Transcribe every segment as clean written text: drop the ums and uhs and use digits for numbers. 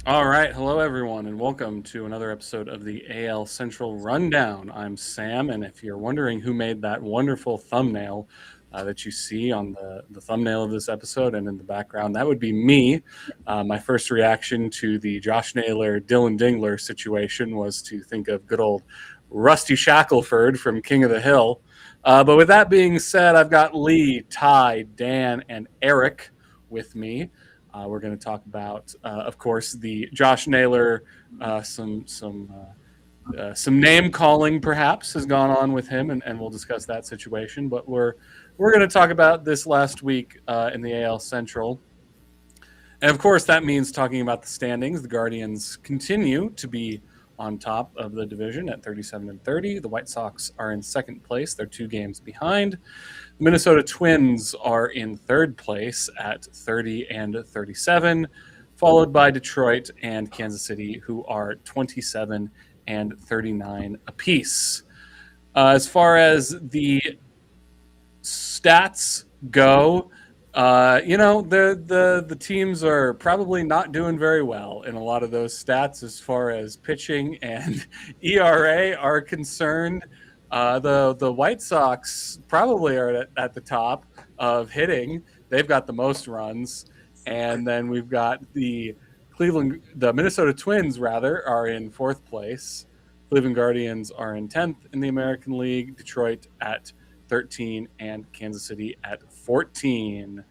All right. Hello, everyone, and welcome to another episode of the AL Central Rundown. I'm Sam, and if you're wondering who made that wonderful thumbnail that you see on the thumbnail of this episode and in the background, that would be me. My first reaction to the Josh Naylor, Dylan Dingler situation was to think of good old Rusty Shackelford from King of the Hill. But with that being said, I've got Lee, Ty, Dan, and Eric with me. We're going to talk about, of course, the Josh Naylor, some name calling perhaps has gone on with him, and we'll discuss that situation. But we're going to talk about this last week in the AL Central, and of course that means talking about the standings. The Guardians continue to be on top of the division at 37-30. The White Sox are in second place; they're 2 games behind. The Minnesota Twins are in third place at 30-37, followed by Detroit and Kansas City, who are 27-39 apiece. As far as the stats go, the teams are probably not doing very well in a lot of those stats as far as pitching and ERA are concerned. The White Sox probably are at the top of hitting. They've got the most runs, and then we've got the Minnesota Twins rather are in fourth place. Cleveland Guardians are in 10th in the American League. Detroit at 13 and Kansas City at 14.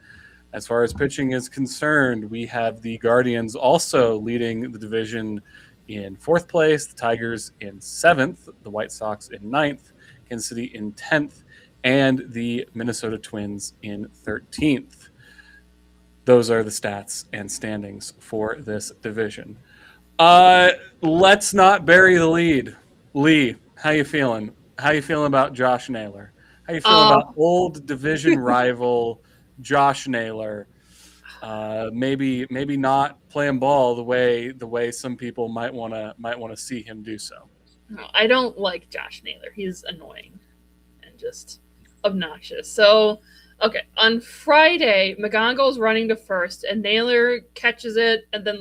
As far as pitching is concerned, we have the Guardians also leading the division in fourth place, the Tigers in seventh, the White Sox in ninth, Kansas City in 10th, and the Minnesota Twins in 13th. Those are the stats and standings for this division. Let's not bury the lead. Lee, how you feeling? How you feeling about Josh Naylor? How you feeling about old division rival Josh Naylor? Maybe not playing ball the way some people might want to see him do so. No, I don't like Josh Naylor. He's annoying and just obnoxious. So, okay, on Friday, McGonagall's running to first, and Naylor catches it and then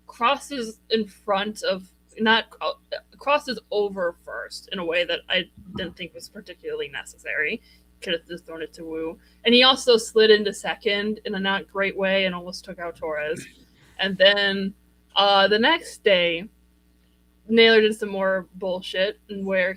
crosses in front of not crosses over first in a way that I didn't think was particularly necessary. Could have just thrown it to Wu. And he also slid into second in a not great way and almost took out Torres. And then the next day, Naylor did some more bullshit where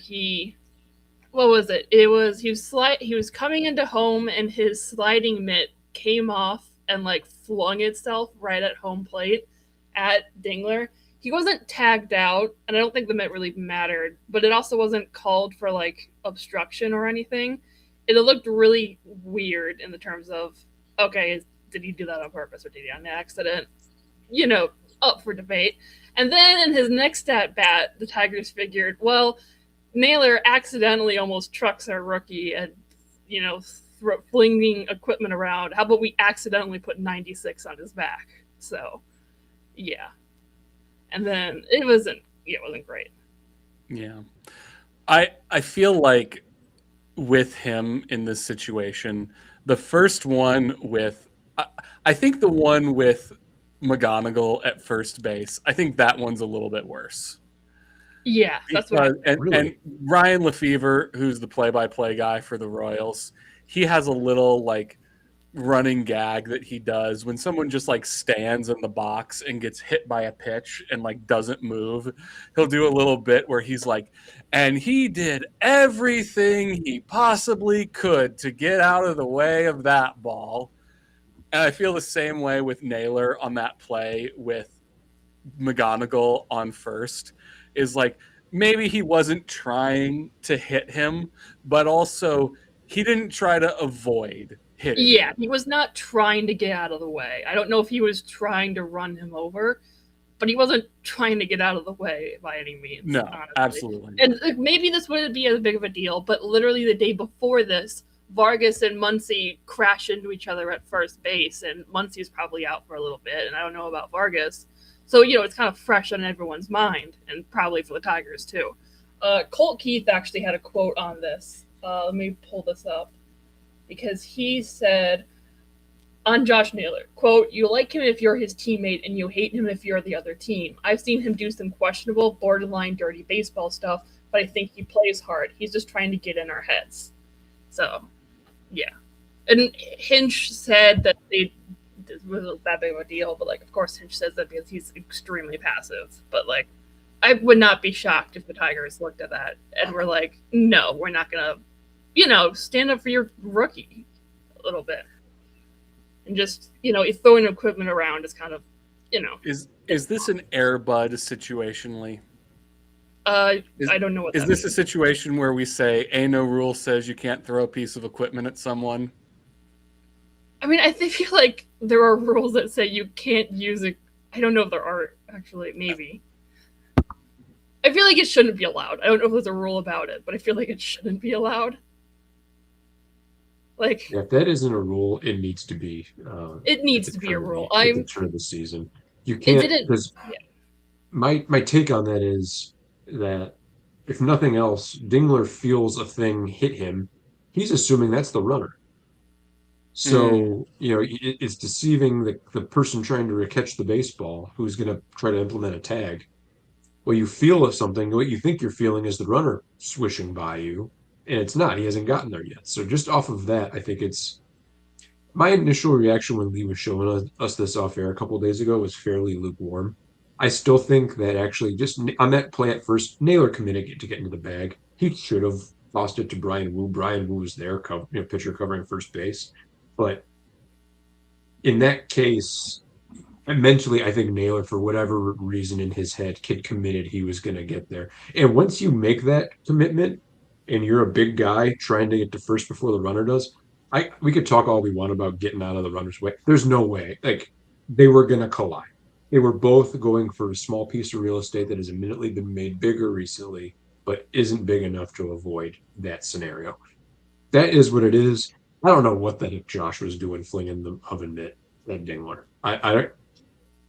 what was it? It was he was coming into home and his sliding mitt came off and flung itself right at home plate at Dingler. He wasn't tagged out, and I don't think the mitt really mattered, but it also wasn't called for obstruction or anything. It looked really weird in the terms of, okay, did he do that on purpose or did he on accident? Up for debate. And then in his next at bat, the Tigers figured, well, Naylor accidentally almost trucks our rookie and, flinging equipment around. How about we accidentally put 96 on his back? So, yeah. And then it wasn't great. Yeah. I feel like with him in this situation, the first one I think the one with McGonagall at first base, I think that one's a little bit worse. Yeah, that's what. And Ryan Lefevre, who's the play-by-play guy for the Royals, he has a little running gag that he does when someone just stands in the box and gets hit by a pitch and doesn't move. He'll do a little bit where he's and he did everything he possibly could to get out of the way of that ball. And I feel the same way with Naylor on that play with McGonagall on first. Is maybe he wasn't trying to hit him, but also he didn't try to avoid hitting. Yeah, he was not trying to get out of the way. I don't know if he was trying to run him over, but he wasn't trying to get out of the way by any means. No, honestly. absolutely. And maybe this wouldn't be as big of a deal, but literally the day before this, Vargas and Muncy crash into each other at first base, and Muncy's probably out for a little bit, and I don't know about Vargas. So, it's kind of fresh on everyone's mind, and probably for the Tigers, too. Colt Keith actually had a quote on this. Let me pull this up. Because he said, On Josh Naylor, quote, "You like him if you're his teammate and you hate him if you're the other team. I've seen him do some questionable, borderline dirty baseball stuff, but I think he plays hard. He's just trying to get in our heads." So, yeah. And Hinch said that this wasn't that big of a deal, but, like, of course Hinch says that because he's extremely passive. But, like, I would not be shocked if the Tigers looked at that and were like, no, we're not going to, stand up for your rookie a little bit. And just, throwing equipment around is kind of, Is this an Air Bud situationally? I don't know what is this means. A situation where we say, no rule says you can't throw a piece of equipment at someone? I mean, I feel like there are rules that say you can't use it. I don't know if there are, actually, maybe. I feel like it shouldn't be allowed. I don't know if there's a rule about it, but I feel like it shouldn't be allowed. Like, if that isn't a rule, it needs to be. It needs to be a rule. At the turn of the season, you can't. Because my take on that is that if nothing else, Dingler feels a thing hit him. He's assuming that's the runner. So it's deceiving the person trying to catch the baseball who's going to try to implement a tag. Well, you feel something. What you think you're feeling is the runner swishing by you. And it's not. He hasn't gotten there yet. So just off of that, I think it's my initial reaction when Lee was showing us this off air a couple of days ago was fairly lukewarm. I still think that actually just on that play at first, Naylor committed to get into the bag. He should have tossed it to Brian Wu. Brian Wu was there, pitcher covering first base. But in that case, mentally, I think Naylor, for whatever reason in his head, committed he was going to get there. And once you make that commitment, and you're a big guy trying to get to first before the runner does, we could talk all we want about getting out of the runner's way. There's no way. Like, they were going to collide. They were both going for a small piece of real estate that has admittedly been made bigger recently, but isn't big enough to avoid that scenario. That is what it is. I don't know what the heck Josh was doing flinging the oven mitt at Dingler.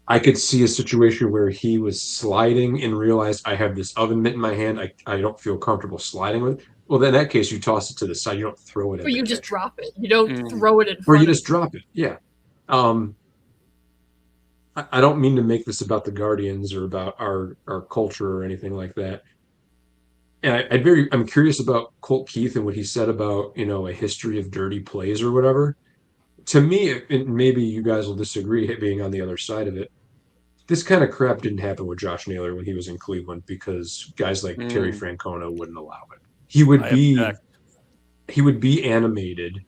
I could see a situation where he was sliding and realized I have this oven mitt in my hand. I don't feel comfortable sliding with it. Well, then in that case, you toss it to the side. You don't throw it at Or you just catcher. Drop it. You don't throw it in front Or you just drop it. Yeah. I don't mean to make this about the Guardians or about our culture or anything like that. And I'm curious about Colt Keith and what he said about, a history of dirty plays or whatever. To me, and maybe you guys will disagree being on the other side of it, this kind of crap didn't happen with Josh Naylor when he was in Cleveland because guys like Terry Francona wouldn't allow it. He would be animated,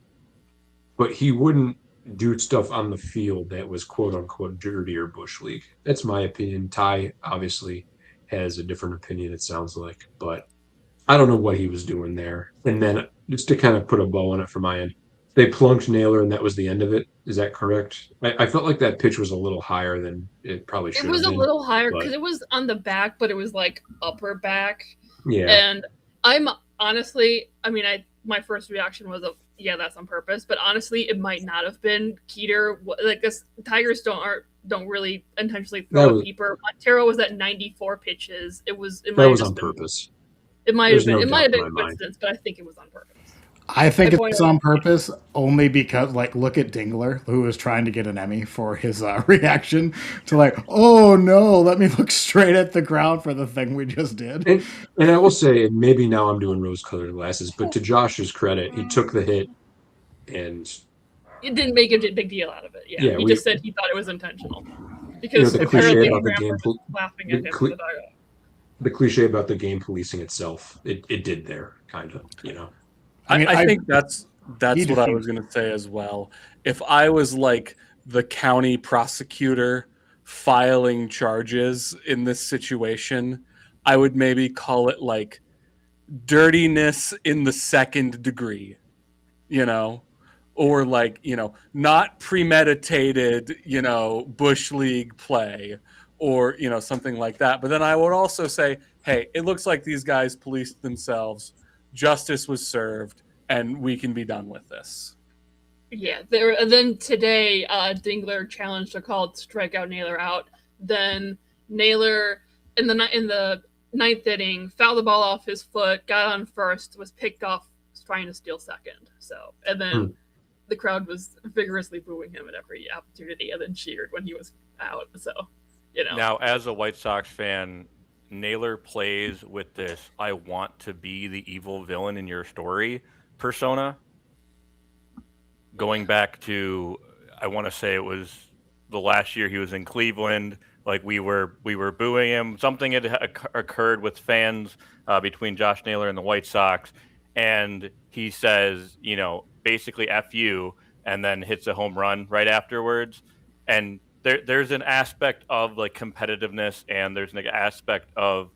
but he wouldn't do stuff on the field that was quote unquote dirty or bush league. That's my opinion. Ty obviously has a different opinion, it sounds like, but I don't know what he was doing there. And then just to kind of put a bow on it from my end, they plunked Naylor and that was the end of it. Is that correct? I felt like that pitch was a little higher than it probably should have been. It was a little higher because it was on the back, but it was like upper back. Yeah. And I'm honestly, my first reaction was that's on purpose. But honestly, it might not have been. Keeter, like this, Tigers don't really intentionally throw a peeper. Montero was at 94 pitches. It was on purpose. It might have been. It might have been a coincidence, but I think it was on purpose. I think it's on purpose only because, look at Dingler, who was trying to get an Emmy for his reaction to oh no, let me look straight at the ground for the thing we just did. And I will say, and maybe now I'm doing rose-colored glasses, but to Josh's credit, he took the hit and it didn't make a big deal out of it. Yeah, he just said he thought it was intentional because the cliche about the game, laughing at him. The cliche about the game policing itself, it did there, kind of, I think that's what I was going to say as well. If I was like the county prosecutor filing charges in this situation, I would maybe call it like dirtiness in the second degree, or not premeditated, bush league play or, something like that. But then I would also say, hey, it looks like these guys policed themselves. Justice was served, and we can be done with this. Yeah. Then today, Dingler challenged a call to strike out Naylor out. Then Naylor, in the ninth inning, fouled the ball off his foot, got on first, was picked off, was trying to steal second. So, and then the crowd was vigorously booing him at every opportunity and then cheered when he was out. So, Now, as a White Sox fan, Naylor plays with this "I want to be the evil villain in your story" persona. Going back to, I want to say it was the last year he was in Cleveland. Like we were booing him. Something had occurred with fans between Josh Naylor and the White Sox, and he says, basically "F you," and then hits a home run right afterwards. And there's an aspect of like competitiveness, and there's an aspect of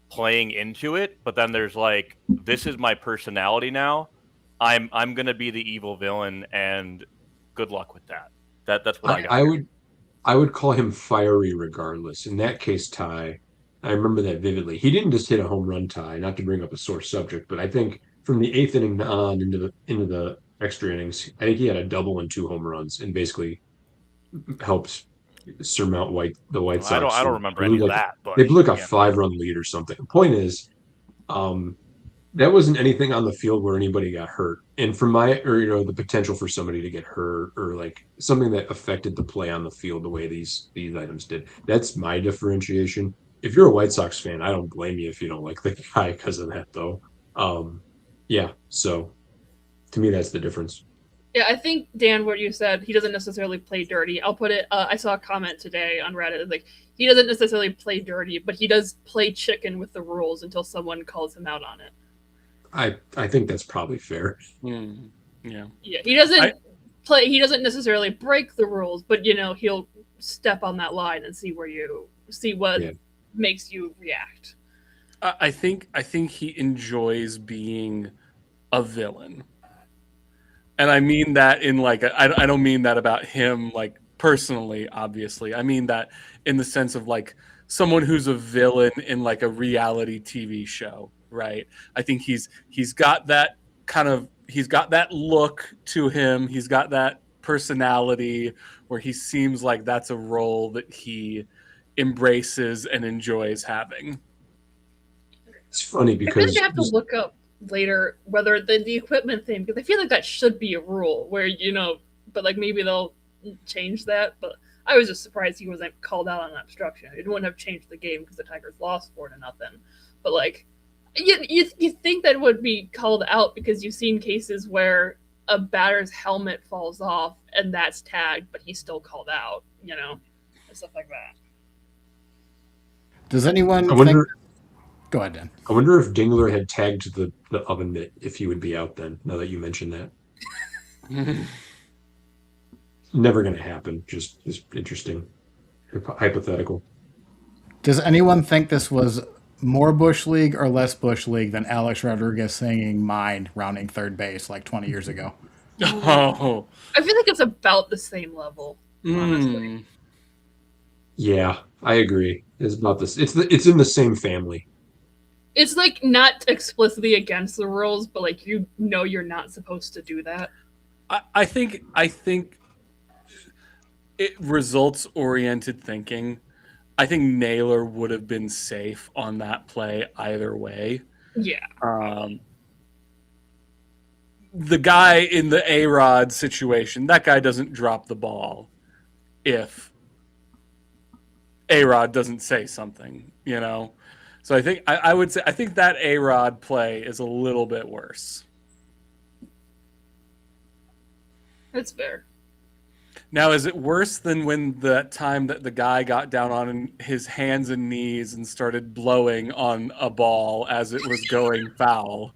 playing into it. But then there's like, this is my personality now. I'm gonna be the evil villain, and good luck with that. That's what I got. I would call him fiery regardless. In that case, Ty, I remember that vividly. He didn't just hit a home run, Ty, not to bring up a sore subject, but I think from the eighth inning on into the extra innings, I think he had a double and 2 home runs and basically helped surmount the White Sox. I don't remember any of that, but they blew like a 5-run lead or something. The point is, that wasn't anything on the field where anybody got hurt. And from the potential for somebody to get hurt or like something that affected the play on the field the way these items did. That's my differentiation. If you're a White Sox fan, I don't blame you if you don't like the guy because of that, though. Yeah. So to me, that's the difference. Yeah, I think, Dan, what you said, he doesn't necessarily play dirty. I'll put it, I saw a comment today on Reddit, like, he doesn't necessarily play dirty, but he does play chicken with the rules until someone calls him out on it. I think that's probably fair. Yeah, he doesn't necessarily break the rules, but he'll step on that line and see what makes you react. I think he enjoys being a villain. And I mean that in like, I don't mean that about him like personally, obviously. I mean that in the sense of like someone who's a villain in like a reality TV show, right? I think he's got that he's got that look to him. He's got that personality where he seems like that's a role that he embraces and enjoys having. It's funny because I think I have to look up later whether the equipment thing, because I feel like that should be a rule where but like maybe they'll change that. But I was just surprised he wasn't called out on obstruction. It wouldn't have changed the game because the Tigers lost 4-0. But like you think that would be called out because you've seen cases where a batter's helmet falls off and that's tagged, but he's still called out, and stuff like that. Does anyone Go ahead, Dan. I wonder if Dingler had tagged the oven mitt, if he would be out then, now that you mentioned that. Never going to happen. Just interesting. Hypothetical. Does anyone think this was more Bush League or less Bush League than Alex Rodriguez singing Mine rounding third base like 20 years ago? Oh. I feel like it's about the same level, honestly. Yeah, I agree. It's about this. It's in the same family. It's like not explicitly against the rules, but like you're not supposed to do that. I think it results-oriented thinking. I think Naylor would have been safe on that play either way. Yeah. The guy in the A-Rod situation, that guy doesn't drop the ball if A-Rod doesn't say something, So I think I would say I think that A-Rod play is a little bit worse. That's fair. Now, is it worse than when that time that the guy got down on his hands and knees and started blowing on a ball as it was going foul?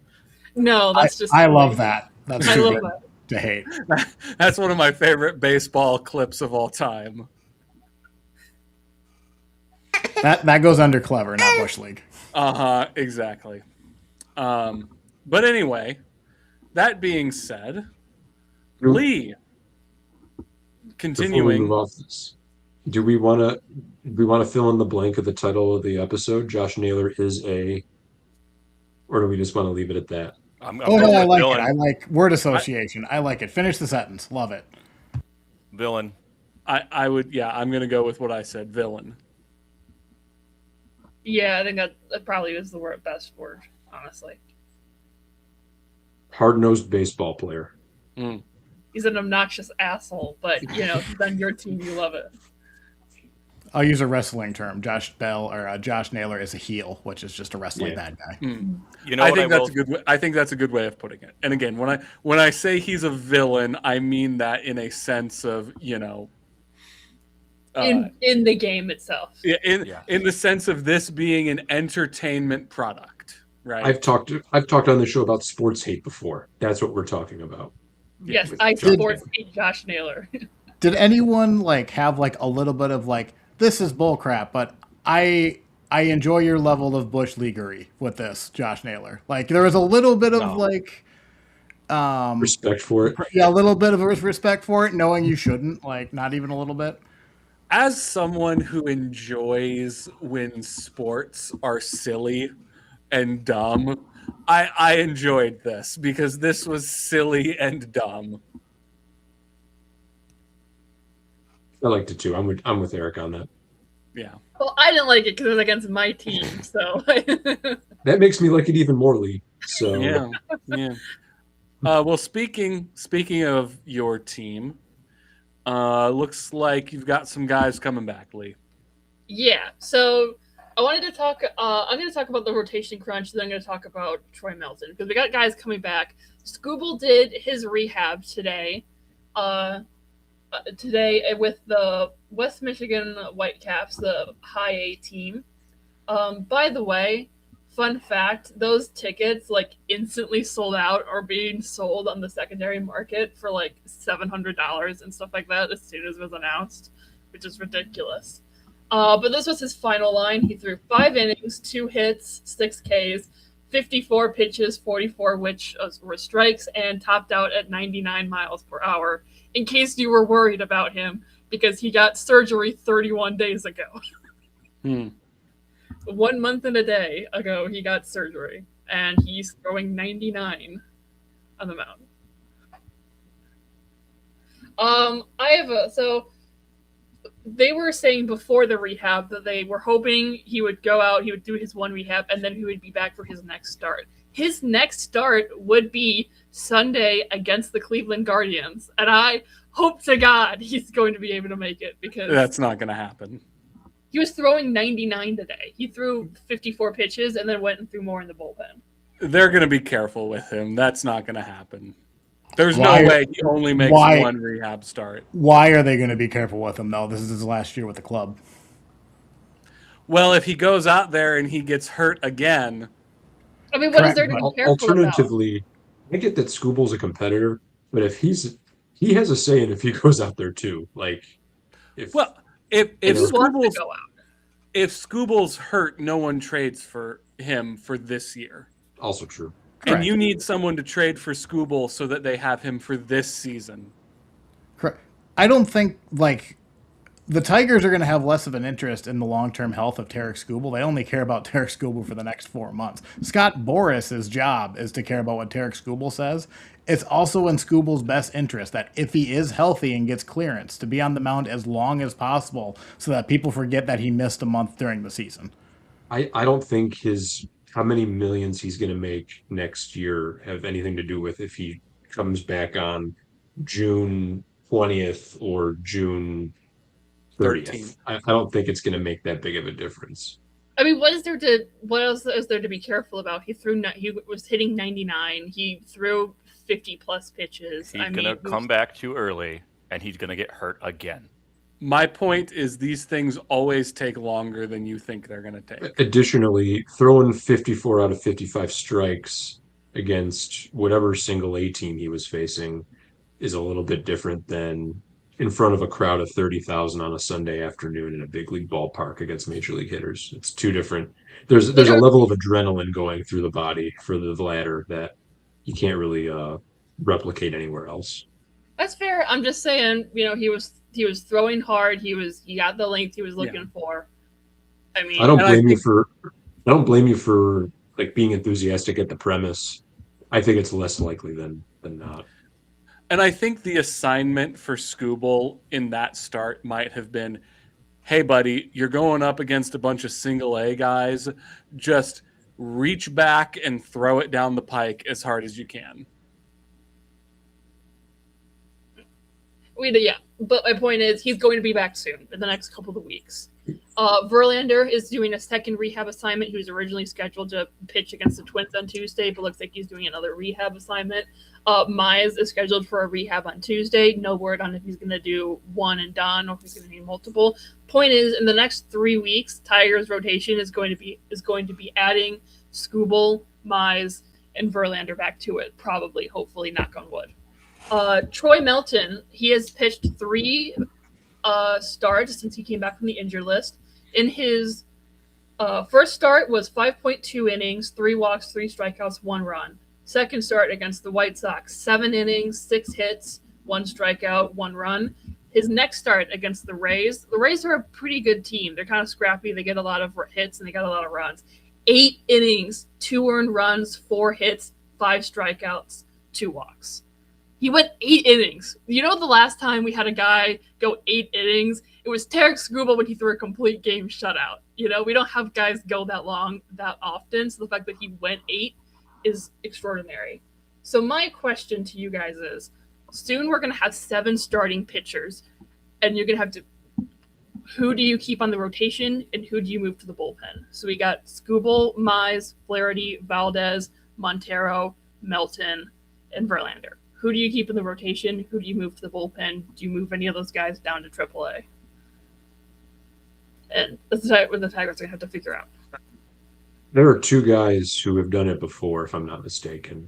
No, that's just. I love that. That's I too love good that. to hate. That's one of my favorite baseball clips of all time. That goes under clever, not Bush League. Exactly. But anyway, that being said, Lee. Continuing. Before we move off this, do we want to fill in the blank of the title of the episode? Josh Naylor is or do we just want to leave it at that? I like it. I like word association. I like it. Finish the sentence. Love it. Villain. I would. Yeah, I'm gonna go with what I said. Villain. Yeah, I think that probably is the best word, honestly. Hard-nosed baseball player. he's an obnoxious asshole, but he's on your team, you love it. I'll use a wrestling term. Josh Naylor is a heel, which is just a wrestling bad guy. Mm. I think that's a good way. I think that's a good way of putting it. And again, when I say he's a villain, I mean that in a sense of in the game itself. In the sense of this being an entertainment product, right? I've talked on the show about sports hate before. That's what we're talking about. Yes, I sports hate Josh Naylor. Did anyone have a little bit of this is bullcrap, but I enjoy your level of bush leaguery with this, Josh Naylor. There was a little bit of respect for it. Yeah, a little bit of respect for it, knowing you shouldn't. Not even a little bit. As someone who enjoys when sports are silly and dumb, I enjoyed this because this was silly and dumb. I liked it too. I'm with Eric on that. Yeah. Well, I didn't like it because it was against my team, so that makes me like it even more, Lee. So yeah. Well, speaking of your team, looks like you've got some guys coming back, Lee. Yeah. So I wanted to talk. I'm going to talk about the rotation crunch, then I'm going to talk about Troy Melton because we got guys coming back. Scooble did his rehab today. Today with the West Michigan Whitecaps, the high A team. By the way, fun fact, those tickets instantly sold out or being sold on the secondary market for $700 and stuff like that as soon as it was announced, which is ridiculous. But this was his final line. He threw 5 innings, 2 hits, 6 Ks, 54 pitches, 44 which were strikes, and topped out at 99 miles per hour. In case you were worried about him, because he got surgery 31 days ago. 1 month and a day ago, he got surgery, and he's throwing 99 on the mound. So they were saying before the rehab that they were hoping he would go out, he would do his 1 rehab, and then he would be back for his next start. His next start would be Sunday against the Cleveland Guardians, and I hope to God he's going to be able to make it because that's not going to happen. He was throwing 99 today. He threw 54 pitches and then went and threw more in the bullpen. They're going to be careful with him. That's not going to happen. There's no way he only makes 1 rehab start. Why are they going to be careful with him, though? This is his last year with the club. Well, if he goes out there and he gets hurt again... I mean, what is there to be careful Alternatively, about? I get that Scooble's a competitor, but if he has a say in if he goes out there too. If Scooble's hurt, no one trades for him for this year. Also true. Correct. And you need someone to trade for Scooble so that they have him for this season. Correct. I don't think the Tigers are going to have less of an interest in the long-term health of Tarek Skubal. They only care about Tarek Skubal for the next 4 months. Scott Boris's job is to care about what Tarek Skubal says. It's also in Skubal's best interest that if he is healthy and gets clearance, to be on the mound as long as possible so that people forget that he missed a month during the season. I don't think how many millions he's going to make next year have anything to do with if he comes back on June 20th or June 30th. I don't think it's going to make that big of a difference. I mean, what else is there to be careful about? He was hitting 99. He threw 50 plus pitches. He's going to come back too early, and he's going to get hurt again. My point is these things always take longer than you think they're going to take. Additionally, throwing 54 out of 55 strikes against whatever single A team he was facing is a little bit different than in front of a crowd of 30,000 on a Sunday afternoon in a big league ballpark against major league hitters. It's two different. There's a level of adrenaline going through the body for the latter that you can't really replicate anywhere else. That's fair. I'm just saying, he was throwing hard. He got the length he was looking for. I mean, I don't blame you for being enthusiastic at the premise. I think it's less likely than not. And I think the assignment for Skubal in that start might have been, hey, buddy, you're going up against a bunch of single A guys. Just reach back and throw it down the pike as hard as you can. Yeah, but my point is he's going to be back soon in the next couple of weeks. Verlander is doing a second rehab assignment. He was originally scheduled to pitch against the Twins on Tuesday, but looks like he's doing another rehab assignment. Mize is scheduled for a rehab on Tuesday. No word on if he's going to do one and done or if he's going to need multiple. Point is, in the next 3 weeks, Tigers' rotation is going to be adding Skubal, Mize, and Verlander back to it. Probably, hopefully, knock on wood. Troy Melton, he has pitched 3 starts since he came back from the injured list. In his first start was 5.2 innings, 3 walks, 3 strikeouts, 1 run. Second start against the White Sox, 7 innings, 6 hits, 1 strikeout, 1 run. His next start against the Rays are a pretty good team. They're kind of scrappy. They get a lot of hits and they got a lot of runs. 8 innings, 2 earned runs, 4 hits, 5 strikeouts, 2 walks. He went 8 innings. You know, the last time we had a guy go 8 innings, it was Tarek Skubal when he threw a complete game shutout. You know, we don't have guys go that long that often. So the fact that he went 8 is extraordinary. So my question to you guys is, soon we're going to have 7 starting pitchers, and you're going to have to, who do you keep on the rotation and who do you move to the bullpen? So we got Skubal, Mize, Flaherty, Valdez, Montero, Melton, and Verlander. Who do you keep in the rotation? Who do you move to the bullpen? Do you move any of those guys down to AAA? And that's what the Tigers are going to have to figure out. There are 2 guys who have done it before, if I'm not mistaken.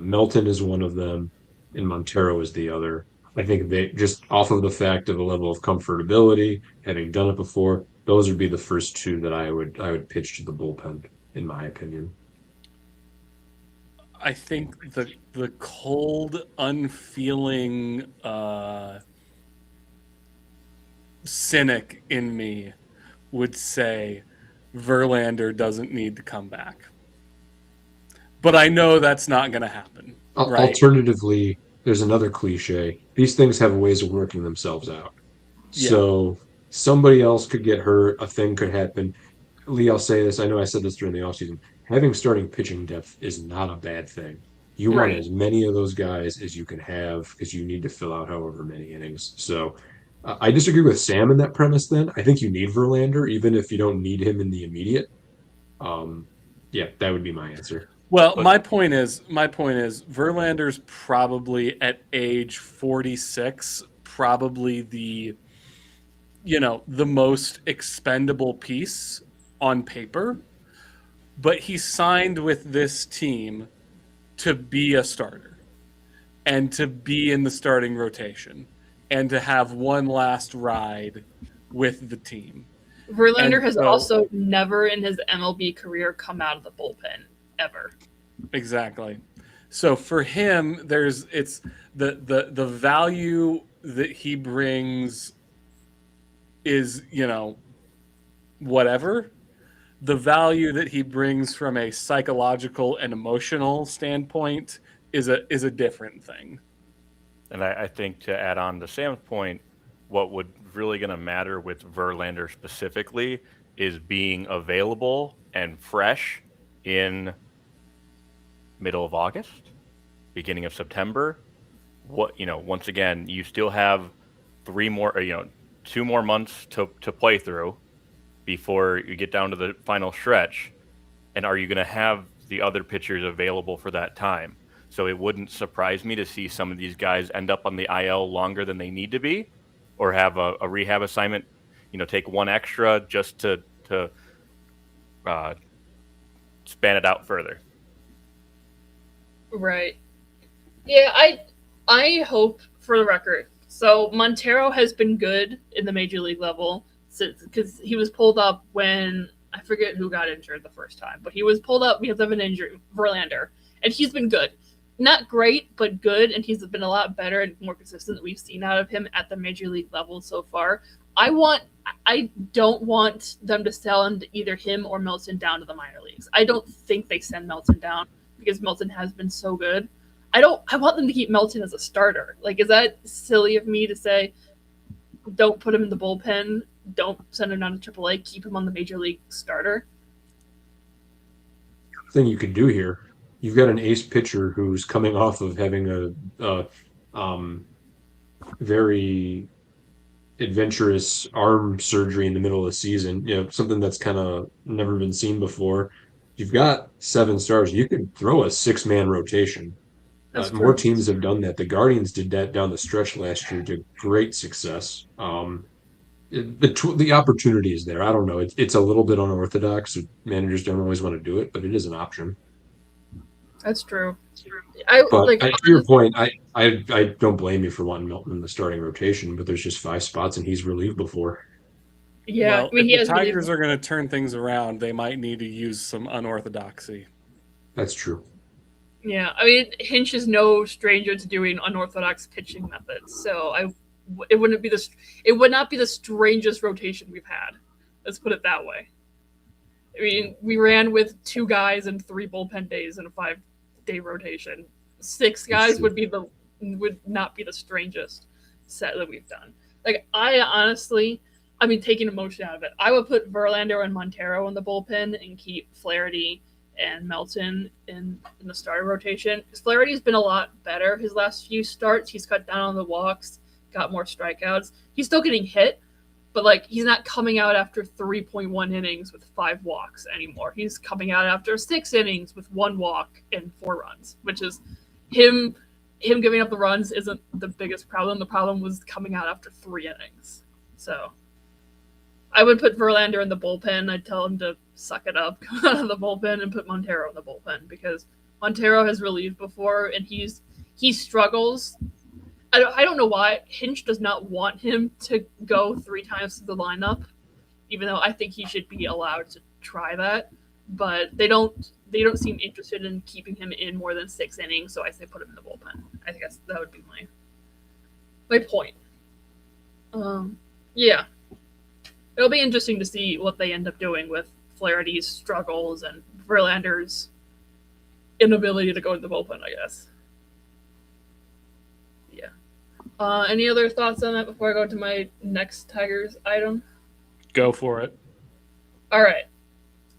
Melton is one of them, and Montero is the other. I think they, just off of the fact of a level of comfortability, having done it before, those would be the first 2 that I would pitch to the bullpen, in my opinion. I think the cold, unfeeling cynic in me would say Verlander doesn't need to come back. But I know that's not going to happen. Right? Alternatively, there's another cliche. These things have ways of working themselves out. Yeah. So somebody else could get hurt. A thing could happen. Lee, I'll say this. I know I said this during the offseason. Having starting pitching depth is not a bad thing. You want as many of those guys as you can have because you need to fill out however many innings. So I disagree with Sam in that premise then. I think you need Verlander, even if you don't need him in the immediate. Yeah, that would be my answer. Well, my point is Verlander's probably at age 46, probably the most expendable piece on paper. But he signed with this team to be a starter and to be in the starting rotation and to have one last ride with the team. Verlander has also never in his MLB career come out of the bullpen, ever. Exactly. So for him, it's the value that he brings is, whatever. The value that he brings from a psychological and emotional standpoint is a different thing. And I think to add on to Sam's point, what would really going to matter with Verlander specifically is being available and fresh in middle of August, beginning of September. Once again, you still have 2 more months to play through before you get down to the final stretch. And are you going to have the other pitchers available for that time? So it wouldn't surprise me to see some of these guys end up on the IL longer than they need to be, or have a rehab assignment, take 1 extra just to span it out further. Right. Yeah, I hope, for the record. So Montero has been good in the major league level because he was pulled up when, I forget who got injured the first time, but he was pulled up because of an injury, Verlander, and he's been good. Not great, but good, and he's been a lot better and more consistent than we've seen out of him at the major league level so far. I don't want them to send either him or Melton down to the minor leagues. I don't think they send Melton down because Melton has been so good. I want them to keep Melton as a starter. Like, is that silly of me to say, don't put him in the bullpen, don't send him down to AAA, keep him on the major league starter? Thing you could do here, you've got an ace pitcher who's coming off of having very adventurous arm surgery in the middle of the season, something that's kind of never been seen before. You've got 7 stars. You could throw a 6-man rotation. That's More true. teams have done that. The Guardians did that down the stretch last year to great success. The opportunity is there. I don't know. It's a little bit unorthodox. Managers don't always want to do it, but it is an option. That's true. To your point, I don't blame you for wanting Milton in the starting rotation, but there's just 5 spots and he's relieved before. Yeah, well, if the Tigers are going to turn things around, they might need to use some unorthodoxy. That's true. Yeah, I mean, Hinch is no stranger to doing unorthodox pitching methods, so it would not be the strangest rotation we've had. Let's put it that way. I mean, we ran with 2 guys and 3 bullpen days in a 5-day rotation. 6 guys would not be the strangest set that we've done. Like, taking emotion out of it, I would put Verlander and Montero in the bullpen and keep Flaherty and Melton in the starter rotation. Because Flaherty's been a lot better his last few starts. He's cut down on the walks, got more strikeouts. He's still getting hit, but he's not coming out after 3.1 innings with 5 walks anymore. He's coming out after 6 innings with 1 walk and 4 runs, which is him giving up the runs isn't the biggest problem. The problem was coming out after 3 innings. So I would put Verlander in the bullpen. I'd tell him to suck it up, come out of the bullpen, and put Montero in the bullpen because Montero has relieved before and he struggles. I don't know why Hinch does not want him to go 3 times through the lineup, even though I think he should be allowed to try that. But they don't seem interested in keeping him in more than 6 innings, so I say put him in the bullpen. I guess that would be my point. Yeah. It'll be interesting to see what they end up doing with Flaherty's struggles and Verlander's inability to go to the bullpen, I guess. Yeah. Any other thoughts on that before I go to my next Tigers item? Go for it. All right.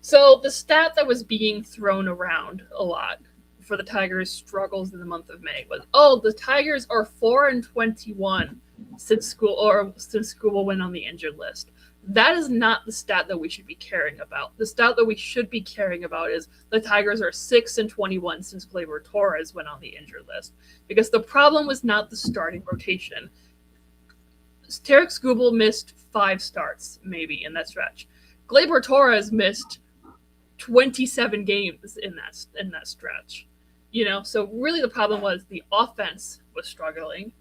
So the stat that was being thrown around a lot for the Tigers' struggles in the month of May was, the Tigers are 4-21 since Skubal went on the injured list. That is not the stat that we should be caring about. The stat that we should be caring about is the Tigers are 6-21 since Gleyber Torres went on the injured list. Because the problem was not the starting rotation. Tarik Skubal missed 5 starts, maybe, in that stretch. Gleyber Torres missed 27 games in that stretch. So really the problem was the offense was struggling.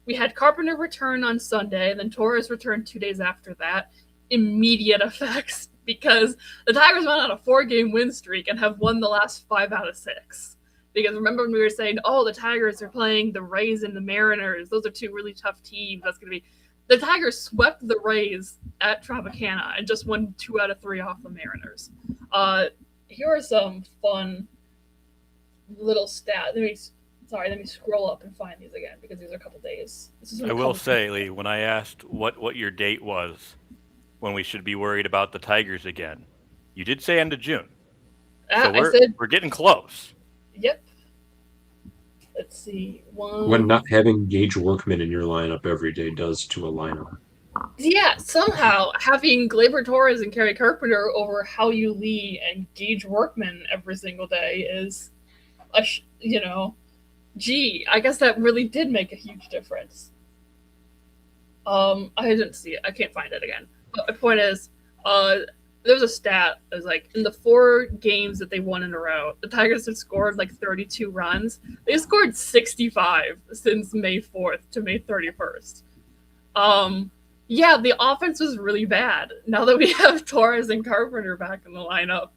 We had Carpenter return on Sunday, then Torres returned 2 days after that. Immediate effects because the Tigers went on a 4-game win streak and have won the last 5 out of 6. Because remember when we were saying, the Tigers are playing the Rays and the Mariners. Those are 2 really tough teams. That's going to be the Tigers swept the Rays at Tropicana and just won 2 out of 3 off the Mariners. Here are some fun little stats. Let me scroll up and find these again because these are a couple days. I will say, Lee, when I asked what your date was when we should be worried about the Tigers again, you did say end of June. So we're getting close. Yep. Let's see. When not having Gage Workman in your lineup every day does to a lineup. Yeah, somehow having Gleyber Torres and Kerry Carpenter over Hao-Yu Lee and Gage Workman every single day is, I guess that really did make a huge difference. I didn't see it. I can't find it again. But my point is, there was a stat. It was in the 4 games that they won in a row, the Tigers had scored 32 runs. They scored 65 since May 4th to May 31st. The offense was really bad. Now that we have Torres and Carpenter back in the lineup,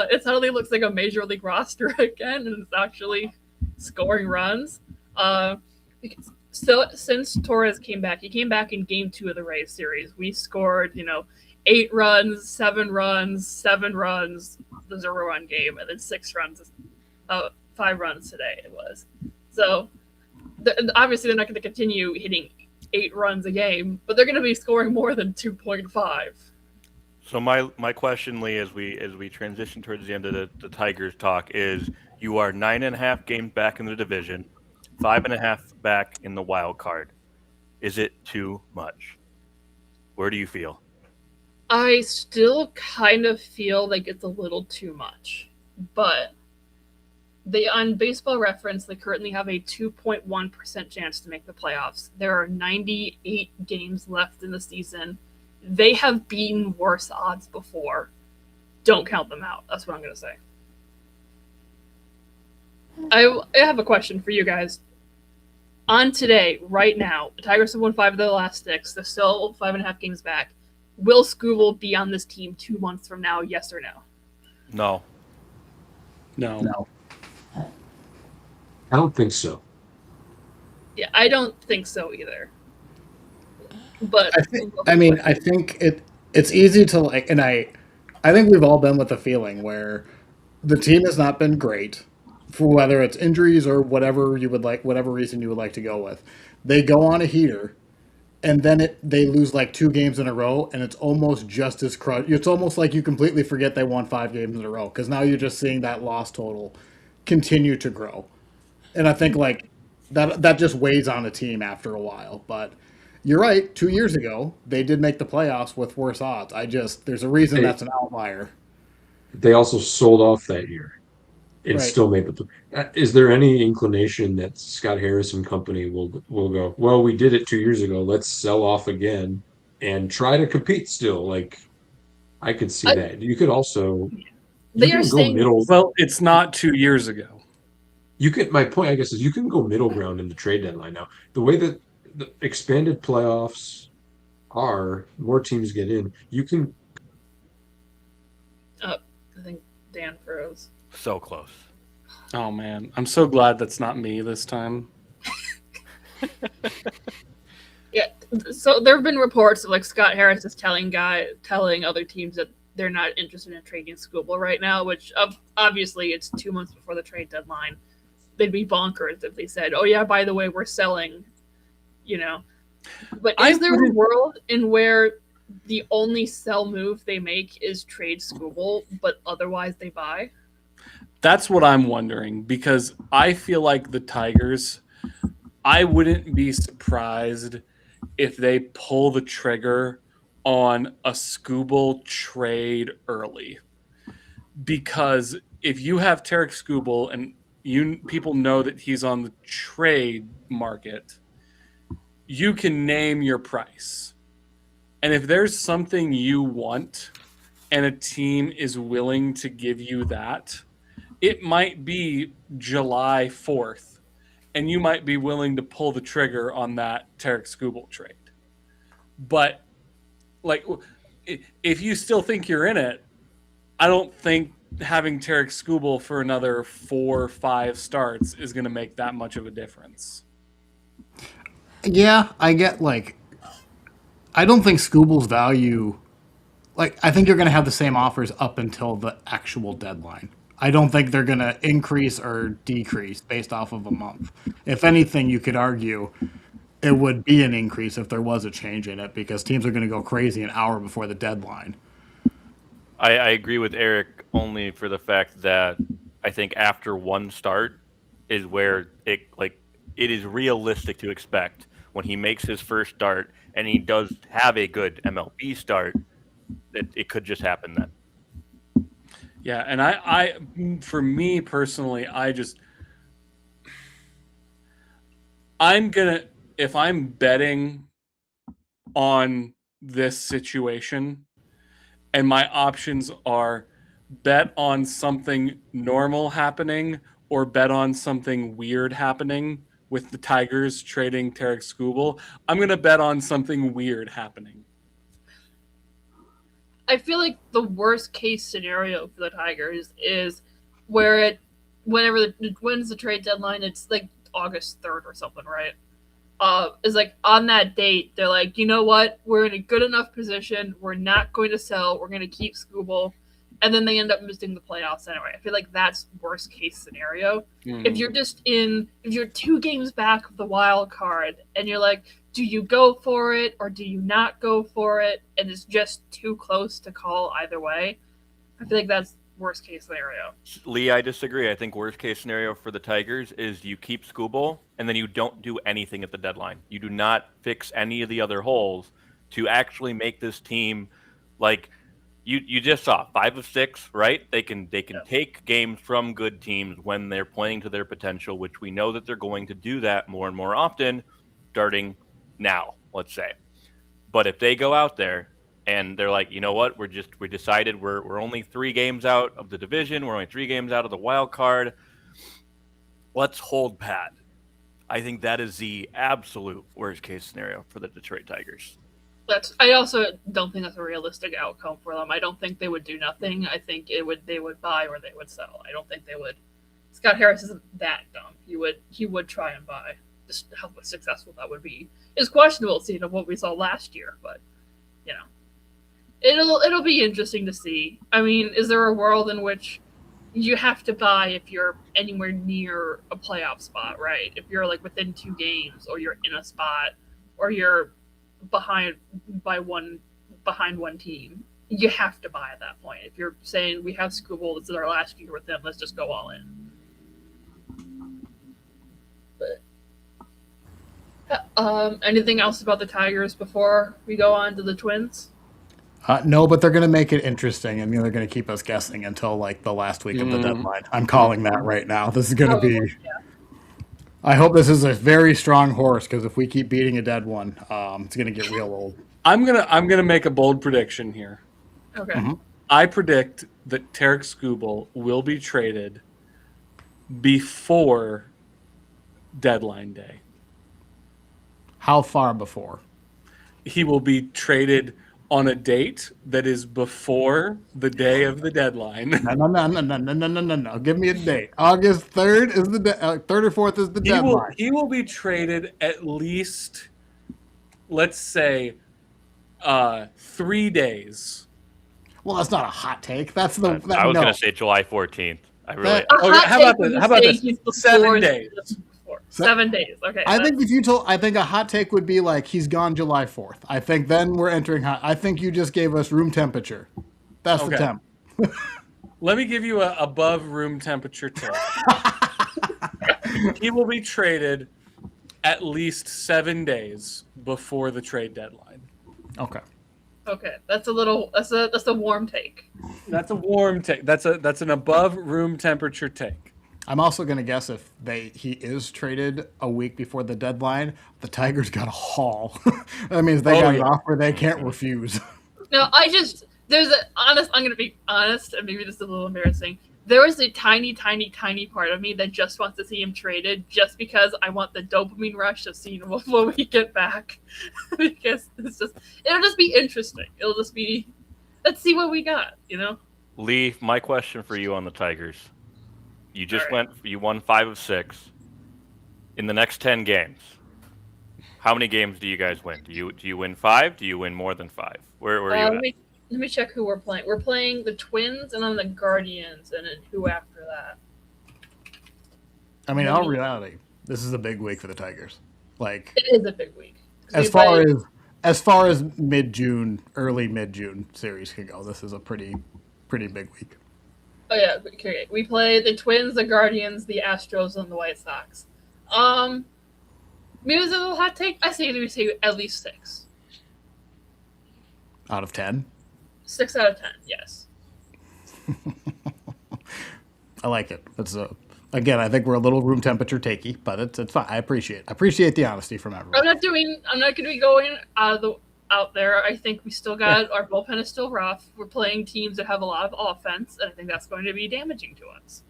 it suddenly looks like a major league roster again, and it's actually scoring runs. So since Torres came back, he came back in Game 2 of the Rays series. We scored, 8 runs, 7 runs, 7 runs, the 0-run game, and then 6 runs, 5 runs today it was. So obviously they're not going to continue hitting 8 runs a game, but they're going to be scoring more than 2.5. So my question, Lee, as we transition towards the end of the Tigers talk is, you are 9.5 games back in the division, 5.5 back in the wild card. Is it too much? Where do you feel? I still kind of feel like it's a little too much, but they on Baseball Reference they currently have a 2.1% chance to make the playoffs. There are 98 games left in the season. They have beaten worse odds before. Don't count them out. That's what I'm going to say. I have a question for you guys. On today, right now, the Tigers have won 5 of their last 6. They're still 5.5 games back. Will Skubal be on this team 2 months from now, yes or no? No. No. I don't think so. Yeah, I don't think so either. But I think it's easy to like, and I think we've all been with the feeling where the team has not been great for whether it's injuries or whatever you would like, whatever reason you would like to go with. They go on a heater, and then they lose like 2 games in a row, and it's almost just as it's almost like you completely forget they won 5 games in a row because now you're just seeing that loss total continue to grow, and I think like that just weighs on a team after a while. But you're right. 2 years ago, they did make the playoffs with worse odds. There's a reason that's an outlier. They also sold off that year and Right. still made the. Is there any inclination that Scott Harris and company will go, well, we did it 2 years ago. Let's sell off again and try to compete still? Like, I could see that. You could also. They are saying middle. Well, it's not 2 years ago. My point, I guess, is you can go middle ground in the trade deadline now. The way that the expanded playoffs are, more teams get in. You can. I think Dan froze. So close. Oh man, I'm so glad that's not me this time. Yeah, so there have been reports of like Scott Harris is telling other teams that they're not interested in trading Skubal right now, which obviously it's 2 months before the trade deadline. They'd be bonkers if they said, "Oh yeah, by the way, we're selling," you know. But is there a world in where the only sell move they make is trade Skubal, but otherwise they buy? That's what I'm wondering, because I feel like the Tigers, I wouldn't be surprised if they pull the trigger on a Skubal trade early. Because if you have Tarek Skubal and people know that he's on the trade market, you can name your price. And if there's something you want and a team is willing to give you that, it might be July 4th, and you might be willing to pull the trigger on that Tarek Skubal trade. But, like, if you still think you're in it, I don't think having Tarek Skubal for another 4 or 5 starts is going to make that much of a difference. Yeah, I get, like, I don't think Skubal's value, like, I think you're going to have the same offers up until the actual deadline. I don't think they're going to increase or decrease based off of a month. If anything, you could argue it would be an increase if there was a change in it because teams are going to go crazy an hour before the deadline. I agree with Eric only for the fact that I think after one start is where it is realistic to expect when he makes his first start and he does have a good MLB start, that it could just happen then. Yeah, and I for me personally, if I'm betting on this situation and my options are bet on something normal happening or bet on something weird happening with the Tigers trading Tarek Skubal, I'm going to bet on something weird happening. I feel like the worst case scenario for the Tigers is where when's the trade deadline? It's like August 3rd or something, right? Is like on that date, they're like, you know what? We're in a good enough position. We're not going to sell. We're going to keep Skubal. And then they end up missing the playoffs anyway. I feel like that's worst case scenario. If you're 2 games back of the wild card and you're like, do you go for it or do you not go for it? And it's just too close to call either way. I feel like that's worst case scenario. Lee, I disagree. I think worst case scenario for the Tigers is you keep Skubal and then you don't do anything at the deadline. You do not fix any of the other holes to actually make this team like you just saw 5 of 6, right? They can take games from good teams when they're playing to their potential, which we know that they're going to do that more and more often, starting now, let's say. But if they go out there and they're like, you know what, we decided we're only 3 games out of the division, we're only 3 games out of the wild card, let's hold pat. I think that is the absolute worst case scenario for the Detroit Tigers. I also don't think that's a realistic outcome for them. I don't think they would do nothing. I think they would buy or they would sell. I don't think they would. Scott Harris isn't that dumb. He would try and buy. Just how successful that would be is questionable, seeing what we saw last year. But it'll be interesting to see. I mean, is there a world in which you have to buy if you're anywhere near a playoff spot, right? If you're like within 2 games, or you're in a spot, or you're behind one team, you have to buy at that point. If you're saying we have Skubal, this is our last year with them, let's just go all in. But anything else about the Tigers before we go on to the Twins? No, but they're going to make it interesting, and they're going to keep us guessing until like the last week of the deadline. I'm calling that right now. This is going to be. Yeah. I hope this is a very strong horse, because if we keep beating a dead one, it's going to get real old. I'm gonna make a bold prediction here. Okay. Mm-hmm. I predict that Tarek Skubal will be traded before deadline day. How far before? He will be traded on a date that is before the day of the deadline. No. Give me a date. August 3rd is the 3rd or 4th is the deadline. He will be traded at least, let's say, 3 days. Well, that's not a hot take. That's I was going to say July 14th. I really. How about this? 7 days. 7 days. Okay. I think a hot take would be like he's gone July 4th. I think then we're entering hot. I think you just gave us room temperature. That's the temp. Let me give you a above room temperature tip. He will be traded at least 7 days before the trade deadline. Okay. That's a warm take. That's a warm take. That's an above room temperature take. I'm also going to guess if he is traded a week before the deadline, the Tigers got a haul. That means they got an offer they can't refuse. No, I'm going to be honest, and maybe this is a little embarrassing. There is a tiny, tiny, tiny part of me that just wants to see him traded, just because I want the dopamine rush of seeing what we get back. Because it'll just be interesting. It'll just be, let's see what we got, Lee, my question for you on the Tigers. You just you won 5 of 6. In the next 10 games, how many games do you guys win? Do you win 5? Do you win more than 5? Where are you at? Let me check who we're playing. We're playing the Twins and then the Guardians, and then who after that? I mean, in all reality, this is a big week for the Tigers. Like, it is a big week. As far as mid-June, early mid-June series can go, this is a pretty big week. Oh yeah, okay. We play the Twins, the Guardians, the Astros, and the White Sox. Maybe it's a little hot take. I say at least 6. Out of 10? 6 out of 10, yes. I like it. Again, I think we're a little room temperature takey, but it's fine. I appreciate the honesty from everyone. I'm not going to be going out there. I think we still got our bullpen is still rough. We're playing teams that have a lot of offense, and I think that's going to be damaging to us.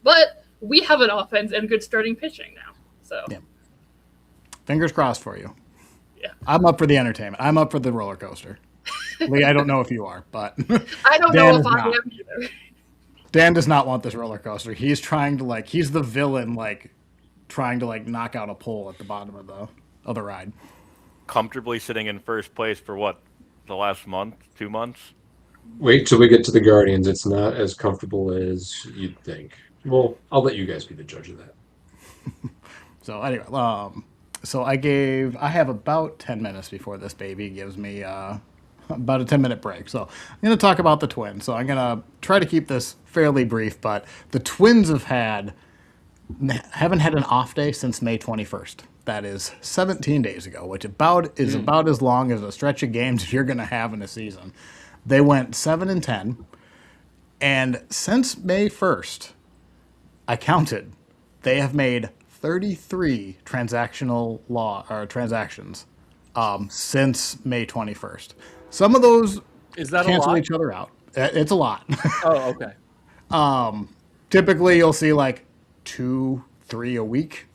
But we have an offense and good starting pitching now. So fingers crossed for you. Yeah. I'm up for the entertainment. I'm up for the roller coaster. Lee, I don't know if you are, but I don't know if I am either. Dan does not want this roller coaster. He's trying to he's the villain, trying to knock out a pole at the bottom of the ride. Comfortably sitting in first place for what, the last month, 2 months? Wait till we get to the Guardians. It's not as comfortable as you'd think. Well, I'll let you guys be the judge of that. So anyway, so I have about 10 minutes before this baby gives me about a 10-minute break. So I'm going to talk about the Twins. So I'm going to try to keep this fairly brief, but the Twins haven't had an off day since May 21st. That is 17 days ago, which about as long as a stretch of games you're going to have in a season. They went 7-10, and since May 1st, I counted, they have made 33 transactions since May 21st. Some of those cancel each other out. It's a lot. Oh, okay. Typically, you'll see like 2-3 a week,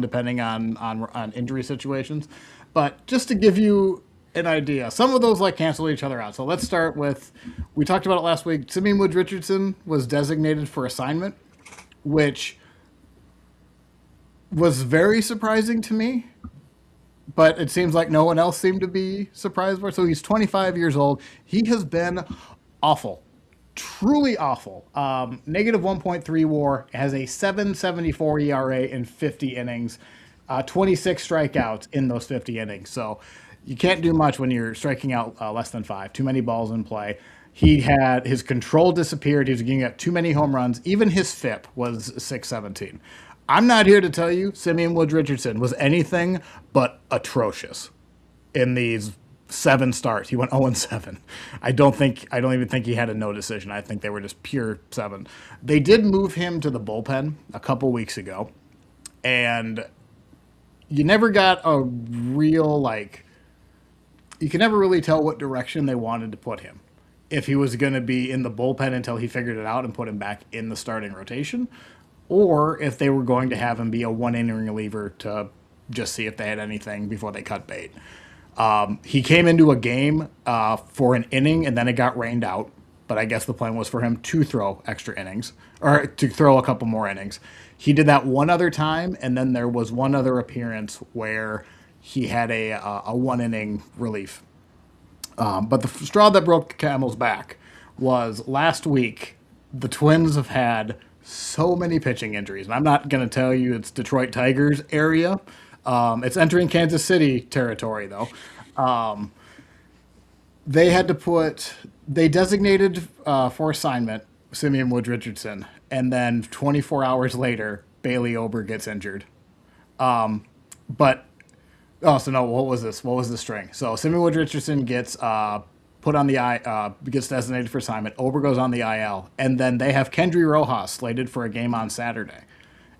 depending on injury situations. But just to give you an idea, some of those like cancel each other out. So let's start with, we talked about it last week. Simeon Woods Richardson was designated for assignment, which was very surprising to me, but it seems like no one else seemed to be surprised by it. So he's 25 years old. He has been awful, truly awful. Negative 1.3 WAR, has a 7.74 ERA in 50 innings, 26 strikeouts in those 50 innings. So you can't do much when you're striking out less than 5. Too many balls in play. He had his control disappeared. He was getting up too many home runs. Even his FIP was 617. I'm not here to tell you Simeon Woods Richardson was anything but atrocious in these 7 starts. He went 0-7. I don't even think he had a no decision. I think they were just pure 7. They did move him to the bullpen a couple weeks ago, and you never got a real you can never really tell what direction they wanted to put him. If he was going to be in the bullpen until he figured it out and put him back in the starting rotation, or if they were going to have him be a 1-inning reliever to just see if they had anything before they cut bait. He came into a game for an inning, and then it got rained out. But I guess the plan was for him to throw extra innings, or to throw a couple more innings. He did that one other time, and then there was one other appearance where he had a 1-inning relief. But the straw that broke the camel's back was last week. The Twins have had so many pitching injuries, and I'm not going to tell you it's Detroit Tigers area. It's entering Kansas City territory, though. They designated for assignment Simeon Woods Richardson, and then 24 hours later, Bailey Ober gets injured. What was this? What was the string? So Simeon Woods Richardson gets put on the gets designated for assignment. Ober goes on the IL, and then they have Kendry Rojas slated for a game on Saturday,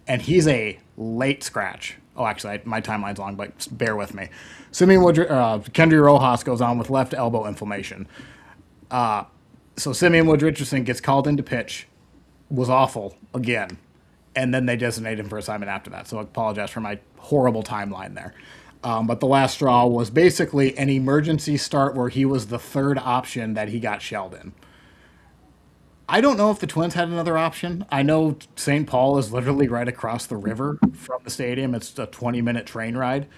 and he's a late scratch. Oh, actually, my timeline's long, but bear with me. Kendry Rojas goes on with left elbow inflammation. So Simeon Woods Richardson gets called in to pitch, was awful again, and then they designate him for assignment after that. So I apologize for my horrible timeline there. But the last straw was basically an emergency start where he was the third option that he got shelled in. I don't know if the Twins had another option. I know St. Paul is literally right across the river from the stadium. It's a 20-minute train ride.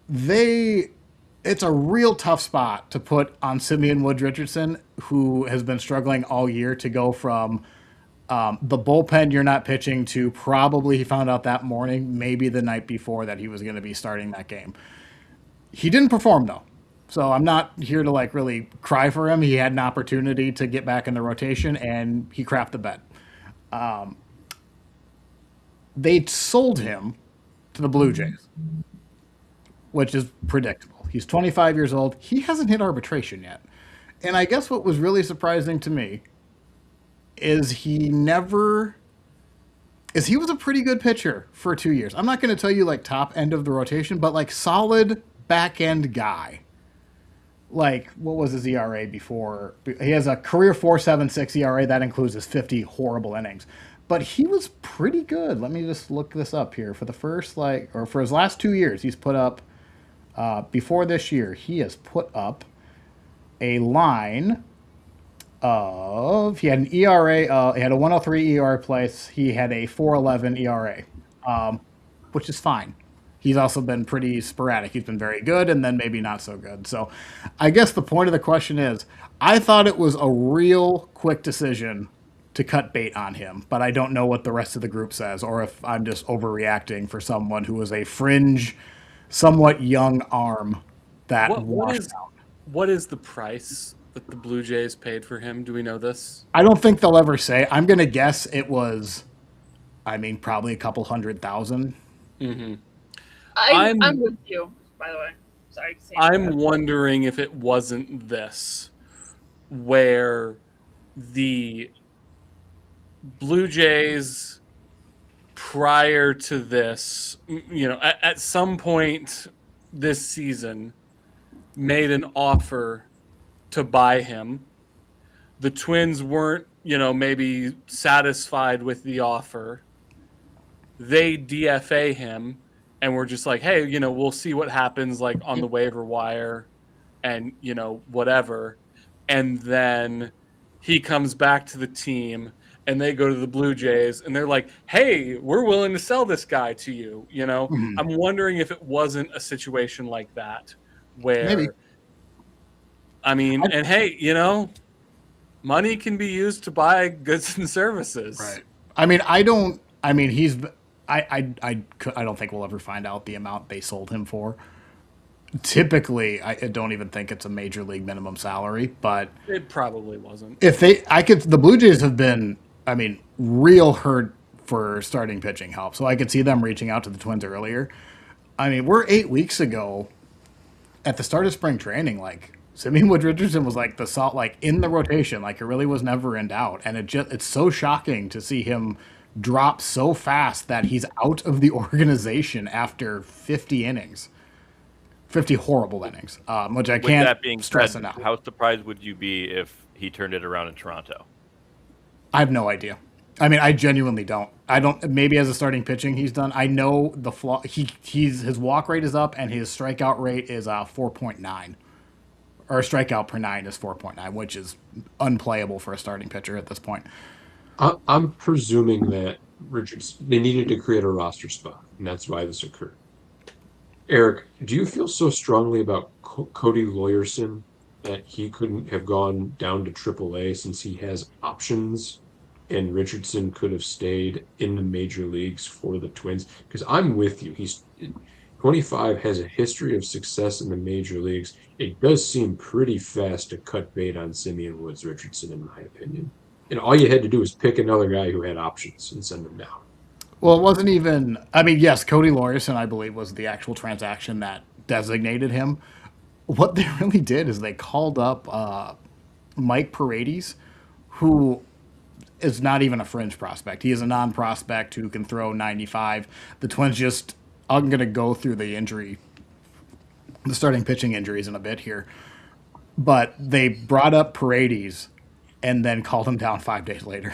It's a real tough spot to put on Simeon Woods Richardson, who has been struggling all year, to go from the bullpen you're not pitching to probably, he found out that morning, maybe the night before, that he was going to be starting that game. He didn't perform, though. So I'm not here to really cry for him. He had an opportunity to get back in the rotation, and he crapped the bed. They sold him to the Blue Jays, which is predictable. He's 25 years old. He hasn't hit arbitration yet. And I guess what was really surprising to me is he was a pretty good pitcher for 2 years. I'm not going to tell you top end of the rotation, but solid back end guy. What was his ERA before? He has a career 4.76 ERA. That includes his 50 horrible innings. But he was pretty good. Let me just look this up here. For the first, for his last 2 years, he's put up, before this year, he has put up a line of, he had an ERA, he had a 103 ERA place. He had a 4.11 ERA, which is fine. He's also been pretty sporadic. He's been very good and then maybe not so good. So I guess the point of the question is, I thought it was a real quick decision to cut bait on him, but I don't know what the rest of the group says, or if I'm just overreacting for someone who is a fringe, somewhat young arm that washed out. what is the price that the Blue Jays paid for him? Do we know this? I don't think they'll ever say. I'm gonna guess it was, I mean, probably a couple $100,000. Mm-hmm. I'm with you, by the way. Sorry. I'm wondering if it wasn't this, where the Blue Jays prior to this, at some point this season, made an offer to buy him. The Twins weren't, maybe satisfied with the offer. They DFA him, and we're just like, hey, we'll see what happens, like on the waiver wire, and whatever. And then he comes back to the team, and they go to the Blue Jays, and they're like, hey, we're willing to sell this guy to you. Mm-hmm. I'm wondering if it wasn't a situation like that where, maybe. I mean, and hey, money can be used to buy goods and services. Right. I mean, I don't think we'll ever find out the amount they sold him for. Typically, I don't even think it's a major league minimum salary, but it probably wasn't. The Blue Jays have been, real hurt for starting pitching help. So I could see them reaching out to the Twins earlier. I mean, we're 8 weeks ago at the start of spring training, like Simeon Wood Richardson was like the salt, like in the rotation, like it really was never in doubt. And it's so shocking to see him drop so fast that he's out of the organization after 50 innings. 50 horrible innings, which I can't that being stress said, enough. How surprised would you be if he turned it around in Toronto? I have no idea. I mean, I genuinely don't. I don't. Maybe as a starting pitching, he's done. I know the flaw. His walk rate is up, and his strikeout rate is 4.9, or strikeout per 9 is 4.9, which is unplayable for a starting pitcher at this point. I'm presuming that they needed to create a roster spot, and that's why this occurred. Eric, do you feel so strongly about Cody Lawyerson that he couldn't have gone down to AAA since he has options and Richardson could have stayed in the major leagues for the Twins? Because I'm with you. He's 25, has a history of success in the major leagues. It does seem pretty fast to cut bait on Simeon Woods Richardson, in my opinion. And all you had to do was pick another guy who had options and send him down. Well, it wasn't even. I mean, yes, Cody Lawyerson, I believe, was the actual transaction that designated him. What they really did is they called up Mike Paredes, who is not even a fringe prospect. He is a non-prospect who can throw 95. The Twins just. I'm going to go through the starting pitching injuries in a bit here. But they brought up Paredes and then called him down 5 days later.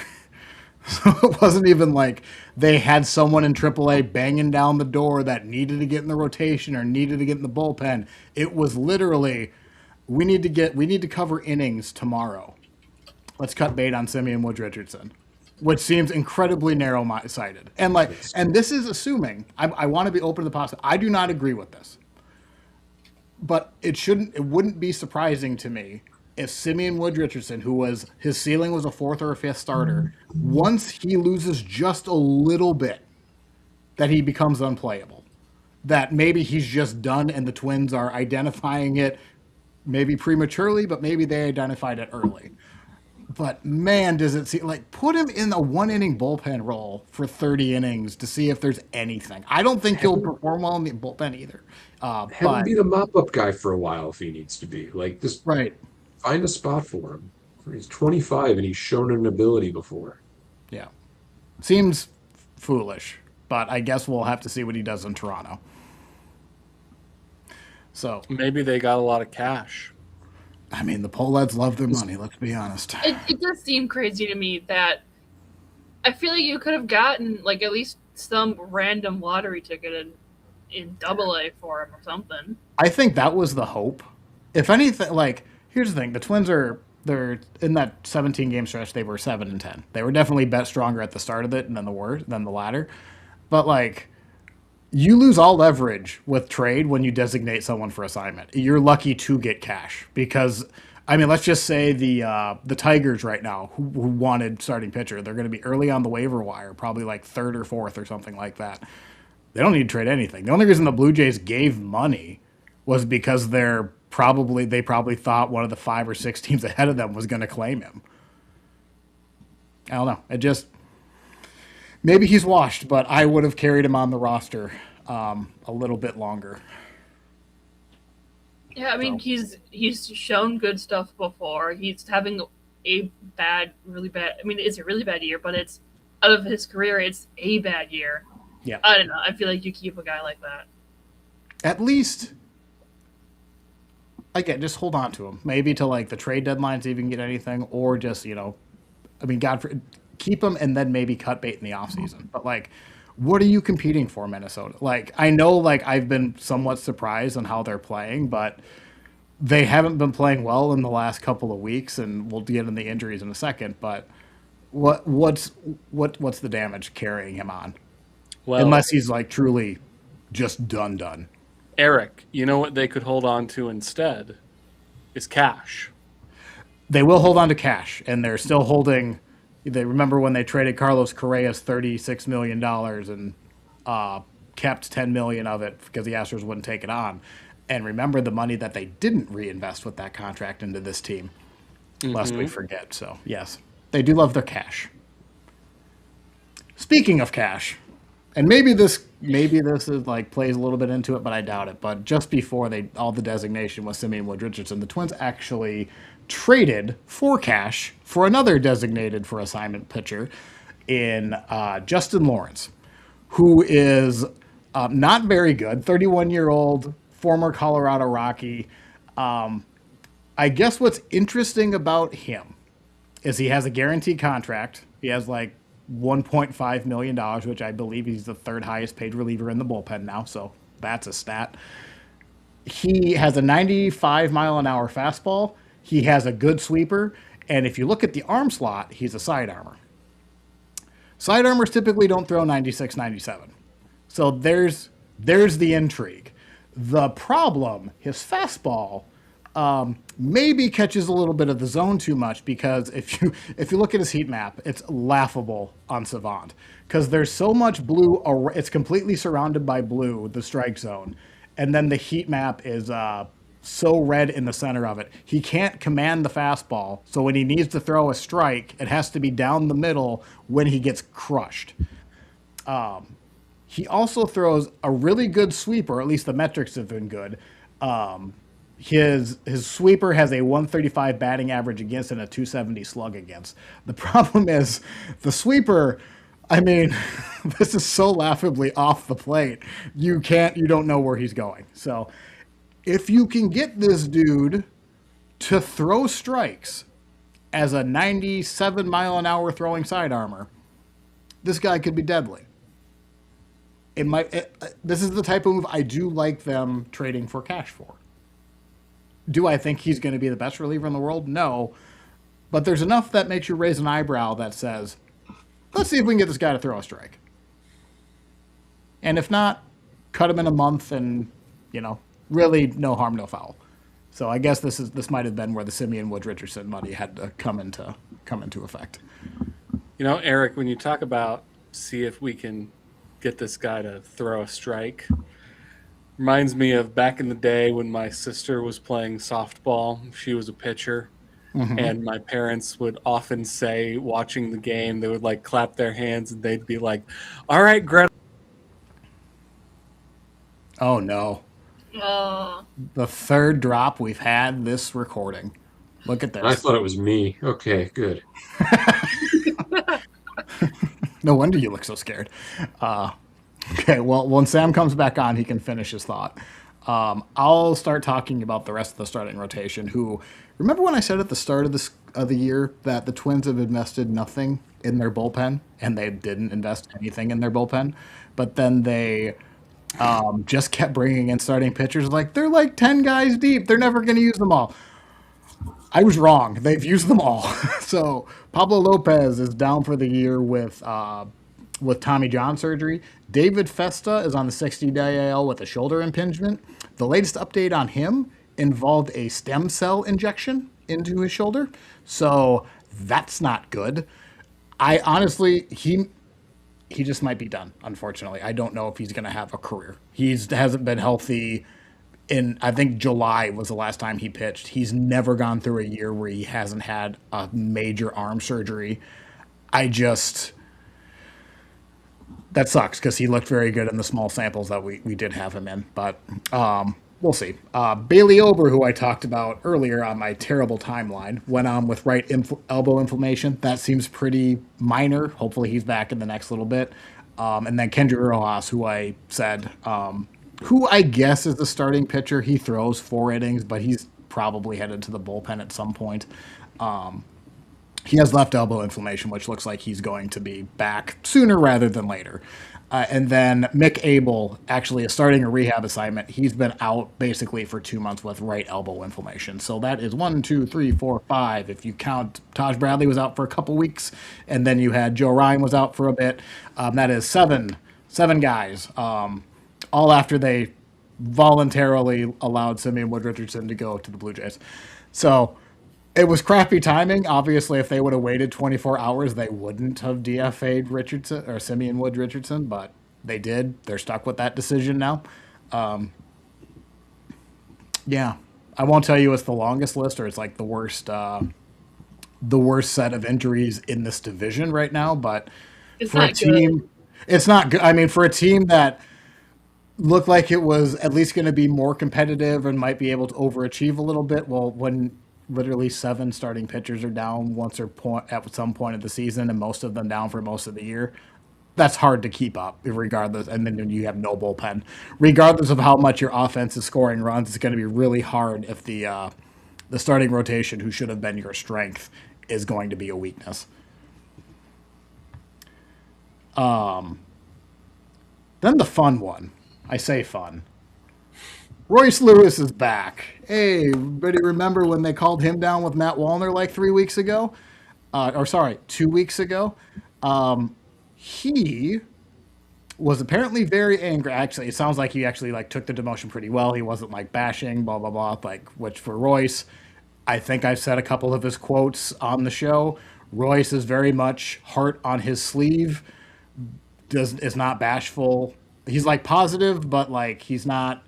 So it wasn't even like they had someone in AAA banging down the door that needed to get in the rotation or needed to get in the bullpen. It was literally, we need to cover innings tomorrow. Let's cut bait on Simeon Wood Richardson, which seems incredibly narrow-sighted. And this is assuming, I want to be open to the possibility. I do not agree with this, but it wouldn't be surprising to me if Simeon Wood Richardson, his ceiling was a 4th or a 5th starter, once he loses just a little bit, that he becomes unplayable. That maybe he's just done and the Twins are identifying it maybe prematurely, but maybe they identified it early. But man, does it seem like put him in a 1-inning bullpen role for 30 innings to see if there's anything. I don't think he'll perform well in the bullpen either. Have him be the mop-up guy for a while if he needs to be. Like this, right? Find a spot for him. He's 25 and he's shown an ability before. Yeah, seems foolish, but I guess we'll have to see what he does in Toronto. So maybe they got a lot of cash. I mean, the Pohleds love their money, let's be honest. It does seem crazy to me that I feel like you could have gotten like at least some random lottery ticket in AA for him or something. I think that was the hope. If anything, like, here's the thing. The Twins they're in that 17-game stretch, they were 7-10. They were definitely bet stronger at the start of it than the latter. But, like, you lose all leverage with trade when you designate someone for assignment. You're lucky to get cash because, I mean, let's just say the Tigers right now who wanted starting pitcher, they're going to be early on the waiver wire, probably like 3rd or 4th or something like that. They don't need to trade anything. The only reason the Blue Jays gave money was because their they probably thought one of the 5 or 6 teams ahead of them was going to claim him. I don't know. It just, maybe he's washed, but I would have carried him on the roster a little bit longer. Yeah, I mean, he's shown good stuff before. He's having a really bad. I mean, it's a really bad year, but it's out of his career, it's a bad year. Yeah, I don't know. I feel like you keep a guy like that. At least, again, just hold on to him. Maybe to like the trade deadlines, even get anything, or just I mean, keep him and then maybe cut bait in the offseason. But like, what are you competing for, Minnesota? Like, I know, like, I've been somewhat surprised on how they're playing, but they haven't been playing well in the last couple of weeks, and we'll get into the injuries in a second. But what's the damage carrying him on? Well, unless he's like truly just done. Eric, you know what they could hold on to instead is cash. They will hold on to cash, and they're still holding. They remember when they traded Carlos Correa's $36 million and kept $10 million of it because the Astros wouldn't take it on. And remember the money that they didn't reinvest with that contract into this team, lest we forget. So, yes, they do love their cash. Speaking of cash, and maybe this is like plays a little bit into it, but I doubt it. But just before all the designation was Simeon Wood Richardson, the Twins actually traded for cash for another designated for assignment pitcher in Justin Lawrence, who is not very good, 31-year-old, former Colorado Rocky. I guess what's interesting about him is he has a guaranteed contract. He has like $1.5 million, which I believe he's the third highest paid reliever in the bullpen now, so that's a stat. He has a 95-mile-an-hour fastball. He has a good sweeper, and if you look at the arm slot, he's a side armor. Side armors typically don't throw 96, 97. So there's the intrigue. The problem, his fastball maybe catches a little bit of the zone too much, because if you look at his heat map, it's laughable on Savant because there's so much blue. It's completely surrounded by blue, the strike zone, and then the heat map is so red in the center of it. He can't command the fastball, so when he needs to throw a strike, it has to be down the middle when he gets crushed. He also throws a really good sweeper, at least the metrics have been good. His sweeper has a 135 batting average against and a 270 slug against. The problem is the sweeper, I mean, this is so laughably off the plate. You don't know where he's going. So if you can get this dude to throw strikes as a 97-mile-an-hour throwing side armor, this guy could be deadly. This is the type of move I do like them trading for cash for. Do I think he's going to be the best reliever in the world? No. But there's enough that makes you raise an eyebrow that says, let's see if we can get this guy to throw a strike. And if not, cut him in a month and, really no harm, no foul. So I guess this might have been where the Simeon Wood Richardson money had to come into effect. Eric, when you talk about see if we can get this guy to throw a strike, reminds me of back in the day when my sister was playing softball. She was a pitcher. Mm-hmm. And my parents would often say, watching the game, they would like clap their hands and they'd be like, all right, Greta. Oh, no. The third drop we've had this recording. Look at this. I thought it was me. Okay, good. No wonder you look so scared. Okay, well, when Sam comes back on, he can finish his thought. I'll start talking about the rest of the starting rotation, who, remember when I said at the start of the year that the Twins have invested nothing in their bullpen, and they didn't invest anything in their bullpen, but then they just kept bringing in starting pitchers. Like, they're like 10 guys deep. They're never going to use them all. I was wrong. They've used them all. So Pablo Lopez is down for the year with Tommy John surgery. David Festa is on the 60-day IL with a shoulder impingement. The latest update on him involved a stem cell injection into his shoulder. So that's not good. I honestly, he just might be done, unfortunately. I don't know if he's going to have a career. He hasn't been healthy I think July was the last time he pitched. He's never gone through a year where he hasn't had a major arm surgery. That sucks because he looked very good in the small samples that we did have him in. But we'll see. Bailey Ober, who I talked about earlier on my terrible timeline, went on with elbow inflammation. That seems pretty minor. Hopefully he's back in the next little bit. And then Kendrick Rojas, who I said, who I guess is the starting pitcher. He throws 4 innings, but he's probably headed to the bullpen at some point. He has left elbow inflammation, which looks like he's going to be back sooner rather than later. And then Mick Abel actually is starting a rehab assignment. He's been out basically for 2 months with right elbow inflammation. So that is 1, 2, 3, 4, 5. If you count, Taj Bradley was out for a couple weeks, and then you had Joe Ryan was out for a bit. That is seven guys, all after they voluntarily allowed Simeon Wood Richardson to go to the Blue Jays. So it was crappy timing. Obviously, if they would have waited 24 hours, they wouldn't have DFA'd Richardson or Simeon Wood Richardson, but they did. They're stuck with that decision now. Yeah, I won't tell you it's the longest list or it's like the worst set of injuries in this division right now. But it's for a team, it's not good. I mean, for a team that looked like it was at least going to be more competitive and might be able to overachieve a little bit. Well, when literally 7 starting pitchers are down at some point of the season, and most of them down for most of the year, that's hard to keep up regardless. And then you have no bullpen. Regardless of how much your offense is scoring runs, it's going to be really hard if the starting rotation, who should have been your strength, is going to be a weakness. Then the fun one. I say fun. Royce Lewis is back. Hey, everybody remember when they called him down with Matt Wallner like 2 weeks ago? He was apparently very angry. Actually, it sounds like he actually like took the demotion pretty well. He wasn't like bashing, blah, blah, blah, which for Royce, I think I've said a couple of his quotes on the show. Royce is very much heart on his sleeve, is not bashful. He's like positive, but like he's not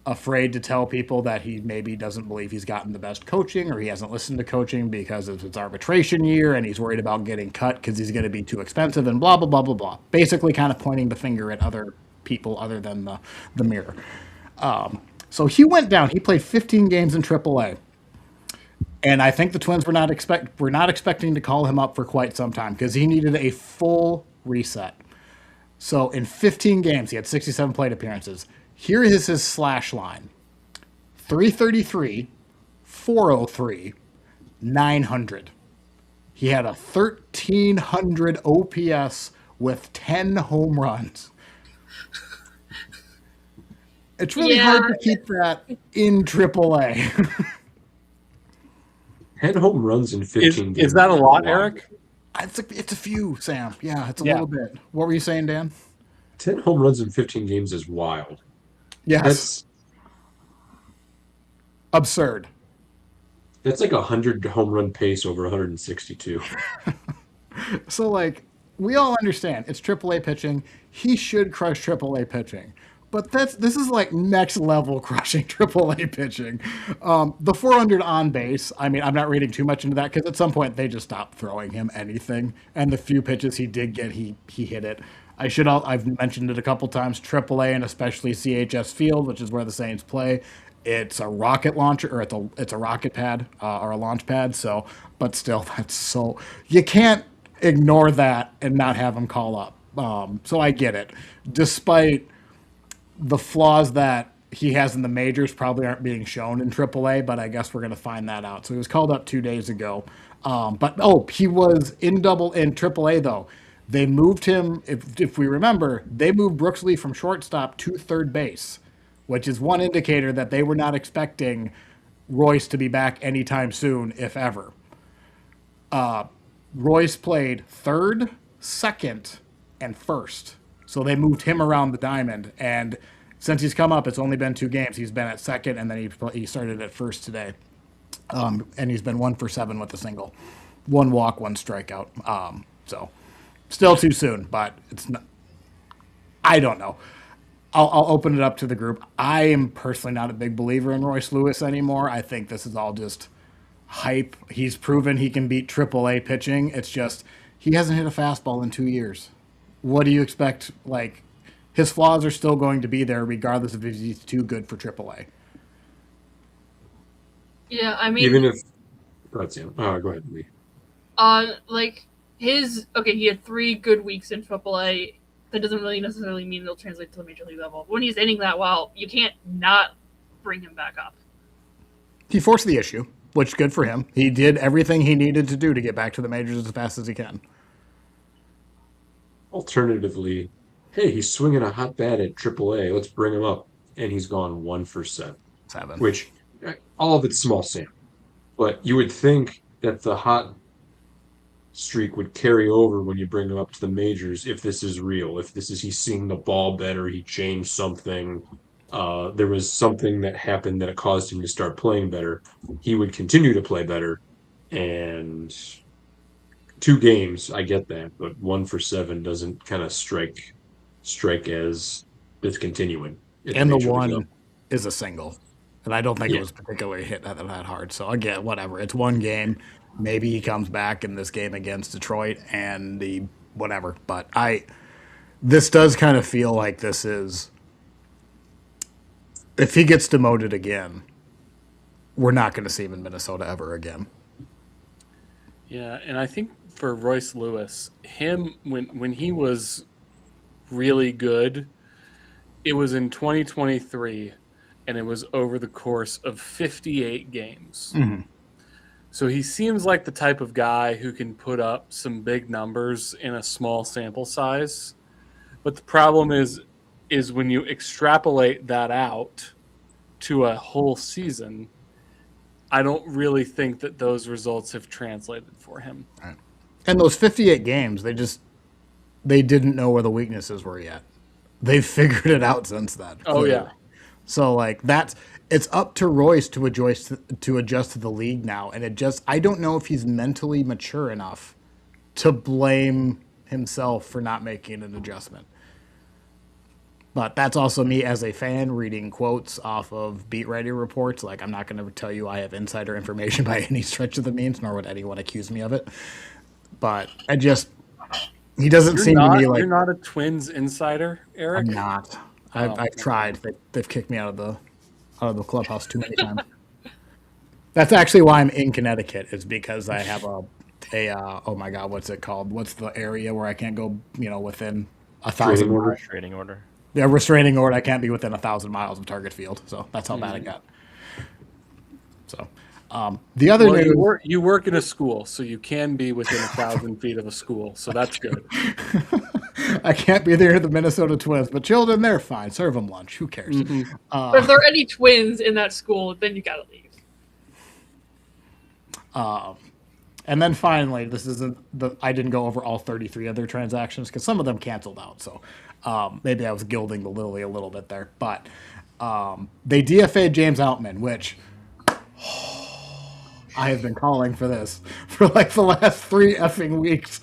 afraid to tell people that he maybe doesn't believe he's gotten the best coaching or he hasn't listened to coaching because it's arbitration year and he's worried about getting cut because he's going to be too expensive and blah, blah, blah, blah, blah. Basically kind of pointing the finger at other people other than the mirror. So he went down. He played 15 games in AAA. And I think the Twins were not expecting to call him up for quite some time because he needed a full reset. So in 15 games, he had 67 plate appearances. Here is his slash line: 333, 403, 900. He had a 1,300 OPS with 10 home runs. It's really hard to keep that in AAA. 10 home runs in 15 games. Is that a lot, Eric? It's a few, Sam. Yeah, it's a little bit. What were you saying, Dan? 10 home runs in 15 games is wild. Yes. That's absurd. That's like 100 home run pace over 162. So, like, we all understand it's AAA pitching. He should crush AAA pitching. But this is like next level crushing AAA pitching. The 400 on base, I mean, I'm not reading too much into that because at some point they just stopped throwing him anything. And the few pitches he did get, he hit it. I've mentioned it a couple times, AAA and especially CHS Field, which is where the Saints play. It's a rocket launcher, or it's a rocket pad or a launch pad. So, but still, you can't ignore that and not have him call up. So I get it, despite the flaws that he has in the majors probably aren't being shown in AAA, but I guess we're going to find that out. So he was called up 2 days ago. He was in AAA though. They moved him, if we remember, they moved Brooks Lee from shortstop to third base, which is one indicator that they were not expecting Royce to be back anytime soon, if ever. Royce played third, second, and first. So they moved him around the diamond, and since he's come up, it's only been 2 games. He's been at second, and then he started at first today. And he's been 1 for 7 with a single. 1 walk, 1 strikeout. So still too soon, but it's not. I don't know. I'll open it up to the group. I am personally not a big believer in Royce Lewis anymore. I think this is all just hype. He's proven he can beat AAA pitching. It's just he hasn't hit a fastball in 2 years. What do you expect? Like, his flaws are still going to be there regardless of if he's too good for AAA. Yeah, I mean, even if that's him. Oh, go ahead, Lee. like he had 3 good weeks in AAA. That doesn't really necessarily mean it'll translate to the major league level. When he's hitting that well, you can't not bring him back up. He forced the issue, which is good for him. He did everything he needed to do to get back to the majors as fast as he can. Alternatively, hey, he's swinging a hot bat at AAA. Let's bring him up, and he's gone 1 for 7. Which all of it's small sample, but you would think that the hot streak would carry over when you bring him up to the majors if this is real, if this is he's seeing the ball better, he changed something, there was something that happened that caused him to start playing better. He would continue to play better, and 2 games, I get that, but 1 for 7 doesn't kind of strike as it's continuing. And the one is a single. And I don't think it was particularly hit that hard. So again, whatever. It's 1 game. Maybe he comes back in this game against Detroit and the whatever. But this does kind of feel like this is, if he gets demoted again, we're not going to see him in Minnesota ever again. Yeah, and I think for Royce Lewis, when he was really good, it was in 2023, and it was over the course of 58 games. Mm-hmm. So he seems like the type of guy who can put up some big numbers in a small sample size. But the problem is when you extrapolate that out to a whole season, I don't really think that those results have translated for him. Right. And those 58 games, they didn't know where the weaknesses were yet. They've figured it out since then. Oh, yeah. So, like, it's up to Royce to adjust to the league now. And I don't know if he's mentally mature enough to blame himself for not making an adjustment. But that's also me as a fan reading quotes off of beat writing reports. Like, I'm not going to tell you I have insider information by any stretch of the means, nor would anyone accuse me of it. But he doesn't seem to be like... You're not a Twins insider, Eric? I'm not. I've tried. They've kicked me out of the clubhouse too many times. That's actually why I'm in Connecticut, is because I have a oh my God, what's it called? What's the area where I can't go, within 1,000 miles? Restraining order. Yeah, restraining order. I can't be within 1,000 miles of Target Field. So that's how bad it got. So the other news, you work in a school, so you can be within 1,000 feet of a school. So that's good. I can't be there, the Minnesota Twins, but children, they're fine. Serve them lunch. Who cares? Mm-hmm. But if there are any twins in that school, then you gotta leave. And then finally, this isn't I didn't go over all 33 other transactions because some of them canceled out. So maybe I was gilding the lily a little bit there. But they DFA'd James Outman, which I have been calling for this for like the last 3 effing weeks.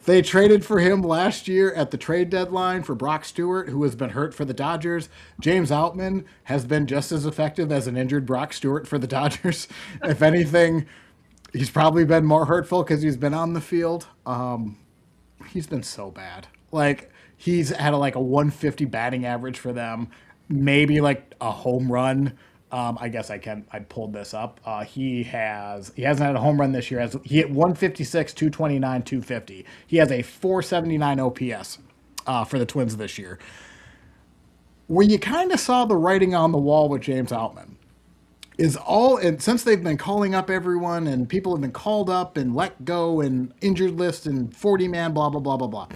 They traded for him last year at the trade deadline for Brock Stewart, who has been hurt for the Dodgers. James Outman has been just as effective as an injured Brock Stewart for the Dodgers. If anything, he's probably been more hurtful because he's been on the field. He's been so bad. Like, he's had a 150 batting average for them, maybe like a home run. I guess I pulled this up. He hasn't had a home run this year. He hit 156, 229, 250. He has a 479 OPS for the Twins this year. Where you kind of saw the writing on the wall with James Outman and since they've been calling up everyone and people have been called up and let go and injured list and 40-man, blah, blah, blah, blah, blah.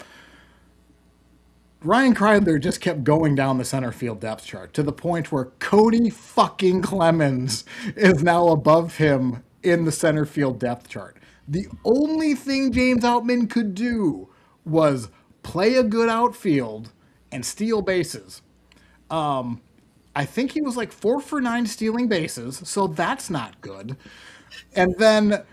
Ryan Kreidler just kept going down the center field depth chart to the point where Cody fucking Clemens is now above him in the center field depth chart. The only thing James Outman could do was play a good outfield and steal bases. I think he was 4 for 9 stealing bases, so that's not good. And then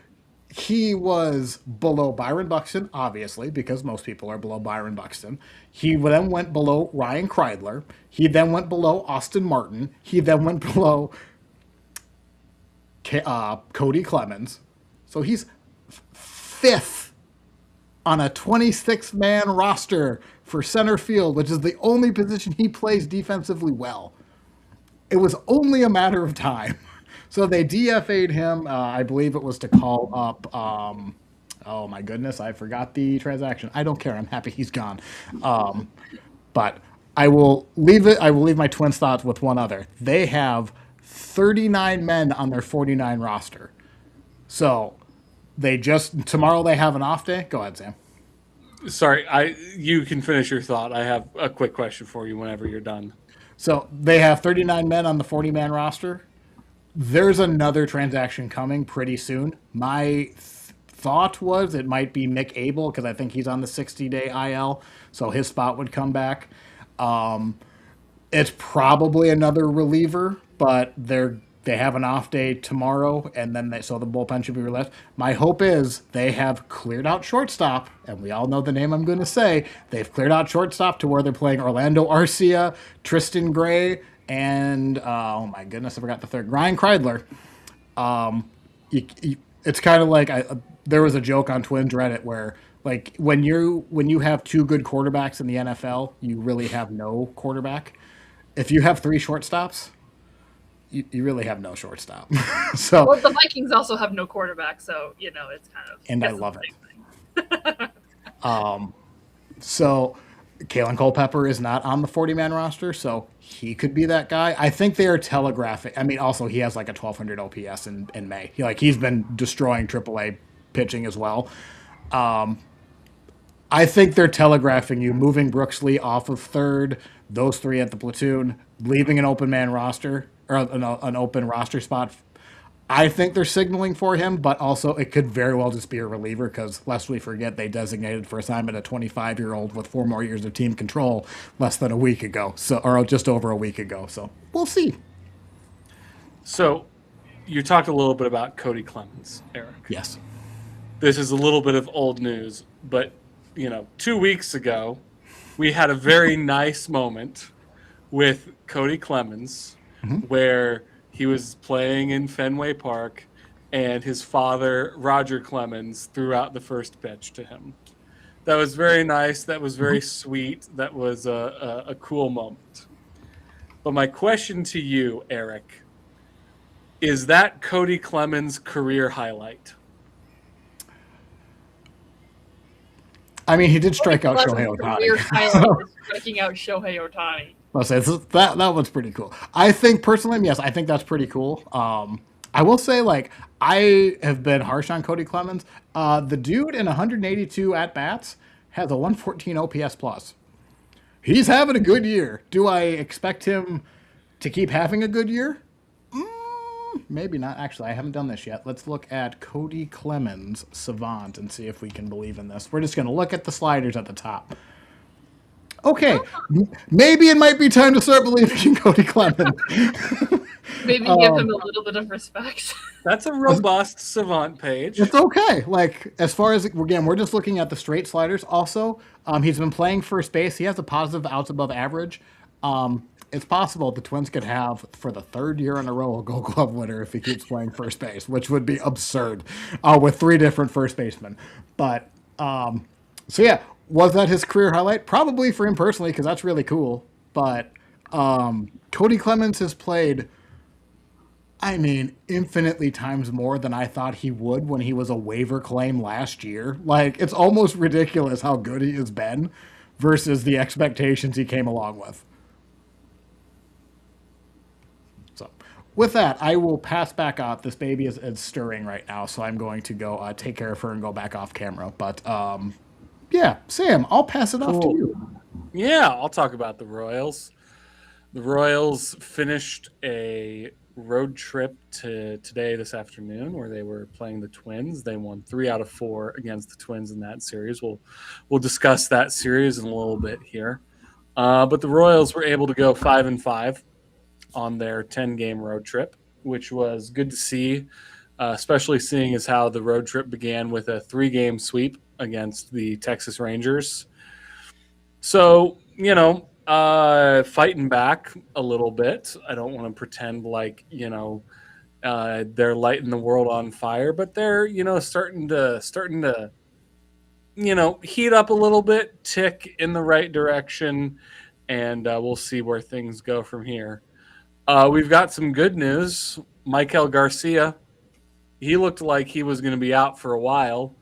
he was below Byron Buxton, obviously, because most people are below Byron Buxton. He then went below Ryan Kreidler. He then went below Austin Martin. He then went below Cody Clemens. So he's fifth on a 26-man roster for center field, which is the only position he plays defensively well. It was only a matter of time. So they DFA'd him. I believe it was to call up. Oh my goodness, I forgot the transaction. I don't care. I'm happy he's gone. But I will leave it. I will leave my Twins thoughts with one other. They have 39 men on their 49 roster. So tomorrow they have an off day. Go ahead, Sam. Sorry, you can finish your thought. I have a quick question for you whenever you're done. So they have 39 men on the 40-man roster. There's another transaction coming pretty soon. My thought was it might be Mick Abel because I think he's on the 60-day IL, so his spot would come back. It's probably another reliever, but they have an off day tomorrow, and then so the bullpen should be released. My hope is they have cleared out shortstop, and we all know the name I'm going to say. They've cleared out shortstop to where they're playing Orlando Arcia, Tristan Gray, and oh my goodness, I forgot the third, Ryan Kreidler. It's kind of like there was a joke on Twins Reddit where like when you have two good quarterbacks in the NFL, you really have no quarterback. If you have three shortstops, you really have no shortstop. So well, the Vikings also have no quarterback, so it's kind of. And I love it. So Kalen Culpepper is not on the 40-man roster, so he could be that guy. I think they are telegraphing. I mean, also he has like a 1,200 OPS in May. He's been destroying AAA pitching as well. I think they're telegraphing you moving Brooksley off of third, those three at the platoon, leaving an open man roster or an open roster spot. I think they're signaling for him, but also it could very well just be a reliever because, lest we forget, they designated for assignment a 25-year-old with 4 more years of team control less than a week ago, or just over a week ago. So we'll see. So you talked a little bit about Cody Clemens, Eric. Yes. This is a little bit of old news, but 2 weeks ago, we had a very nice moment with Cody Clemens where he was playing in Fenway Park and his father, Roger Clemens, threw out the first pitch to him. That was very nice. That was very sweet. That was a cool moment. But my question to you, Eric, is that Cody Clemens' career highlight? I mean, he did strike out Shohei Ohtani. Striking out Shohei Ohtani. I'll say that one's pretty cool. I think personally, yes, I think that's pretty cool. I will say, I have been harsh on Cody Clemens. The dude in 182 at bats has a 114 OPS plus. He's having a good year. Do I expect him to keep having a good year? Maybe not. Actually, I haven't done this yet. Let's look at Cody Clemens Savant and see if we can believe in this. We're just going to look at the sliders at the top. Okay, maybe it might be time to start believing in Cody Clemens. Maybe give him a little bit of respect. That's a robust Savant page. It's okay. As far as, again, we're just looking at the straight sliders. Also, he's been playing first base. He has a positive outs above average. It's possible the Twins could have, for the third year in a row, a Gold Glove winner if he keeps playing first base, which would be absurd with 3 different first basemen. But, so yeah, was that his career highlight? Probably for him personally, because that's really cool. But Cody Clemens has played, infinitely times more than I thought he would when he was a waiver claim last year. It's almost ridiculous how good he has been versus the expectations he came along with. So, with that, I will pass back out. This baby is stirring right now, so I'm going to go take care of her and go back off camera. But, yeah, Sam, I'll pass it off to you. Yeah, I'll talk about the Royals. The Royals finished a road trip this afternoon where they were playing the Twins. They won 3 out of 4 against the Twins in that series. We'll discuss that series in a little bit here. But the Royals were able to go 5-5 on their 10-game road trip, which was good to see. especially seeing as how the road trip began with a 3-game sweep against the Texas Rangers. So, fighting back a little bit. I don't want to pretend like, they're lighting the world on fire, but they're, starting to heat up a little bit, tick in the right direction, and we'll see where things go from here. We've got some good news. Michael Garcia, he looked like he was going to be out for a while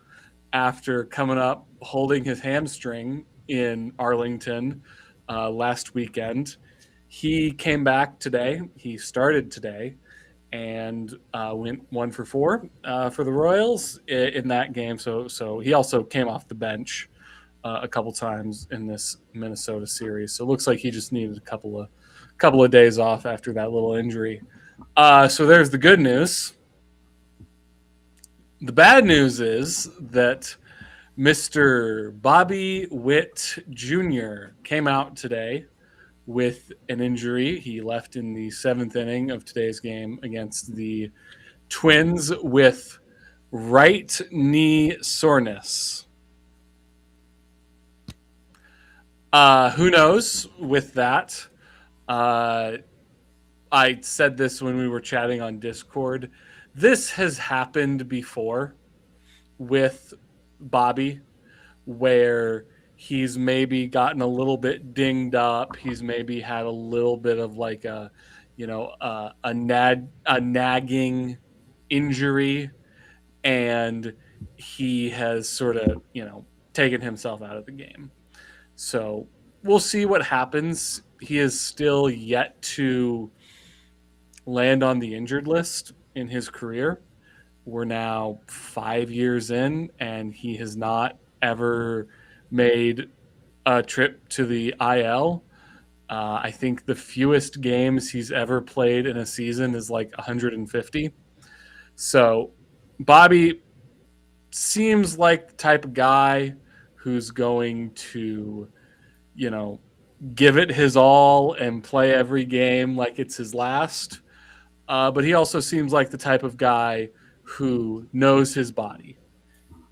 after coming up holding his hamstring in Arlington last weekend. He came back today. He started today and went 1 for 4 for the Royals in that game. So he also came off the bench a couple times in this Minnesota series. So it looks like he just needed a couple of days off after that little injury. So there's the good news. The bad news is that Mr. Bobby Witt Jr. came out today with an injury. He left in the 7th inning of today's game against the Twins with right knee soreness. Who knows with that? I said this when we were chatting on Discord. This has happened before with Bobby, where he's maybe gotten a little bit dinged up. He's maybe had a little bit of like a nagging injury, and he has sort of, taken himself out of the game. So we'll see what happens. He is still yet to land on the injured list in his career. We're now 5 years in, and he has not ever made a trip to the IL. I think the fewest games he's ever played in a season is like 150. So Bobby seems like the type of guy who's going to, give it his all and play every game like it's his last. But he also seems like the type of guy who knows his body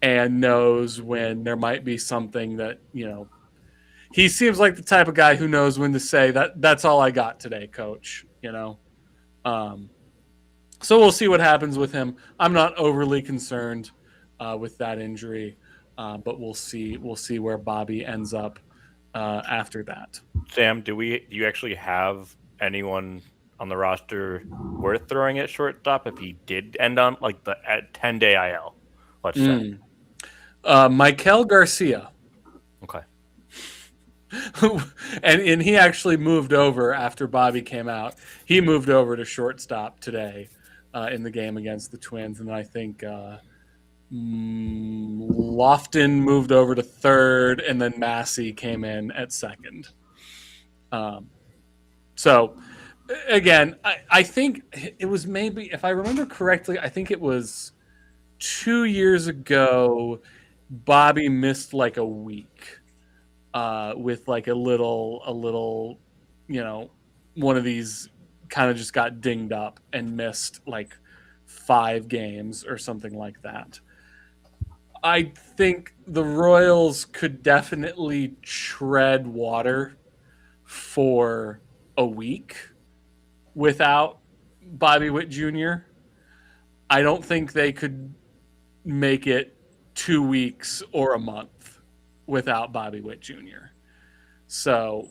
and knows when there might be something that, he seems like the type of guy who knows when to say that's all I got today, coach, So we'll see what happens with him. I'm not overly concerned with that injury, but we'll see where Bobby ends up after that. Sam, do you actually have anyone on the roster worth throwing at shortstop if he did end on like the 10-day IL? Let's say. Michael Garcia. Okay. and he actually moved over after Bobby came out. He moved over to shortstop today in the game against the Twins, and I think Lofton moved over to third, and then Massey came in at second. So again, I think it was maybe, if I remember correctly, I think it was 2 years ago, Bobby missed like a week with like a little, one of these kind of just got dinged up and missed like 5 games or something like that. I think the Royals could definitely tread water for a week without Bobby Witt Jr. I don't think they could make it 2 weeks or a month without Bobby Witt Jr. So,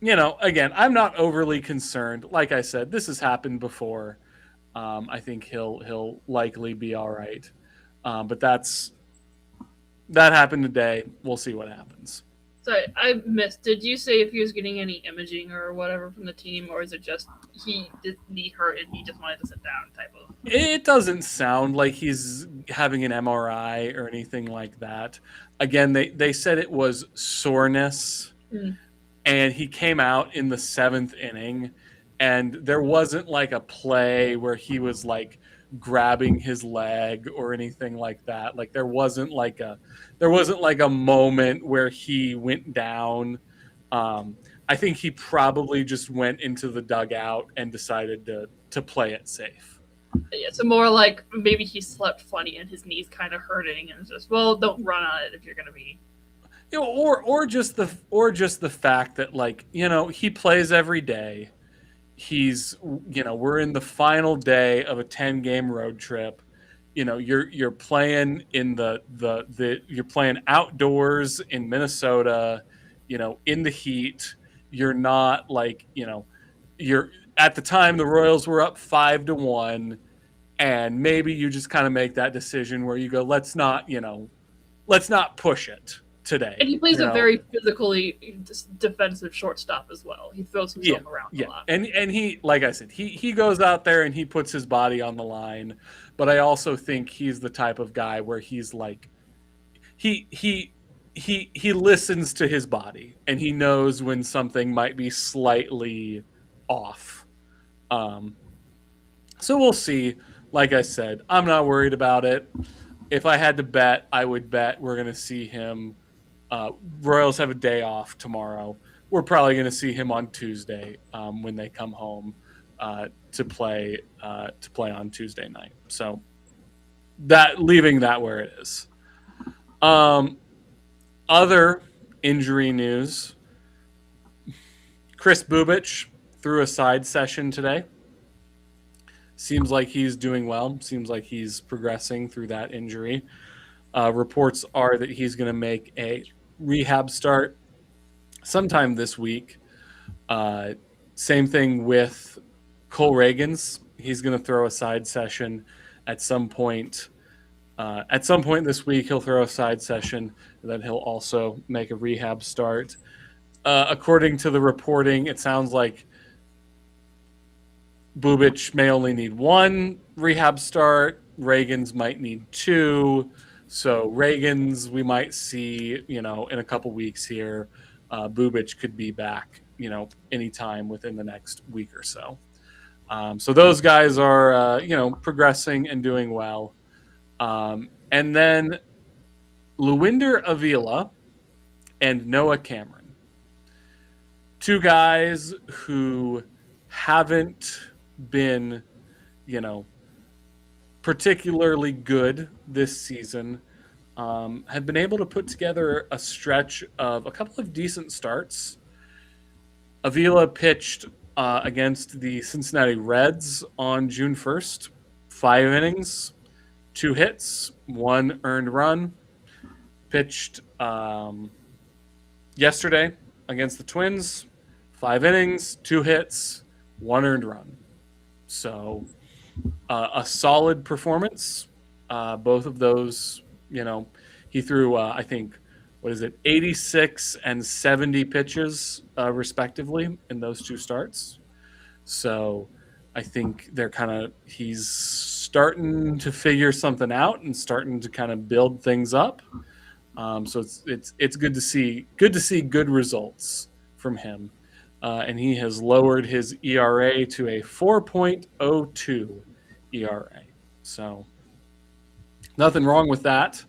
again, I'm not overly concerned. Like I said, this has happened before. I think he'll likely be all right. But that happened today. We'll see what happens. Sorry, I missed. Did you say if he was getting any imaging or whatever from the team, or is it just he did knee hurt and he just wanted to sit down type of? It doesn't sound like he's having an MRI or anything like that. Again, they said it was soreness, and he came out in the 7th inning, and there wasn't like a play where he was like grabbing his leg or anything like that. Like there wasn't like a moment where he went down. I think he probably just went into the dugout and decided to play it safe. Yeah, so more like maybe he slept funny and his knee's kind of hurting, and it's just, well, don't run on it if you're going to be. Or just the fact that, like, he plays every day. He's, we're in the final day of a 10-game road trip. You're playing in you're playing outdoors in Minnesota, in the heat. You're not like, you're at the time the Royals were up 5-1, and maybe you just kind of make that decision where you go, let's not push it today. And he plays a very physically defensive shortstop as well. He throws himself around a lot. And he, like I said, he goes out there and he puts his body on the line. But I also think he's the type of guy where he's like, he listens to his body and he knows when something might be slightly off. So we'll see. Like I said, I'm not worried about it. If I had to bet, I would bet we're going to see him. Royals have a day off tomorrow. We're probably going to see him on Tuesday when they come home to play on Tuesday night. So leaving that where it is. Other injury news: Chris Bubich threw a side session today. Seems like he's doing well. Seems like he's progressing through that injury. Reports are that he's going to make a rehab start sometime this week. Same thing with Cole Reagans. He's going to throw a side session at some point. At some point this week, he'll throw a side session, and then he'll also make a rehab start. According to the reporting, it sounds like Bubich may only need one rehab start. Reagans might need two. So Reagans, we might see, in a couple weeks here. Bubich could be back, anytime within the next week or so. So those guys are, progressing and doing well. And then Luwinder Avila and Noah Cameron. Two guys who haven't been, particularly good this season, have been able to put together a stretch of a couple of decent starts. Avila pitched against the Cincinnati Reds on June 1st, 5 innings, 2 hits, 1 earned run. Pitched yesterday against the Twins, 5 innings, 2 hits, 1 earned run. So a solid performance. Both of those, he threw, I think, 86 and 70 pitches respectively in those 2 starts. So I think he's starting to figure something out and starting to kind of build things up. So it's good to see good results from him. And he has lowered his ERA to a 4.02 ERA. So nothing wrong with that.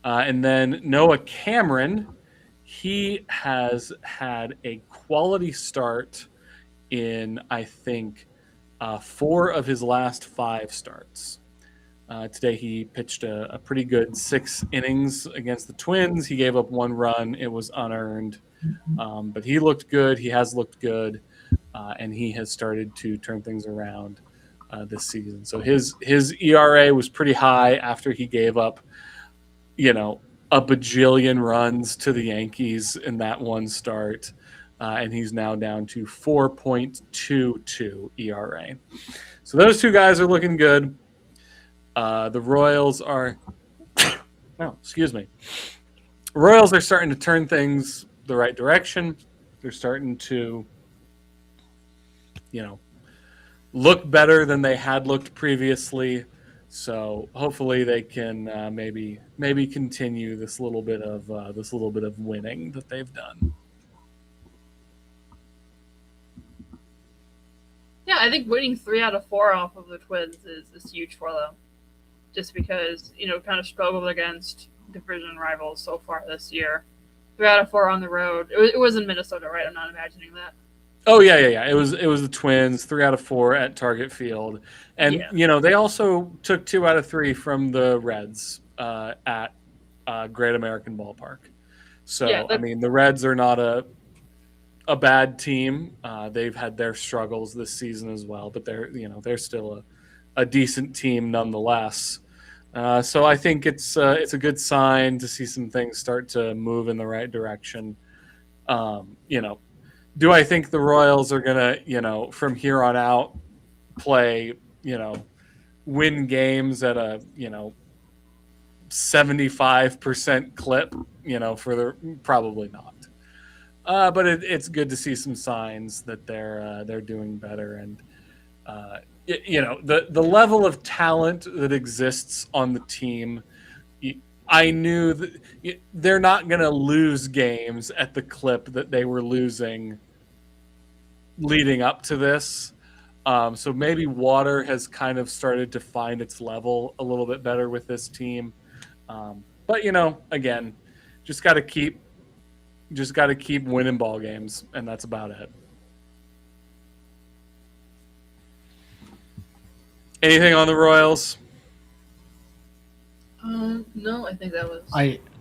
And then Noah Cameron, he has had a quality start in, I think, 4 of his last 5 starts. Today he pitched a pretty good 6 innings against the Twins. He gave up 1 run. It was unearned. But he looked good. He has looked good. And he has started to turn things around this season. So his ERA was pretty high after he gave up, a bajillion runs to the Yankees in that one start. And he's now down to 4.22 ERA. So those 2 guys are looking good. The Royals are Royals are starting to turn things the right direction. They're starting to, look better than they had looked previously. So hopefully they can maybe continue this little bit of winning that they've done. Yeah, I think winning 3 out of 4 off of the Twins is huge for them. Just because, kind of struggled against division rivals so far this year. 3 out of 4 on the road. It was in Minnesota, right? I'm not imagining that. Oh yeah. It was the Twins, 3 out of 4 at Target Field, and they also took 2 out of 3 from the Reds at Great American Ballpark. So I mean, the Reds are not a bad team. They've had their struggles this season as well, but they're still a decent team nonetheless. So I think it's a good sign to see some things start to move in the right direction. Do I think the Royals are gonna, from here on out, play, win games at a, 75% clip, probably not. But it's good to see some signs that they're doing better, and the level of talent that exists on the team. I knew that they're not going to lose games at the clip that they were losing leading up to this. So maybe water has kind of started to find its level a little bit better with this team. But again, just got to keep winning ball games, and that's about it. Anything on the Royals? No, I think that was.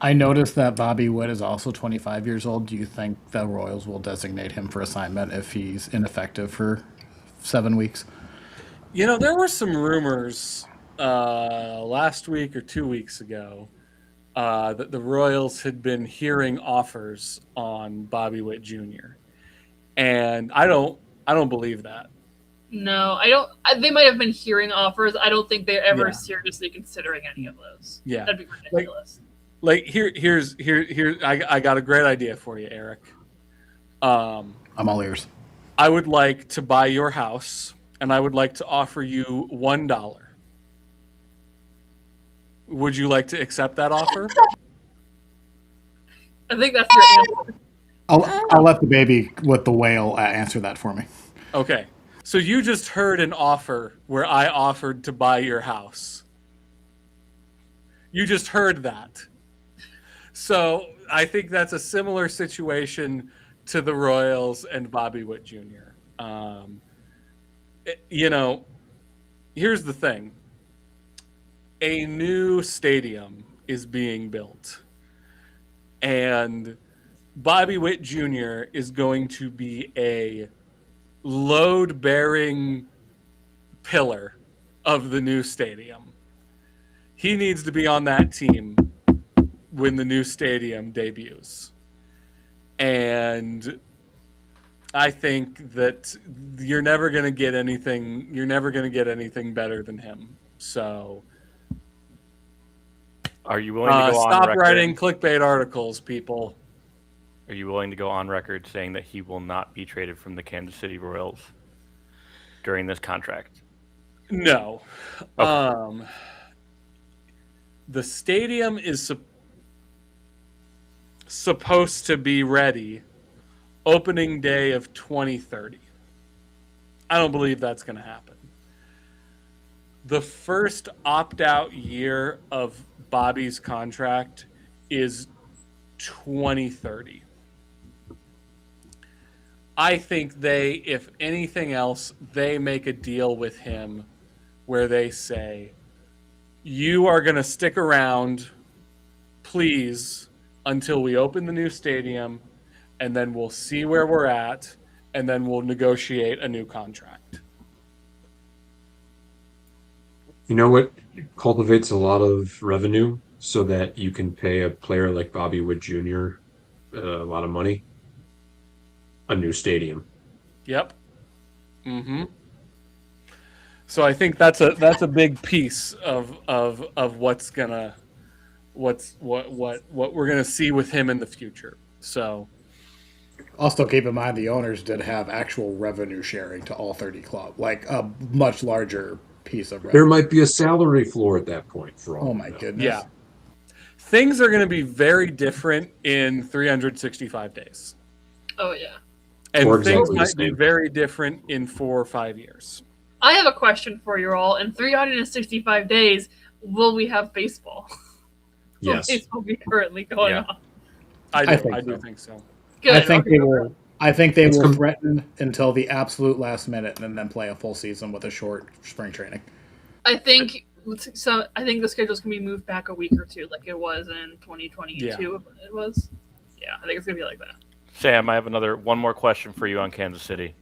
I noticed that Bobby Witt is also 25 years old. Do you think the Royals will designate him for assignment if he's ineffective for 7 weeks? There were some rumors last week or 2 weeks ago that the Royals had been hearing offers on Bobby Witt Jr. And I don't believe that. No, I don't. They might have been hearing offers. I don't think they're ever seriously considering any of those. Yeah, that'd be ridiculous. Here's I got a great idea for you, Eric. I'm all ears. I would like to buy your house, and I would like to offer you $1. Would you like to accept that offer? I think that's your answer. I'll let the baby with the whale answer that for me. Okay. So you just heard an offer where I offered to buy your house. You just heard that. So I think that's a similar situation to the Royals and Bobby Witt Jr. Here's the thing. A new stadium is being built. And Bobby Witt Jr. is going to be a load-bearing pillar of the new stadium. He needs to be on that team when the new stadium debuts. And I think that you're never going to get anything better than him. So are you willing to go on stop record? writing clickbait articles, people. Are you willing to go on record saying that he will not be traded from the Kansas City Royals during this contract? No. Okay. The stadium is supposed to be ready opening day of 2030. I don't believe that's going to happen. The first opt-out year of Bobby's contract is 2030. I think if anything else, they make a deal with him where they say, you are going to stick around, please, until we open the new stadium, and then we'll see where we're at, and then we'll negotiate a new contract. You know what cultivates a lot of revenue so that you can pay a player like Bobby Witt Jr. A lot of money? A new stadium. Yep. Mm-hmm. So I think that's a big piece of what we're gonna see with him in the future. So also keep in mind the owners did have actual revenue sharing to all 30 clubs, like a much larger piece of revenue. There might be a salary floor at that point for all. Oh my goodness. Yeah. Things are going to be very different in 365 days. Oh yeah. And things might be very different in 4 or 5 years. I have a question for you all. In 365 days, will we have baseball? Yes. Will baseball be currently going on? I do think so. Good. I think they will. I think they will threaten until the absolute last minute and then play a full season with a short spring training. I think so. I think the schedule's gonna be moved back a week or two, like it was in 2022. Yeah. It was. Yeah, I think it's gonna be like that. Sam, I have one more question for you on Kansas City.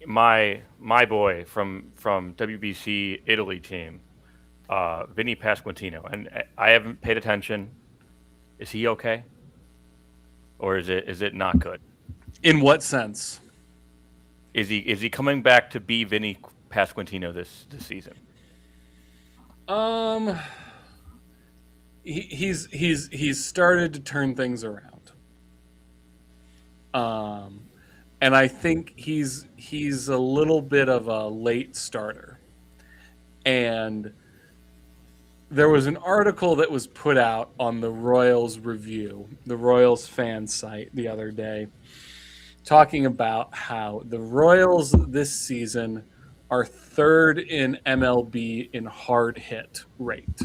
My boy from WBC Italy team, Vinny Pasquantino, and I haven't paid attention. Is he okay, or is it not good? In what sense? Is he coming back to be Vinny Pasquantino this season? He's started to turn things around. And I think he's a little bit of a late starter. And there was an article that was put out on the Royals Review, the Royals fan site, the other day, talking about how the Royals this season are third in MLB in hard hit rate.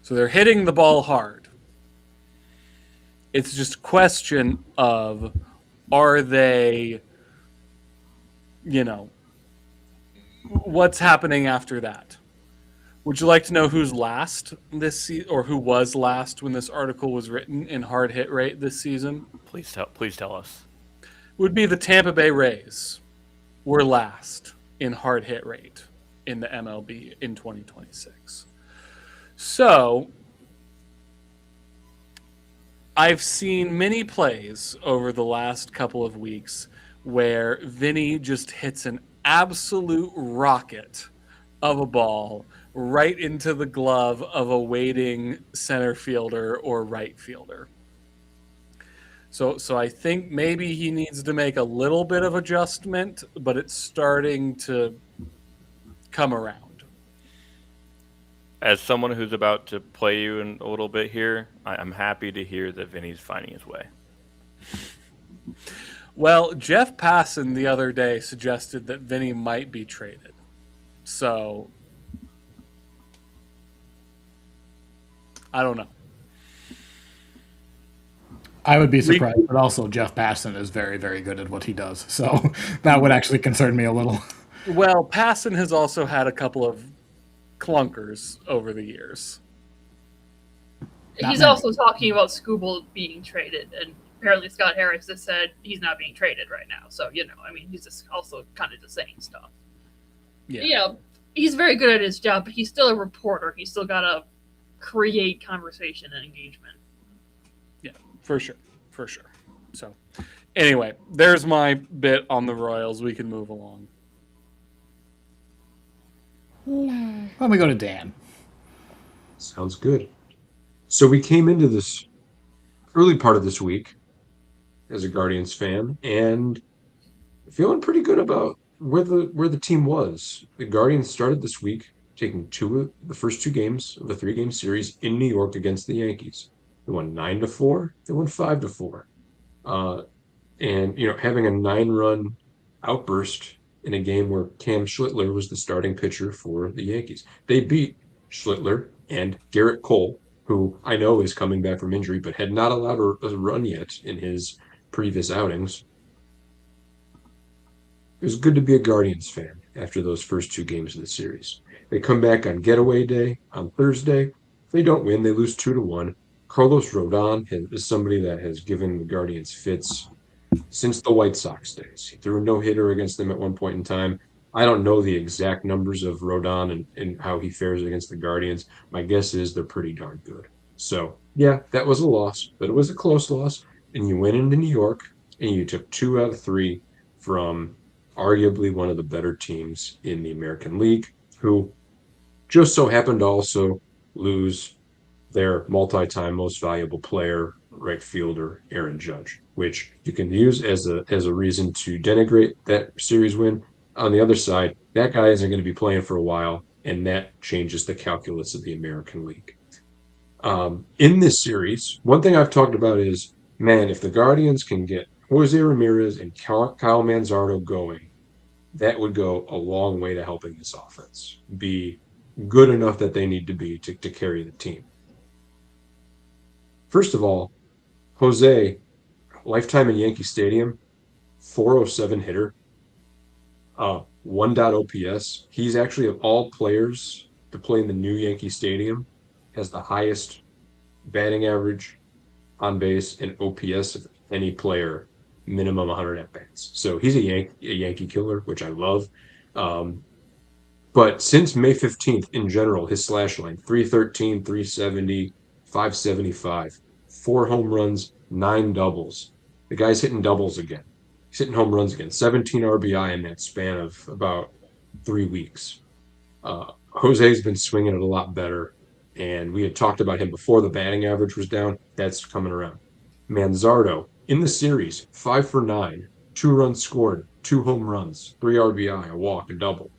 So they're hitting the ball hard. It's just a question of, are they, what's happening after that? Would you like to know who's last this season, or who was last when this article was written in hard hit rate this season? Please tell us. Would be the Tampa Bay Rays. Were last in hard hit rate in the MLB in 2026. So I've seen many plays over the last couple of weeks where Vinny just hits an absolute rocket of a ball right into the glove of a waiting center fielder or right fielder. So I think maybe he needs to make a little bit of adjustment, but it's starting to come around. As someone who's about to play you in a little bit here, I'm happy to hear that Vinny's finding his way. Well, Jeff Passan the other day suggested that Vinny might be traded. So I don't know. I would be surprised, but also Jeff Passan is very, very good at what he does. So that would actually concern me a little. Well, Passan has also had a couple of clunkers over the years. He's also talking about Skubal being traded, and apparently Scott Harris has said he's not being traded right now. So, he's just also kind of just saying stuff. Yeah. He's very good at his job, but he's still a reporter. He's still got to create conversation and engagement. Yeah, for sure. So, anyway, there's my bit on the Royals. We can move along. Why don't we go to Dan? Sounds good. So we came into this early part of this week as a Guardians fan and feeling pretty good about where the team was. The Guardians started this week taking the first two games of a 3-game series in New York against the Yankees. They won 9-4. They won 5-4. And having a 9-run outburst in a game where Cam Schlittler was the starting pitcher for the Yankees. They beat Schlittler and Garrett Cole, who I know is coming back from injury, but had not allowed a run yet in his previous outings. It was good to be a Guardians fan after those first two games of the series. They come back on getaway day on Thursday. If they don't win, they lose 2-1. Carlos Rodon is somebody that has given the Guardians fits since the White Sox days. He threw a no-hitter against them at one point in time. I don't know the exact numbers of Rodon and how he fares against the Guardians. My guess is they're pretty darn good. So, yeah, that was a loss, but it was a close loss. And you went into New York, and you took 2 out of 3 from arguably one of the better teams in the American League, who just so happened to also lose their multi-time most valuable player, right fielder Aaron Judge, which you can use as a reason to denigrate that series win. On the other side, that guy isn't going to be playing for a while, and that changes the calculus of the American League. In this series, one thing I've talked about is, man, if the Guardians can get Jose Ramirez and Kyle Manzardo going, that would go a long way to helping this offense be good enough that they need to be to carry the team. First of all, Jose, lifetime in Yankee Stadium, 407 hitter, 1. OPS. He's actually, of all players to play in the new Yankee Stadium, has the highest batting average, on base, and OPS of any player, minimum 100 at bats. So he's a Yankee killer, which I love. But since May 15th, in general, his slash line 313, 370, 575, 4 home runs, 9 doubles. The guy's hitting doubles again. He's hitting home runs again. 17 RBI in that span of about 3 weeks. Jose's been swinging it a lot better. And we had talked about him before the batting average was down. That's coming around. Manzardo in the series, 5 for 9, 2 runs scored, 2 home runs, 3 RBI, a walk, a double.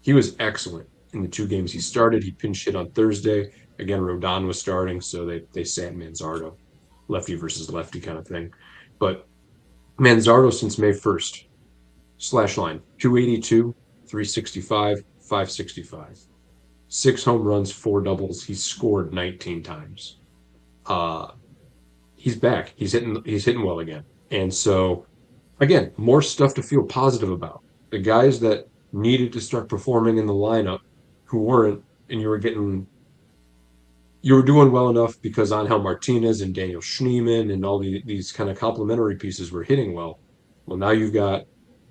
He was excellent in the 2 games he started. He pinch hit on Thursday. Again, Rodon was starting, so they sat Manzardo, lefty versus lefty kind of thing. But Manzardo since May 1st, slash line 282, 365, 565. 6 home runs, 4 doubles. He's scored 19 times. He's back. He's hitting well again. And so, again, more stuff to feel positive about. The guys that needed to start performing in the lineup who weren't, and you were doing well enough because Angel Martinez and Daniel Schneemann and all these kind of complementary pieces were hitting well. Well, now you've got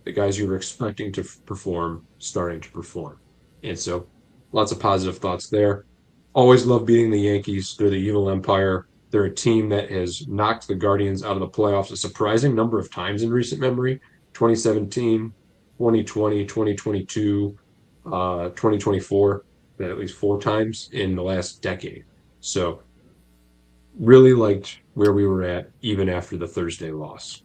the guys you were expecting to perform starting to perform. And so lots of positive thoughts there. Always love beating the Yankees. They're the evil empire. They're a team that has knocked the Guardians out of the playoffs a surprising number of times in recent memory. 2017, 2020, 2022, 2024, at least 4 times in the last decade. So really liked where we were at even after the Thursday loss.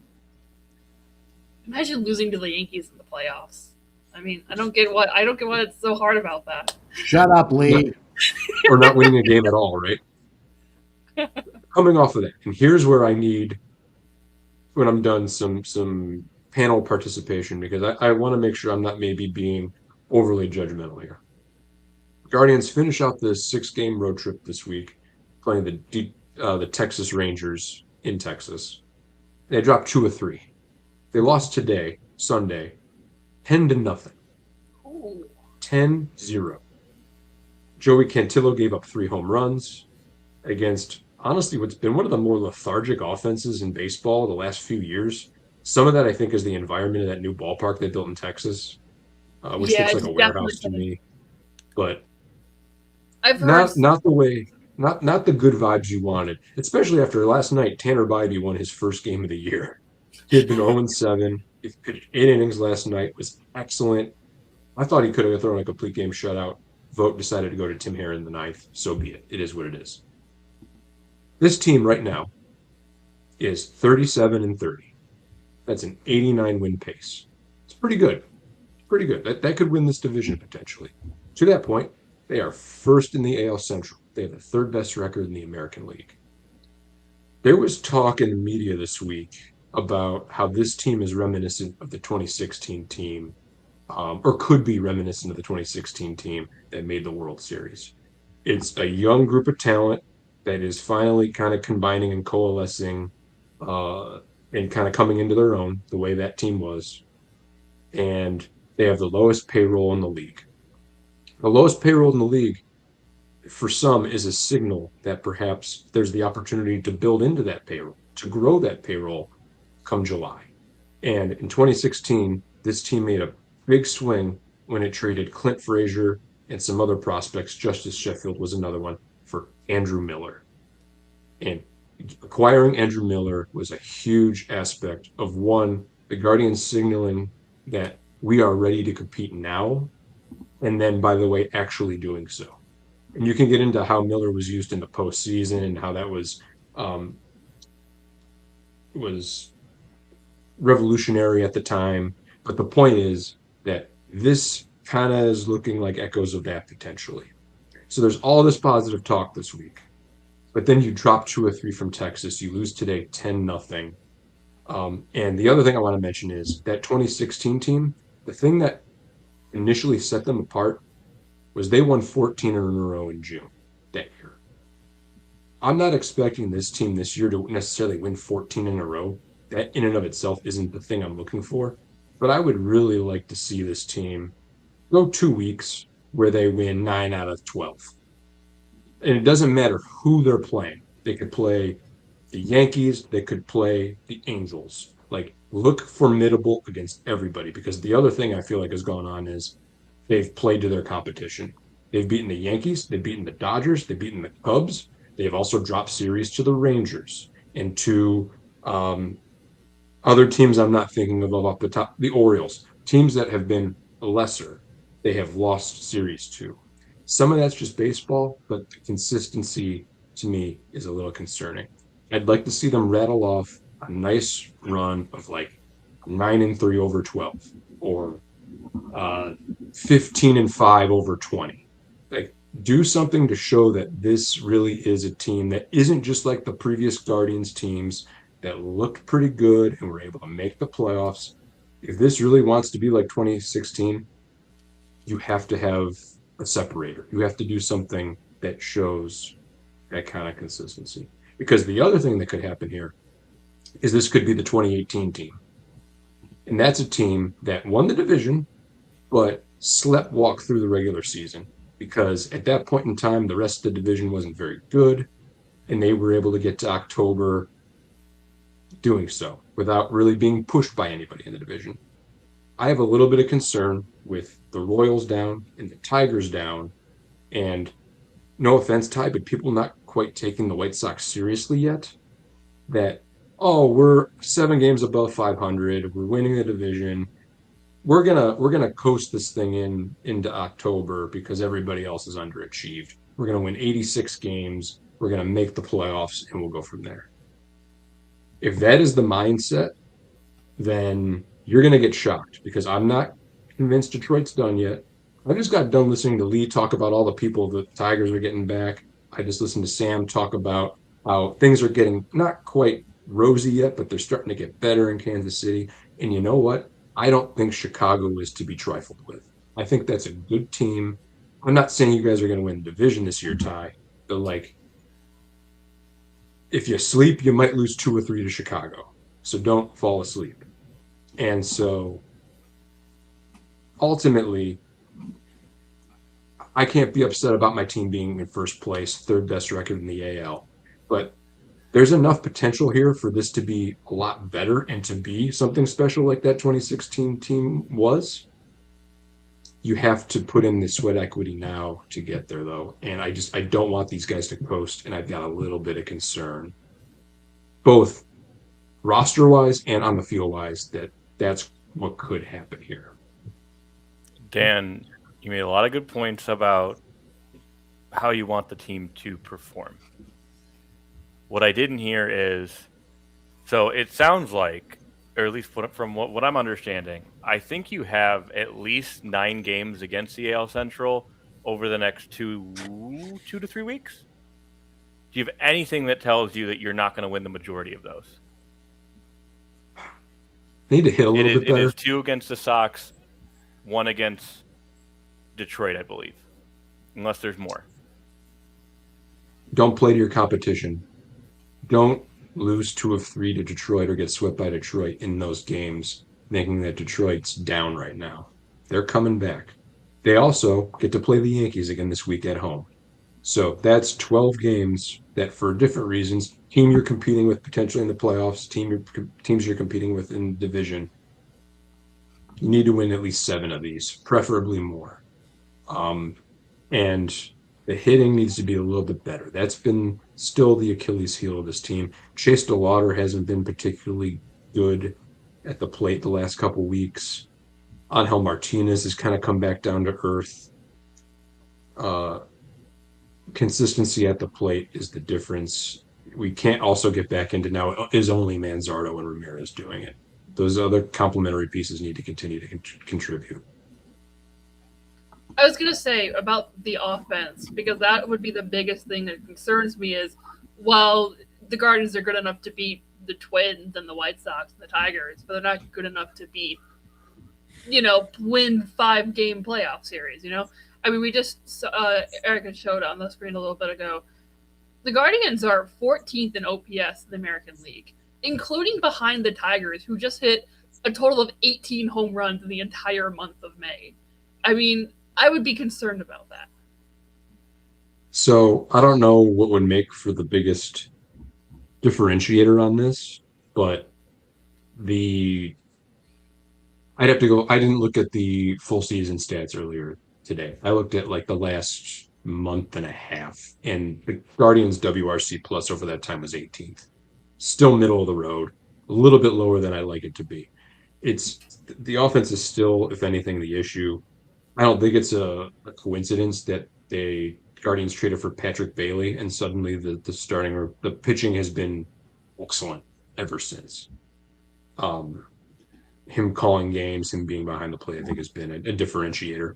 Imagine losing to the Yankees in the playoffs. I mean, I don't get what it's so hard about that. Shut up, Lee. Or not winning a game at all, right? Coming off of that, and here's where I need, when I'm done, some panel participation, because I want to make sure I'm not maybe being overly judgmental here. Guardians finish out the 6-game road trip this week, playing the Texas Rangers in Texas. They dropped 2 of 3. They lost today, Sunday, 10-0. 10-0. Joey Cantillo gave up 3 home runs against, honestly, what's been one of the more lethargic offenses in baseball the last few years. Some of that, I think, is the environment of that new ballpark they built in Texas, which looks like a warehouse to me. But I've heard not the good vibes you wanted, especially after last night. Tanner Bybee won his first game of the year. He had been 0-7. He pitched 8 innings last night. Was excellent. I thought he could have thrown a complete game shutout. Vogt decided to go to Tim Hare in the 9th. So be it. It is what it is. This team right now is 37-30. That's an 89 win pace. It's pretty good. Pretty good. That could win this division potentially. To that point, they are first in the AL Central. They have the 3rd best record in the American League. There was talk in the media this week about how this team is reminiscent of the 2016 team, or could be reminiscent of the 2016 team that made the World Series. It's a young group of talent that is finally kind of combining and coalescing and kind of coming into their own the way that team was. And they have the lowest payroll in the league. The lowest payroll in the league, for some, is a signal that perhaps there's the opportunity to build into that payroll, to grow that payroll come July. And in 2016, this team made a big swing when it traded Clint Frazier and some other prospects. Justice Sheffield was another one, for Andrew Miller. And acquiring Andrew Miller was a huge aspect of, one, the Guardians signaling that we are ready to compete now, and then, by the way, actually doing so. And you can get into how Miller was used in the postseason and how that was revolutionary at the time. But the point is that this kind of is looking like echoes of that potentially. So there's all this positive talk this week. But then you drop 2 or 3 from Texas. You lose today 10-0. And the other thing I want to mention is that 2016 team, the thing that initially set them apart was they won 14 in a row in June that year. I'm not expecting this team this year to necessarily win 14 in a row. That in and of itself isn't the thing I'm looking for. But I would really like to see this team go 2 weeks where they win 9 out of 12. And it doesn't matter who they're playing. They could play the Yankees, they could play the Angels. Like, look formidable against everybody, because the other thing I feel like has gone on is they've played to their competition. They've beaten the Yankees, they've beaten the Dodgers, they've beaten the Cubs. They've also dropped series to the Rangers and to other teams I'm not thinking of off the top, the Orioles, teams that have been lesser, they have lost series to. Some of that's just baseball, but the consistency to me is a little concerning. I'd like to see them rattle off a nice run of like 9-3 over 12 or 15-5 over 20. Like, do something to show that this really is a team that isn't just like the previous Guardians teams that looked pretty good and were able to make the playoffs. If this really wants to be like 2016, you have to have a separator. You have to do something that shows that kind of consistency. Because the other thing that could happen here is this could be the 2018 team. And that's a team that won the division, but slept walk through the regular season. Because at that point in time, the rest of the division wasn't very good. And they were able to get to October doing so without really being pushed by anybody in the division. I have a little bit of concern with the Royals down and the Tigers down. And no offense, Ty, but people not quite taking the White Sox seriously yet. That, oh, we're 7 games above 500. We're winning the division. We're gonna coast this thing into October because everybody else is underachieved. We're gonna win 86 games. We're gonna make the playoffs, and we'll go from there. If that is the mindset, then you're gonna get shocked because I'm not convinced Detroit's done yet. I just got done listening to Lee talk about all the people the Tigers are getting back. I just listened to Sam talk about how things are getting not quite rosy yet, but they're starting to get better in Kansas City. And you know what? I don't think Chicago is to be trifled with. I think that's a good team. I'm not saying you guys are going to win the division this year, Ty, but like, if you sleep, you might lose 2 or 3 to Chicago. So don't fall asleep. And so ultimately, I can't be upset about my team being in first place, 3rd best record in the AL. But there's enough potential here for this to be a lot better and to be something special like that 2016 team was. You have to put in the sweat equity now to get there, though. And I don't want these guys to coast, and I've got a little bit of concern, both roster-wise and on the field-wise, that's what could happen here. Dan, you made a lot of good points about how you want the team to perform. What I didn't hear is, so it sounds like, or at least from what I'm understanding, I think you have at least 9 games against the AL Central over the next 2 to 3 weeks. Do you have anything that tells you that you're not going to win the majority of those? Need to hit a little bit better. It is 2 against the Sox, 1 against Detroit, I believe, unless there's more. Don't play to your competition. Don't lose 2 of 3 to Detroit or get swept by Detroit in those games, thinking that Detroit's down right now. They're coming back. They also get to play the Yankees again this week at home. So that's 12 games that, for different reasons, team you're competing with potentially in the playoffs, teams you're competing with in the division, you need to win at least 7 of these, preferably more. And the hitting needs to be a little bit better. That's been still the Achilles heel of this team. Chase DeLauder hasn't been particularly good at the plate the last couple weeks. Angel Martinez has kind of come back down to earth. Consistency at the plate is the difference. We can't also get back into now is only Manzardo and Ramirez doing it. Those other complementary pieces need to continue to contribute. I was going to say about the offense, because that would be the biggest thing that concerns me is, while the Guardians are good enough to beat the Twins and the White Sox and the Tigers, but they're not good enough to beat, win 5-game playoff series, I mean, we just saw, Erica showed on the screen a little bit ago, The Guardians are 14th in OPS in the American League, including behind the Tigers, who just hit a total of 18 home runs in the entire month of May. I mean, I would be concerned about that. So I don't know what would make for the biggest differentiator on this, but the I'd have to go. I didn't look at the full season stats earlier today. I looked at like the last month and a half, and the Guardians WRC plus over that time was 18th. Still middle of the road, a little bit lower than I like it to be. It's the offense is still, if anything, the issue. I don't think it's a coincidence that they Guardians traded for Patrick Bailey, and suddenly the starting or the pitching has been excellent ever since. Um, Him calling games, him being behind the plate, I think has been a differentiator.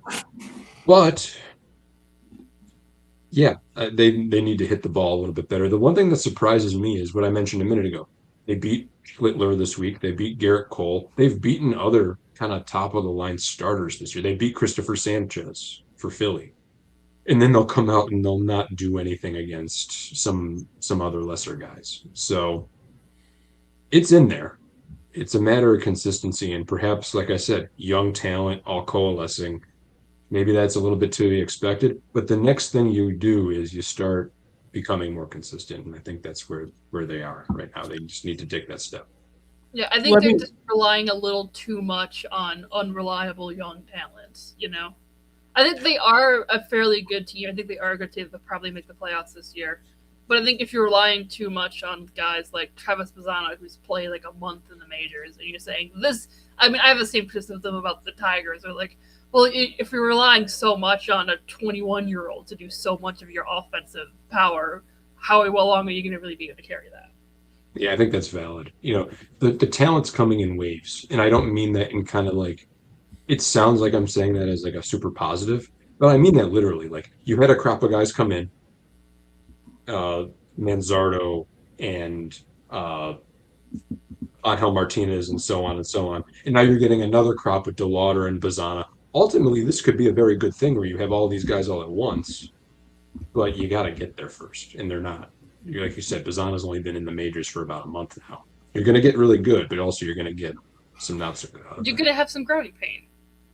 But yeah, they need to hit the ball a little bit better. The one thing that surprises me is what I mentioned a minute ago. They beat Littler this week. They beat Garrett Cole. They've beaten other kind of top of the line starters this year. They beat Christopher Sanchez for Philly. And then they'll come out and they'll not do anything against some other lesser guys. So it's in there. It's a matter of consistency and perhaps, like I said, young talent all coalescing. Maybe that's a little bit to be expected, but the next thing you do is you start becoming more consistent, and I think that's where they are right now. They just need to take that step. Yeah, I think they're just relying a little too much on unreliable young talents, you know? I think they are a fairly good team. I think they are a good team that probably make the playoffs this year. But I think if you're relying too much on guys like Travis Bazzana, who's played like a month in the majors, and you're saying this, I mean, I have the same criticism about the Tigers. Or like, well, if you're relying so much on a 21-year-old to do so much of your offensive power, how long are you going to really be able to carry that? Yeah, I think that's valid. You know, the talent's coming in waves, and I don't mean that in kind of like, it sounds like I'm saying that as like a super positive, but I mean that literally. Like, you had a crop of guys come in, Manzardo and Angel Martinez and so on and so on. And now you're getting another crop with DeLauder and Bazzana. Ultimately, this could be a very good thing where you have all these guys all at once, but you got to get there first, and they're not. Like you said, Bazzana's only been in the majors for about a month now. You're going to get really good, but also you're going to get some not so good. You're going to have some growing pain.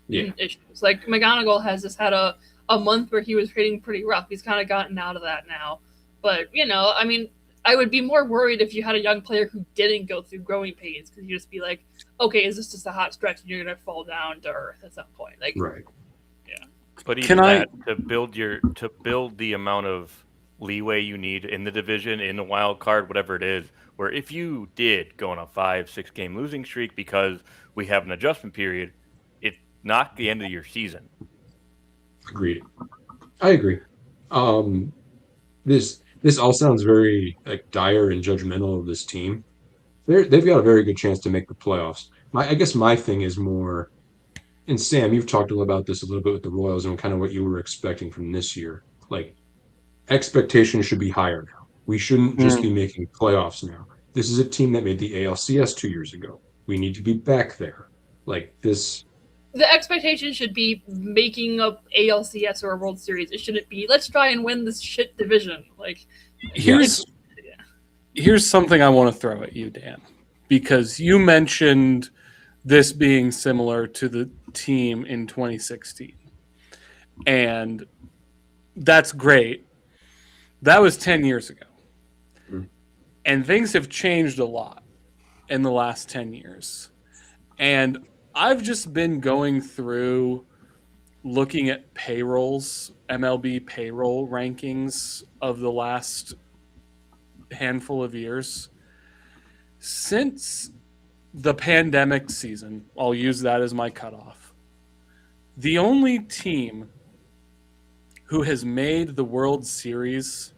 Yeah. Issues. Like McGonigal has just had a month where he was hitting pretty rough. He's kind of gotten out of that now. But, you know, I mean, I would be more worried if you had a young player who didn't go through growing pains, because you just be like, okay, is this just a hot stretch and you're going to fall down to earth at some point? Like, right. Yeah. But even to build the amount of leeway you need in the division, in the wild card, whatever it is, where if you did go on a 5-6 game losing streak because we have an adjustment period, it's not the end of your season. Agreed. I agree. This all sounds very like dire and judgmental of this team. They've got a very good chance to make the playoffs. I guess my thing is more, and Sam, you've talked about this a little bit with the Royals and kind of what you were expecting from this year. Like, expectations should be higher now. We shouldn't just be making playoffs now. This is a team that made the ALCS 2 years ago. We need to be back there. Like this. The expectation should be making a ALCS or a World Series. It shouldn't be, let's try and win this shit division. Like, here's something I want to throw at you, Dan, because you mentioned this being similar to the team in 2016. And that's great. That was 10 years ago. And things have changed a lot in the last 10 years. And I've just been going through looking at payrolls, MLB payroll rankings of the last handful of years. Since the pandemic season, I'll use that as my cutoff. The only team who has made the World Series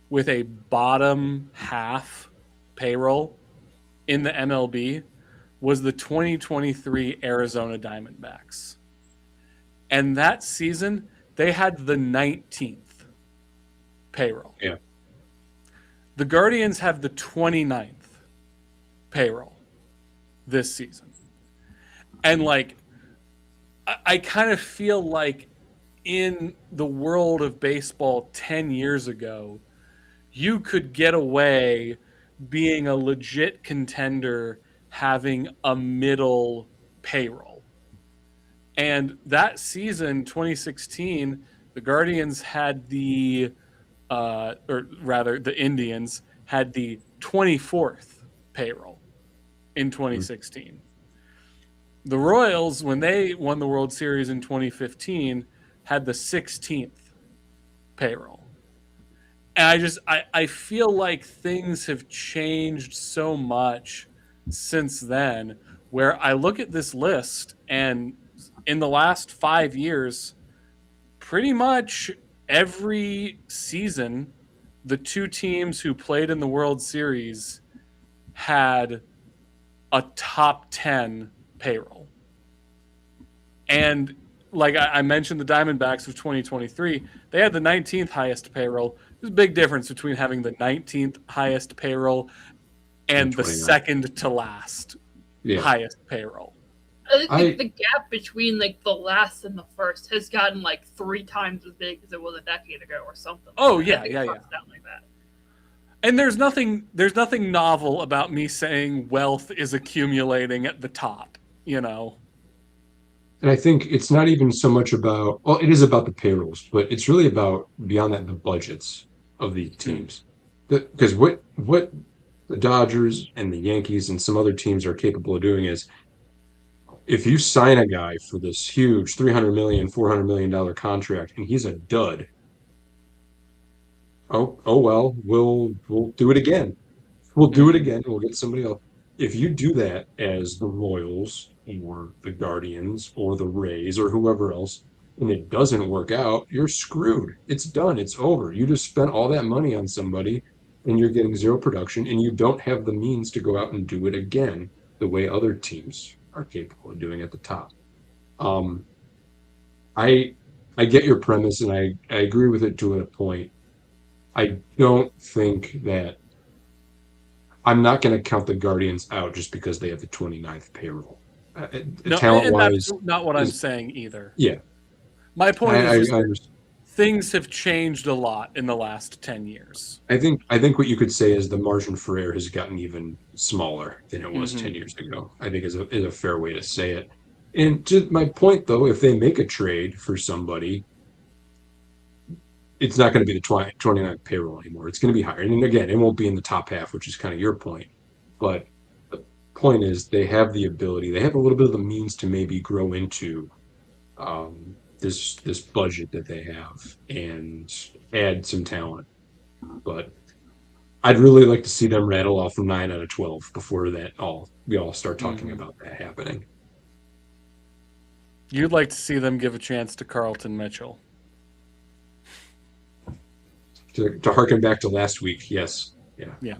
with a bottom half payroll in the MLB was the 2023 Arizona Diamondbacks. And that season, they had the 19th payroll. Yeah. The Guardians have the 29th payroll this season. And, like, I kind of feel like in the world of baseball 10 years ago, you could get away being a legit contender having a middle payroll. And that season, 2016, the Guardians had or rather, the Indians had the 24th payroll in 2016. The Royals, when they won the World Series in 2015, had the 16th payroll. And I feel like things have changed so much since then, where I look at this list, and in the last 5 years, pretty much every season, the two teams who played in the World Series had a top 10 payroll. And like I mentioned, the Diamondbacks of 2023, they had the 19th highest payroll. There's a big difference between having the 19th highest payroll and the second to last highest payroll. I think the gap between like the last and the first has gotten like 3 times as big as it was a decade ago or something. Oh yeah. Like that. And there's nothing novel about me saying wealth is accumulating at the top, you know. And I think it's not even so much about, well, it is about the payrolls, but it's really about beyond that, the budgets of the teams. Because what the Dodgers and the Yankees and some other teams are capable of doing is, if you sign a guy for this huge $300 million, $400 million contract and he's a dud, oh well, we'll do it again. We'll do it again. We'll get somebody else. If you do that as the Royals or the Guardians or the Rays or whoever else, and it doesn't work out, you're screwed. It's done. It's over. You just spent all that money on somebody and you're getting zero production, and you don't have the means to go out and do it again the way other teams are capable of doing at the top. I get your premise, and I agree with it to a point. I don't think that I'm not going to count the Guardians out just because they have the 29th payroll. No, talent-wise, that's not what I'm saying either. Yeah. My point is things have changed a lot in the last 10 years. I think what you could say is the margin for error has gotten even smaller than it was 10 years ago. I think is a fair way to say it. And to my point, though, if they make a trade for somebody, it's not going to be the 29th payroll anymore. It's going to be higher. And again, it won't be in the top half, which is kind of your point. But the point is they have the ability, they have a little bit of the means to maybe grow into this budget that they have and add some talent. But I'd really like to see them rattle off 9 out of 12 before we all start talking about that happening. You'd like to see them give a chance to Carlton Mitchell. To harken back to last week, yes. Yeah.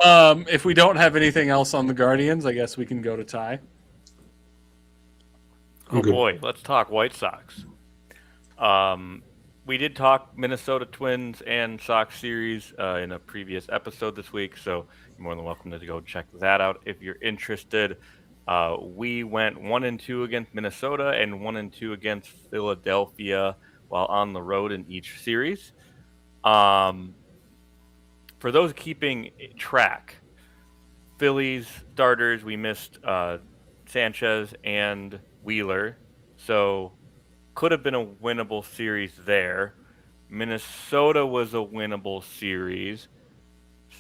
If we don't have anything else on the Guardians, I guess we can go to Ty. Oh boy, let's talk White Sox. We did talk Minnesota Twins and Sox series in a previous episode this week, so you're more than welcome to go check that out if you're interested. We went 1-2 against Minnesota and 1-2 against Philadelphia while on the road in each series. For those keeping track, Phillies starters, we missed Sanchez and Wheeler, so could have been a winnable series there. Minnesota was a winnable series,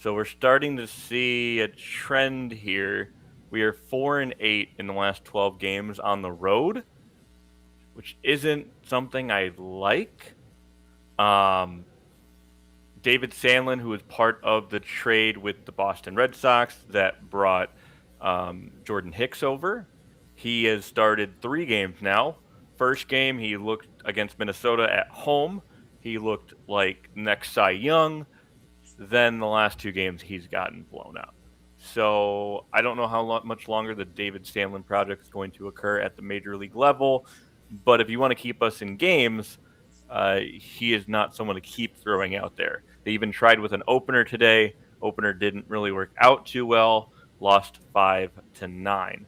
so we're starting to see a trend here. We are 4-8 in the last 12 games on the road, which isn't something I like. David Sandlin, who was part of the trade with the Boston Red Sox that brought Jordan Hicks over, he has started 3 games now. First game, he looked against Minnesota at home. He looked like next Cy Young. Then the last 2 games, he's gotten blown out. So I don't know how much longer the David Sandlin project is going to occur at the major league level. But if you want to keep us in games, he is not someone to keep throwing out there. They even tried with an opener today. Opener didn't really work out too well. Lost 5-9.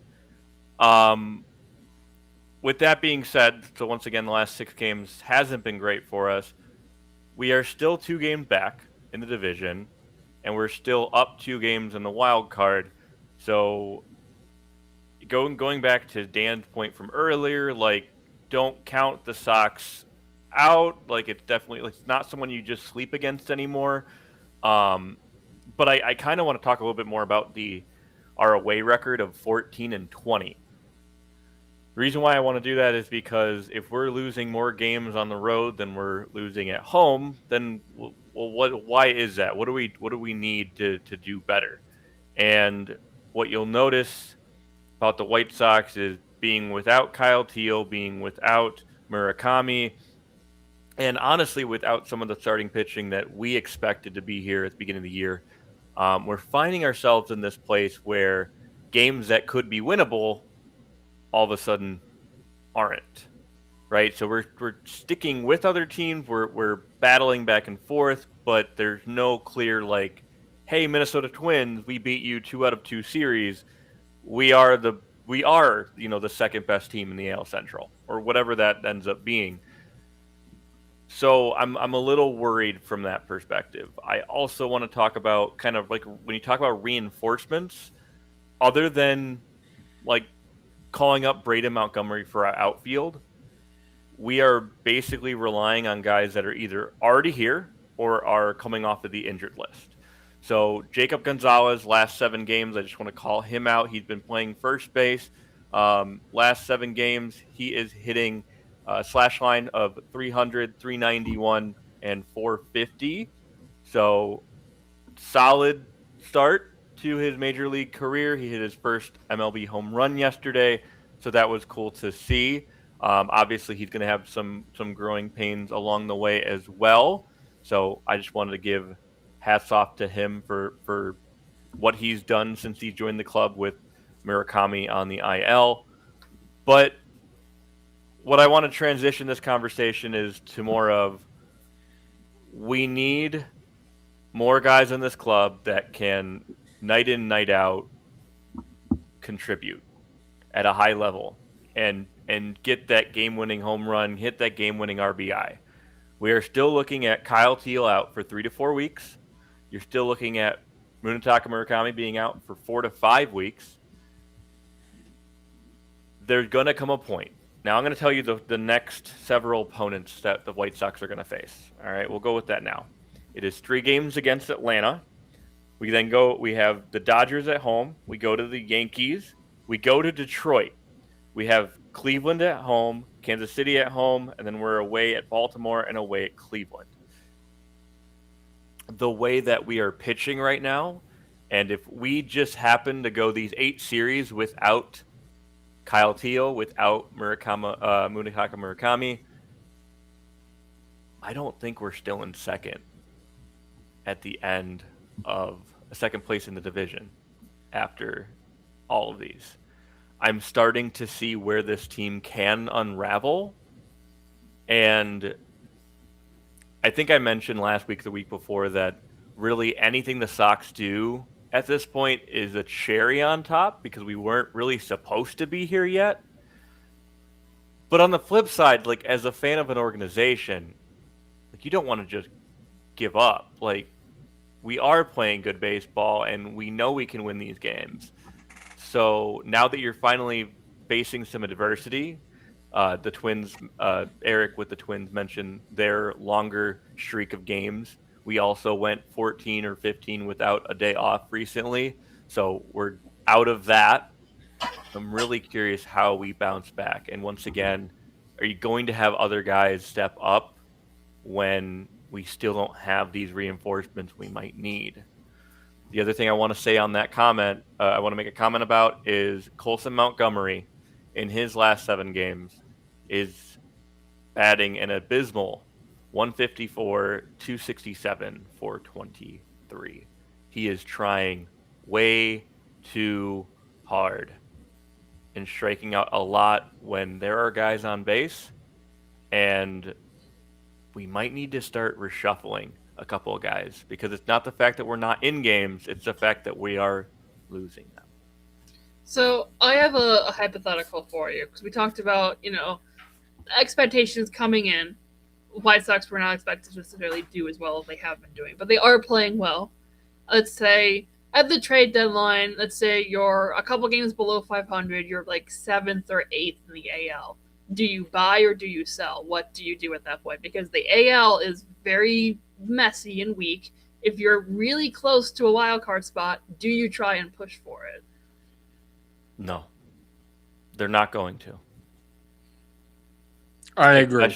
With that being said, so once again, the last 6 games hasn't been great for us. we are still 2 games back in the division, and we're still up 2 games in the wild card. So going back to Dan's point from earlier, like, don't count the Sox out. Like, it's definitely, like, it's not someone you just sleep against anymore. But I kind of want to talk a little bit more about our away record of 14-20. The reason why I want to do that is because if we're losing more games on the road than we're losing at home, then why is that? What do we need to do better? And what you'll notice about the White Sox is being without Kyle Teel, being without Murakami, and honestly without some of the starting pitching that we expected to be here at the beginning of the year. We're finding ourselves in this place where games that could be winnable all of a sudden aren't, right? So we're sticking with other teams. We're battling back and forth, but there's no clear, like, hey, Minnesota Twins, we beat you 2 out of 2 series. We are the second best team in the AL Central, or whatever that ends up being. So I'm a little worried from that perspective. I also want to talk about kind of like when you talk about reinforcements, other than like calling up Braden Montgomery for our outfield, we are basically relying on guys that are either already here or are coming off of the injured list. So Jacob Gonzalez, last 7 games, I just want to call him out. He's been playing first base. Last 7 games, he is hitting slash line of 300, 391, and 450. So solid start to his major league career. He hit his first MLB home run yesterday, so that was cool to see. Obviously, he's going to have some growing pains along the way as well. So I just wanted to give hats off to him for what he's done since he joined the club with Murakami on the IL. But what I want to transition this conversation is to more of, we need more guys in this club that can night in, night out contribute at a high level and get that game-winning home run, hit that game-winning RBI. We are still looking at Kyle Teel out for 3 to 4 weeks. You're still looking at Munetaka Murakami being out for 4 to 5 weeks. There's going to come a point. Now I'm going to tell you the next several opponents that the White Sox are going to face. All right, we'll go with that now. It is 3 games against Atlanta. We have the Dodgers at home. We go to the Yankees. We go to Detroit. We have Cleveland at home, Kansas City at home, and then we're away at Baltimore and away at Cleveland. The way that we are pitching right now, and if we just happen to go these 8 series without Kyle Teel, without Munetaka Murakami, I don't think we're still in second at the end of a second place in the division after all of these. I'm starting to see where this team can unravel. And I think I mentioned last week, the week before, that really anything the Sox do at this point is a cherry on top because we weren't really supposed to be here yet. But on the flip side, like, as a fan of an organization, like, you don't want to just give up. Like, we are playing good baseball and we know we can win these games. So now that you're finally facing some adversity, the Twins, Eric with the Twins mentioned their longer streak of games. We also went 14 or 15 without a day off recently. So we're out of that. I'm really curious how we bounce back. And once again, are you going to have other guys step up when we still don't have these reinforcements we might need? The other thing I want to say on that comment, I want to make a comment about, is Colson Montgomery in his last 7 games is batting an abysmal 154, 267, 423. He is trying way too hard and striking out a lot when there are guys on base, and we might need to start reshuffling a couple of guys, because it's not the fact that we're not in games, it's the fact that we are losing them. So I have a hypothetical for you, because we talked about, expectations coming in, White Sox were not expected to necessarily do as well as they have been doing, but they are playing well. Let's say at the trade deadline, let's say you're a couple games below 500, you're like 7th or 8th in the AL. Do you buy or do you sell? What do you do at that point? Because the AL is very messy and weak. If you're really close to a wild card spot, do you try and push for it? No. They're not going to. I agree.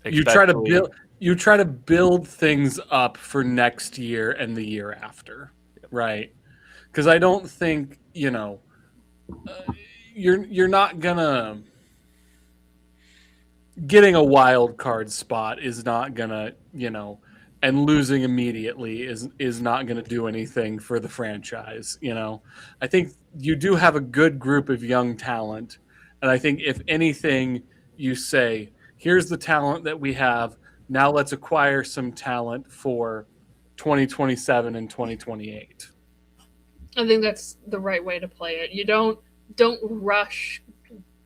You try to build things up for next year and the year after, right? Because I don't think you're not gonna getting a wild card spot is not gonna and losing immediately is not gonna do anything for the franchise. I think you do have a good group of young talent, and I think if anything, you say, here's the talent that we have. Now let's acquire some talent for 2027 and 2028. I think that's the right way to play it. You don't rush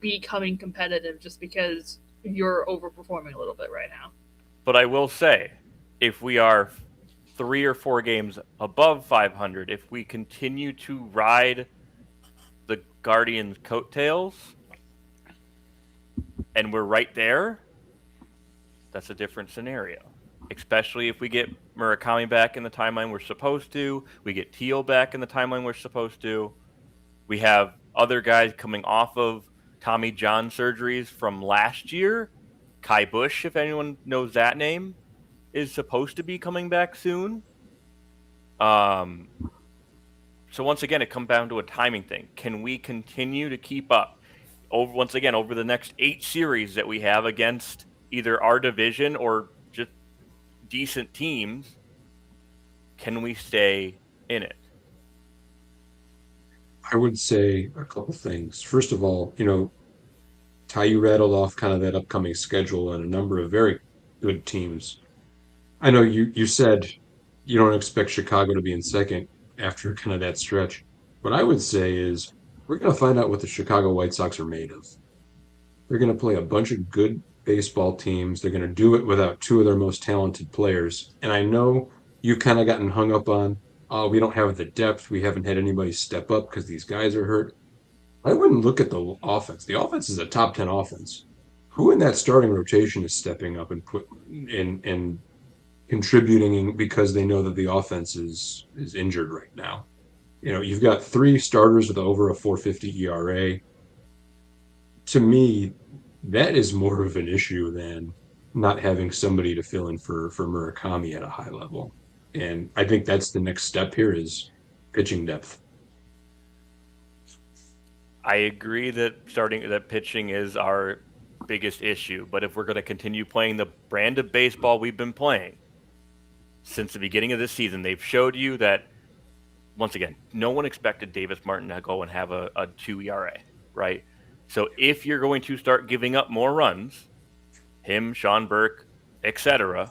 becoming competitive just because you're overperforming a little bit right now. But I will say, if we are 3 or 4 games above 500, if we continue to ride the Guardians' coattails, and we're right there, that's a different scenario. Especially if we get Murakami back in the timeline we're supposed to, we get Teal back in the timeline we're supposed to, we have other guys coming off of Tommy John surgeries from last year. Kai Bush, if anyone knows that name, is supposed to be coming back soon. So once again, it comes down to a timing thing. Can we continue to keep up over the next 8 series that we have against either our division or just decent teams? Can we stay in it? I would say a couple things. First of all, Ty, you rattled off kind of that upcoming schedule and a number of very good teams. I know you said you don't expect Chicago to be in second after kind of that stretch. What I would say is we're going to find out what the Chicago White Sox are made of. They're going to play a bunch of good baseball teams. They're going to do it without 2 of their most talented players. And I know you kind of gotten hung up on, we don't have the depth. We haven't had anybody step up because these guys are hurt. I wouldn't look at the offense. The offense is a top 10 offense. Who in that starting rotation is stepping up and contributing because they know that the offense is injured right now? You've got 3 starters with over a 4.50 ERA. To me, that is more of an issue than not having somebody to fill in for Murakami at a high level. And I think that's the next step here is pitching depth. I agree that pitching is our biggest issue, but if we're going to continue playing the brand of baseball we've been playing since the beginning of this season, they've showed you that, once again, no one expected Davis Martin to go and have a 2 ERA, right? So if you're going to start giving up more runs, him, Sean Burke, etc.,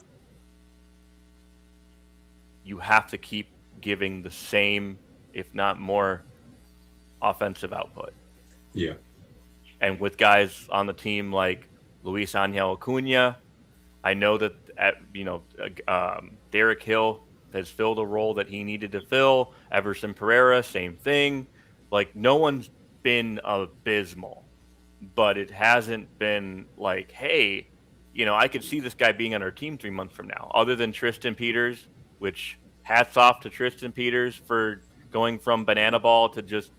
you have to keep giving the same, if not more, offensive output. Yeah. And with guys on the team like Luis Angel Acuna, I know that Derek Hill has filled a role that he needed to fill. Everson Pereira, same thing. Like, no one's been abysmal, but it hasn't been like, hey, I could see this guy being on our team 3 months from now. Other than Tristan Peters, which hats off to Tristan Peters for going from banana ball to just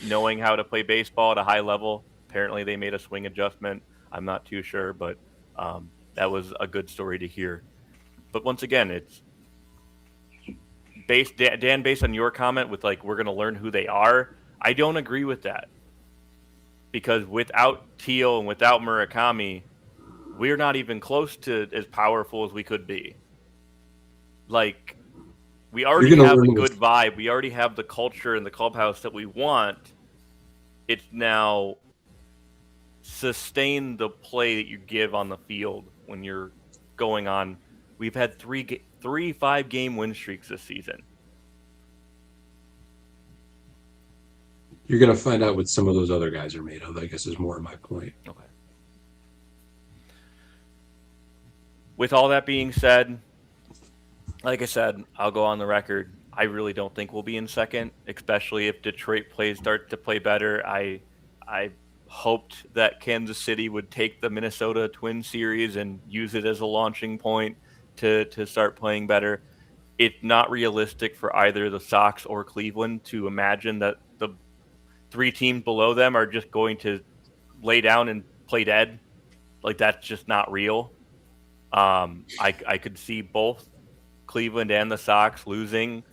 knowing how to play baseball at a high level. Apparently they made a swing adjustment. I'm not too sure, but that was a good story to hear. But once again, it's Dan, based on your comment with we're going to learn who they are, I don't agree with that. Because without Teal and without Murakami, we're not even close to as powerful as we could be. We already have a good vibe. We already have the culture in the clubhouse that we want. It's now sustain the play that you give on the field when you're going on. We've had 3 5-game win streaks this season. You're going to find out what some of those other guys are made of, I guess, is more of my point. Okay. with all that being said, like I said, I'll go on the record. I really don't think we'll be in second, especially if Detroit start to play better. I hoped that Kansas City would take the Minnesota Twins series and use it as a launching point to start playing better. It's not realistic for either the Sox or Cleveland to imagine that the three teams below them are just going to lay down and play dead. Like, that's just not real. I could see both Cleveland and the Sox losing,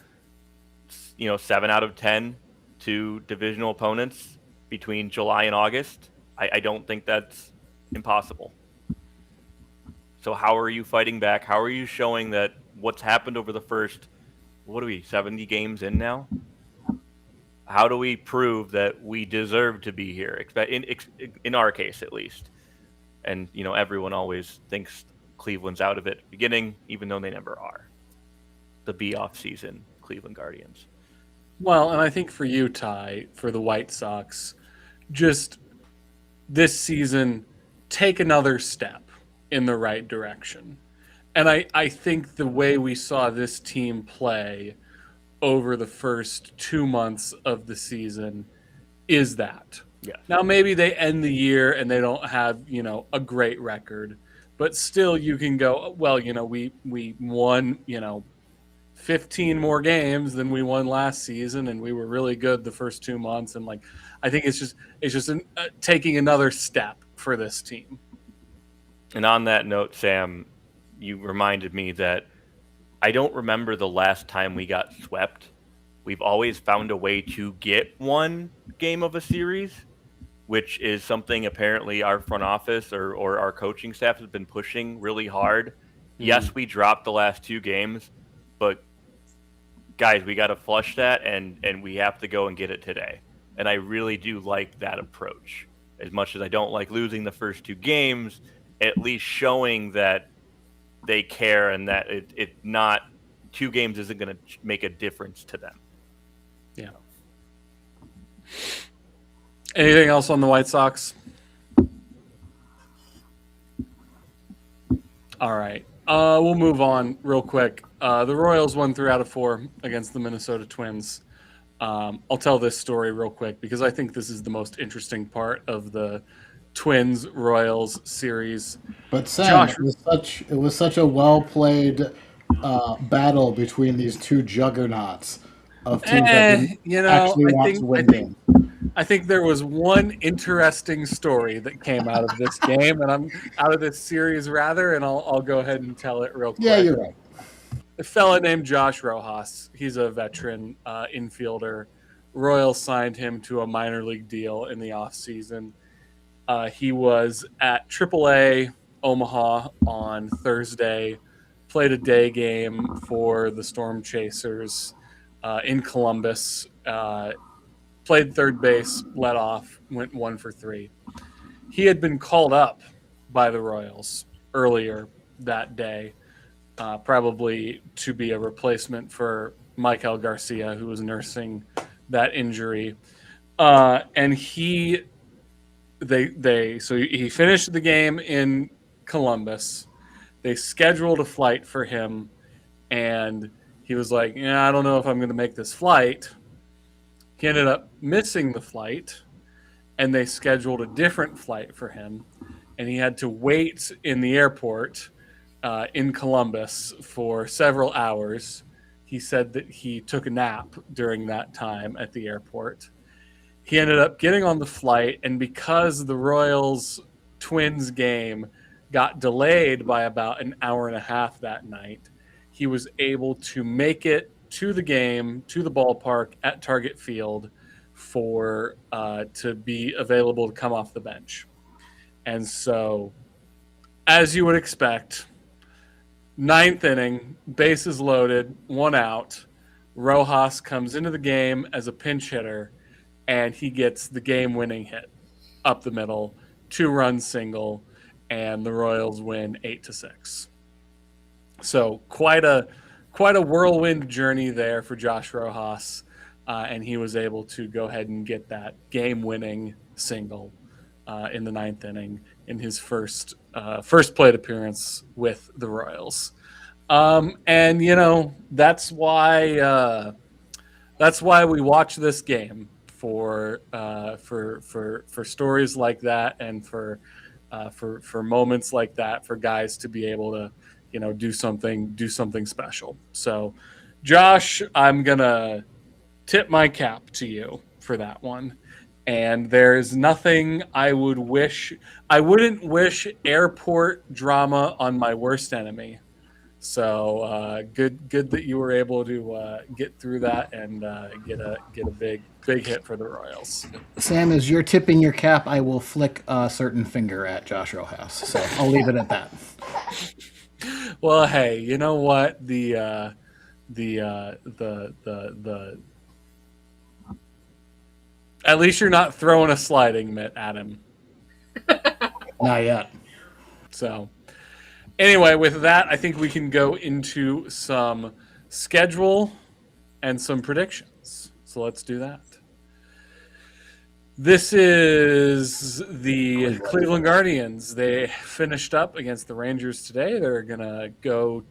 7 out of 10 to divisional opponents between July and August. I don't think that's impossible. So how are you fighting back? How are you showing that what's happened over the first, 70 games in now? How do we prove that we deserve to be here? In our case, at least. And, everyone always thinks Cleveland's out of it at the beginning, even though they never are. The B-off season Cleveland Guardians. Well, and I think for you, Ty, for the White Sox, just this season, take another step in the right direction. And I think the way we saw this team play over the first 2 months of the season is that. Yes. Now, maybe they end the year and they don't have, a great record, but still you can go, well, we won, 15 more games than we won last season, and we were really good the first 2 months. And I think it's just taking another step for this team. And on that note, Sam, you reminded me that I don't remember the last time we got swept. We've always found a way to get one game of a series, which is something apparently our front office or our coaching staff has been pushing really hard. Yes, we dropped the last 2 games, but guys, we got to flush that, and we have to go and get it today. And I really do like that approach. As much as I don't like losing the first 2 games, at least showing that they care and that it not 2 games isn't going to make a difference to them. Yeah. Anything else on the White Sox? All right. We'll move on real quick. The Royals won 3 out of 4 against the Minnesota Twins. I'll tell this story real quick because I think this is the most interesting part of the Twins-Royals series. But Sam, it was such a well-played battle between these 2 juggernauts of teams that actually want to win games. I think there was one interesting story that came out of this game, and I'm out of this series rather, and I'll go ahead and tell it real quick. Yeah, you're right. A fella named Josh Rojas. He's a veteran infielder. Royals signed him to a minor league deal in the offseason. He was at AAA Omaha on Thursday, played a day game for the Storm Chasers in Columbus, played third base, led off, went 1 for 3. He had been called up by the Royals earlier that day, probably to be a replacement for Michael Garcia, who was nursing that injury. And he finished the game in Columbus. They scheduled a flight for him, and he was like, I don't know if I'm going to make this flight. He ended up missing the flight, and they scheduled a different flight for him, and he had to wait in the airport in Columbus for several hours. He said that he took a nap during that time at the airport. He ended up getting on the flight, and because the Royals Twins game got delayed by about an hour and a half that night, he was able to make it to the game, to the ballpark at Target Field for to be available to come off the bench. And so, as you would expect, 9th inning, bases loaded, 1 out. Rojas comes into the game as a pinch hitter, and he gets the game-winning hit up the middle, 2-run single, and the Royals win 8-6. So quite a whirlwind journey there for Josh Rojas, and he was able to go ahead and get that game-winning single in the 9th inning in his first plate appearance with the Royals. And that's why we watch this game for stories like that, and for moments like that, for guys to be able to do something special. So, Josh, I'm gonna tip my cap to you for that one. And there's nothing I wouldn't wish airport drama on my worst enemy. So good that you were able to get through that and get a big hit for the Royals. Sam, as you're tipping your cap, I will flick a certain finger at Josh Rojas. So I'll leave it at that. Well, hey, you know what? At least you're not throwing a sliding mitt at him. Not yet. So, anyway, with that, I think we can go into some schedule and some predictions. So let's do that. This is the Cleveland Guardians. They finished up against the Rangers today. They're going to go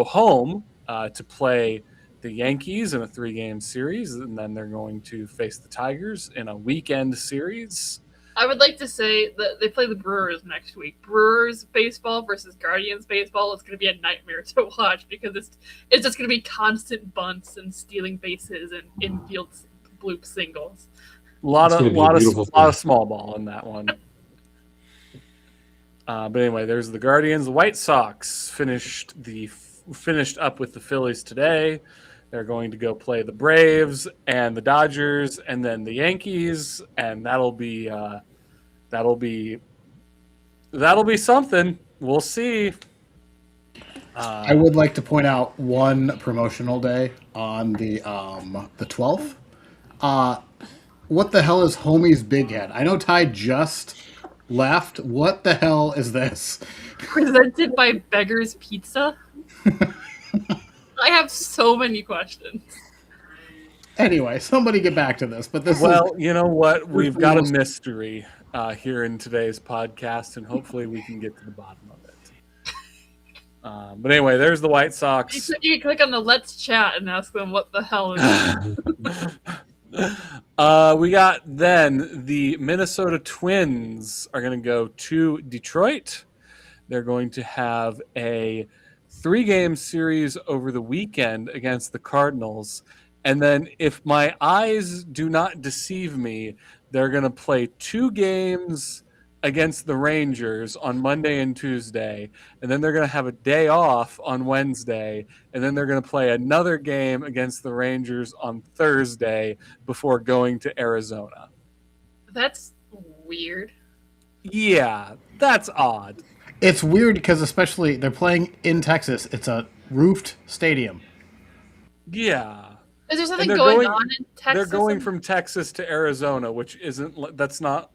home to play the Yankees in a 3-game series, and then they're going to face the Tigers in a weekend series. I would like to say that they play the Brewers next week. Brewers baseball versus Guardians baseball is going to be a nightmare to watch, because it's just going to be constant bunts and stealing bases and infield bloop singles. A lot of small ball in that one. But anyway, there's the Guardians. The White Sox finished up with the Phillies today. They're going to go play the Braves and the Dodgers, and then the Yankees, and that'll be something. We'll see. I would like to point out one promotional day on the 12th. What the hell is Homie's Big Head? I know Ty just left. What the hell is this? Presented by Beggar's Pizza? I have so many questions. Anyway, somebody get back to this. But you know what? We've got a mystery here in today's podcast, and hopefully we can get to the bottom of it. But anyway, there's the White Sox. You can click on the Let's Chat and ask them what the hell is it. We got then the Minnesota Twins are going to go to Detroit. They're going to have a 3-game series over the weekend against the Cardinals. And then, if my eyes do not deceive me, they're going to play 2 games against the Rangers on Monday and Tuesday. And then they're going to have a day off on Wednesday. And then they're going to play another game against the Rangers on Thursday before going to Arizona. That's weird. Yeah, that's odd. It's weird because, especially, they're playing in Texas. It's a roofed stadium. Yeah. Is there something going on in Texas? They're going from Texas to Arizona, which that's not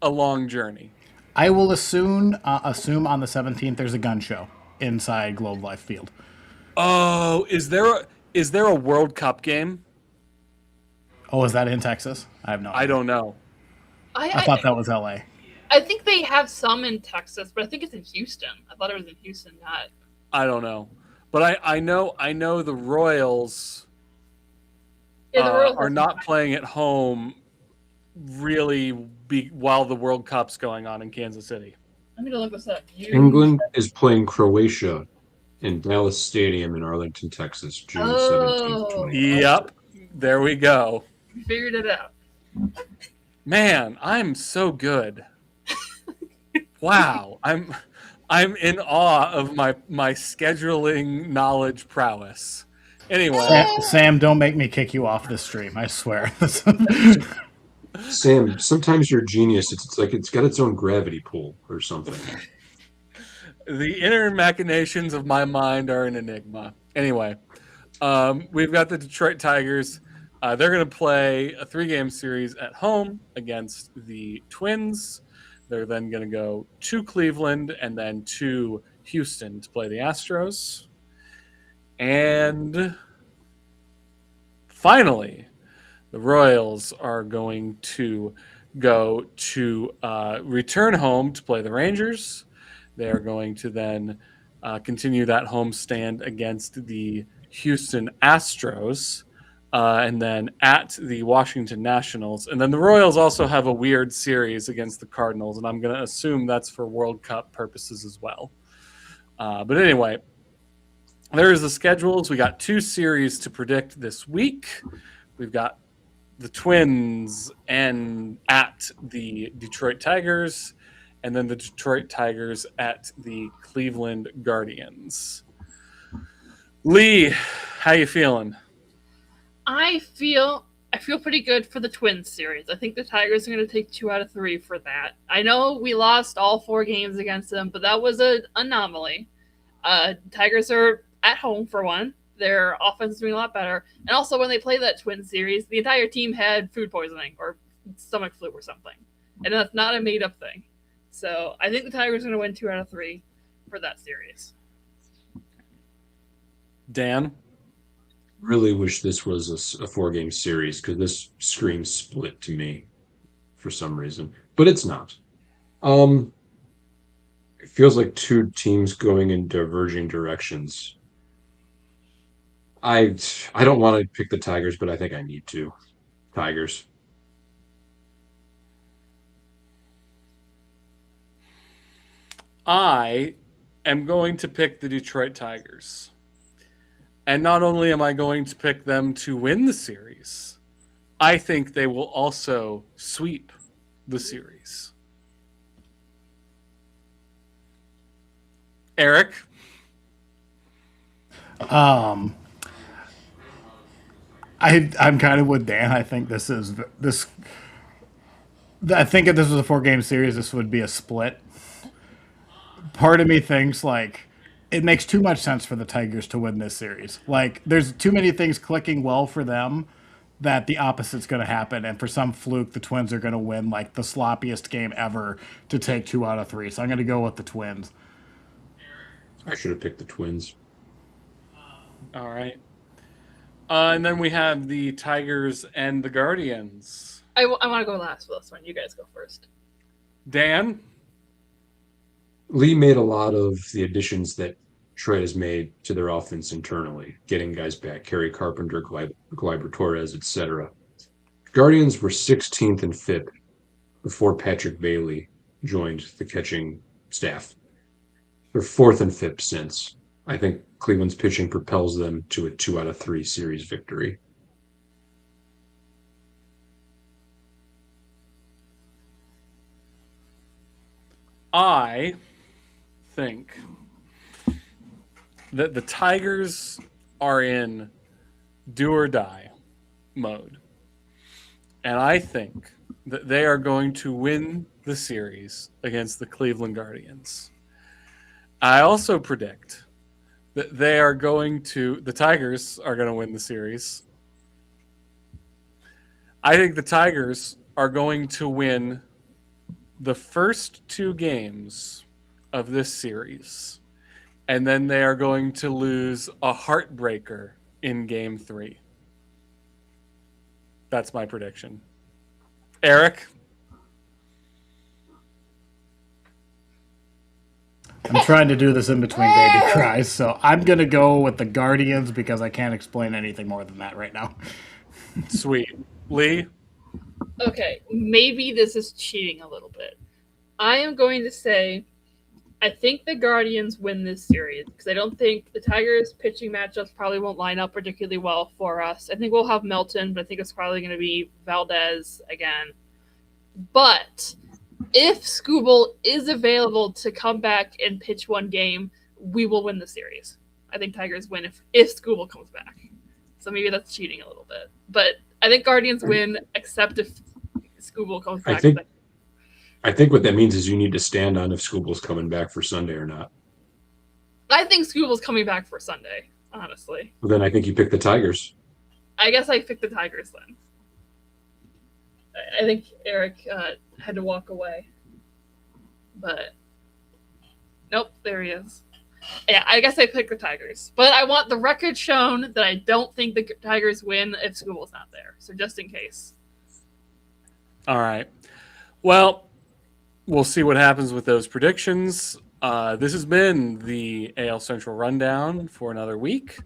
a long journey. I will assume on the 17th there's a gun show inside Globe Life Field. Oh, is there a World Cup game? Oh, is that in Texas? I have no idea. I don't know. I thought that was LA. I think they have some in Texas, but I think it's in Houston. I thought it was in Houston, not. I don't know, but I know the Royals, are not playing at home really while the World Cup's going on in Kansas City. I'm gonna look this up. England is playing Croatia in Dallas Stadium in Arlington, Texas, June 17th. Yep, there we go. We figured it out. Man, I'm so good. Wow, I'm in awe of my scheduling knowledge prowess. Anyway, Sam, don't make me kick you off this stream. I swear. Sam, sometimes you're a genius. It's like it's got its own gravity pull or something. The inner machinations of my mind are an enigma. Anyway, we've got the Detroit Tigers. They're going to play a 3-game series at home against the Twins. They're then going to go to Cleveland and then to Houston to play the Astros. And finally, the Royals are going to go to return home to play the Rangers. They are going to then continue that homestand against the Houston Astros, and then at the Washington Nationals. And then the Royals also have a weird series against the Cardinals, and I'm going to assume that's for World Cup purposes as well. But anyway, there's the schedules. We got 2 series to predict this week. We've got the Twins and at the Detroit Tigers, and then the Detroit Tigers at the Cleveland Guardians. Lee, how you feeling? I feel pretty good for the Twins series. I think the Tigers are going to take 2 out of 3 for that. I know we lost all 4 games against them, but that was an anomaly. Tigers are at home for one. Their offense is doing a lot better. And also when they play that Twins series, the entire team had food poisoning or stomach flu or something. And that's not a made-up thing. So I think the Tigers are going to win 2 out of 3 for that series. Dan? Really wish this was a 4-game series because this screams split to me for some reason. But it's not. It feels like 2 teams going in diverging directions. I don't want to pick the Tigers, but I think I need to. Tigers. I am going to pick the Detroit Tigers. And not only am I going to pick them to win the series, I think they will also sweep the series. Eric? I'm kind of with Dan. I think this. I think if this was a 4-game series, this would be a split. Part of me thinks like it makes too much sense for the Tigers to win this series. Like there's too many things clicking well for them that the opposite's going to happen, and for some fluke, the Twins are going to win like the sloppiest game ever to take 2 out of 3. So I'm going to go with the Twins. I should have picked the Twins. All right. And then we have the Tigers and the Guardians. I want to go last for this one. You guys go first. Dan? Lee made a lot of the additions that Detroit has made to their offense internally, getting guys back, Kerry Carpenter, Gleyber Torres, etc. Guardians were 16th and 5th before Patrick Bailey joined the catching staff. They're 4th and 5th since. I think Cleveland's pitching propels them to a 2 out of 3 series victory. I think that the Tigers are in do or die mode. And I think that they are going to win the series against the Cleveland Guardians. I also predict that the Tigers are going to win the series. I think the Tigers are going to win the first 2 games of this series, and then they are going to lose a heartbreaker in Game 3. That's my prediction. Eric? I'm trying to do this in between baby cries, so I'm going to go with the Guardians because I can't explain anything more than that right now. Sweet. Lee? Okay, maybe this is cheating a little bit. I am going to say I think the Guardians win this series because I don't think the Tigers' pitching matchups probably won't line up particularly well for us. I think we'll have Melton, but I think it's probably going to be Valdez again. But if Skubal is available to come back and pitch 1 game, we will win the series. I think Tigers win if Skubal comes back. So maybe that's cheating a little bit. But I think Guardians win, except if Skubal comes back. I think what that means is you need to stand on if Skubal's coming back for Sunday or not. I think Skubal's coming back for Sunday, honestly. Well, then I think you pick the Tigers. I guess I picked the Tigers then. I think Eric had to walk away. But, nope, there he is. Yeah, I guess I picked the Tigers. But I want the record shown that I don't think the Tigers win if Skubal's not there. So just in case. All right. Well, we'll see what happens with those predictions. This has been the AL Central Rundown for another week.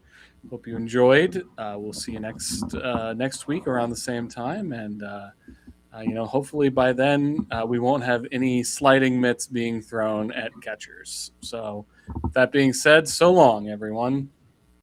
Hope you enjoyed. We'll see you next week around the same time, and hopefully by then we won't have any sliding mitts being thrown at catchers. So, with that being said, so long, everyone.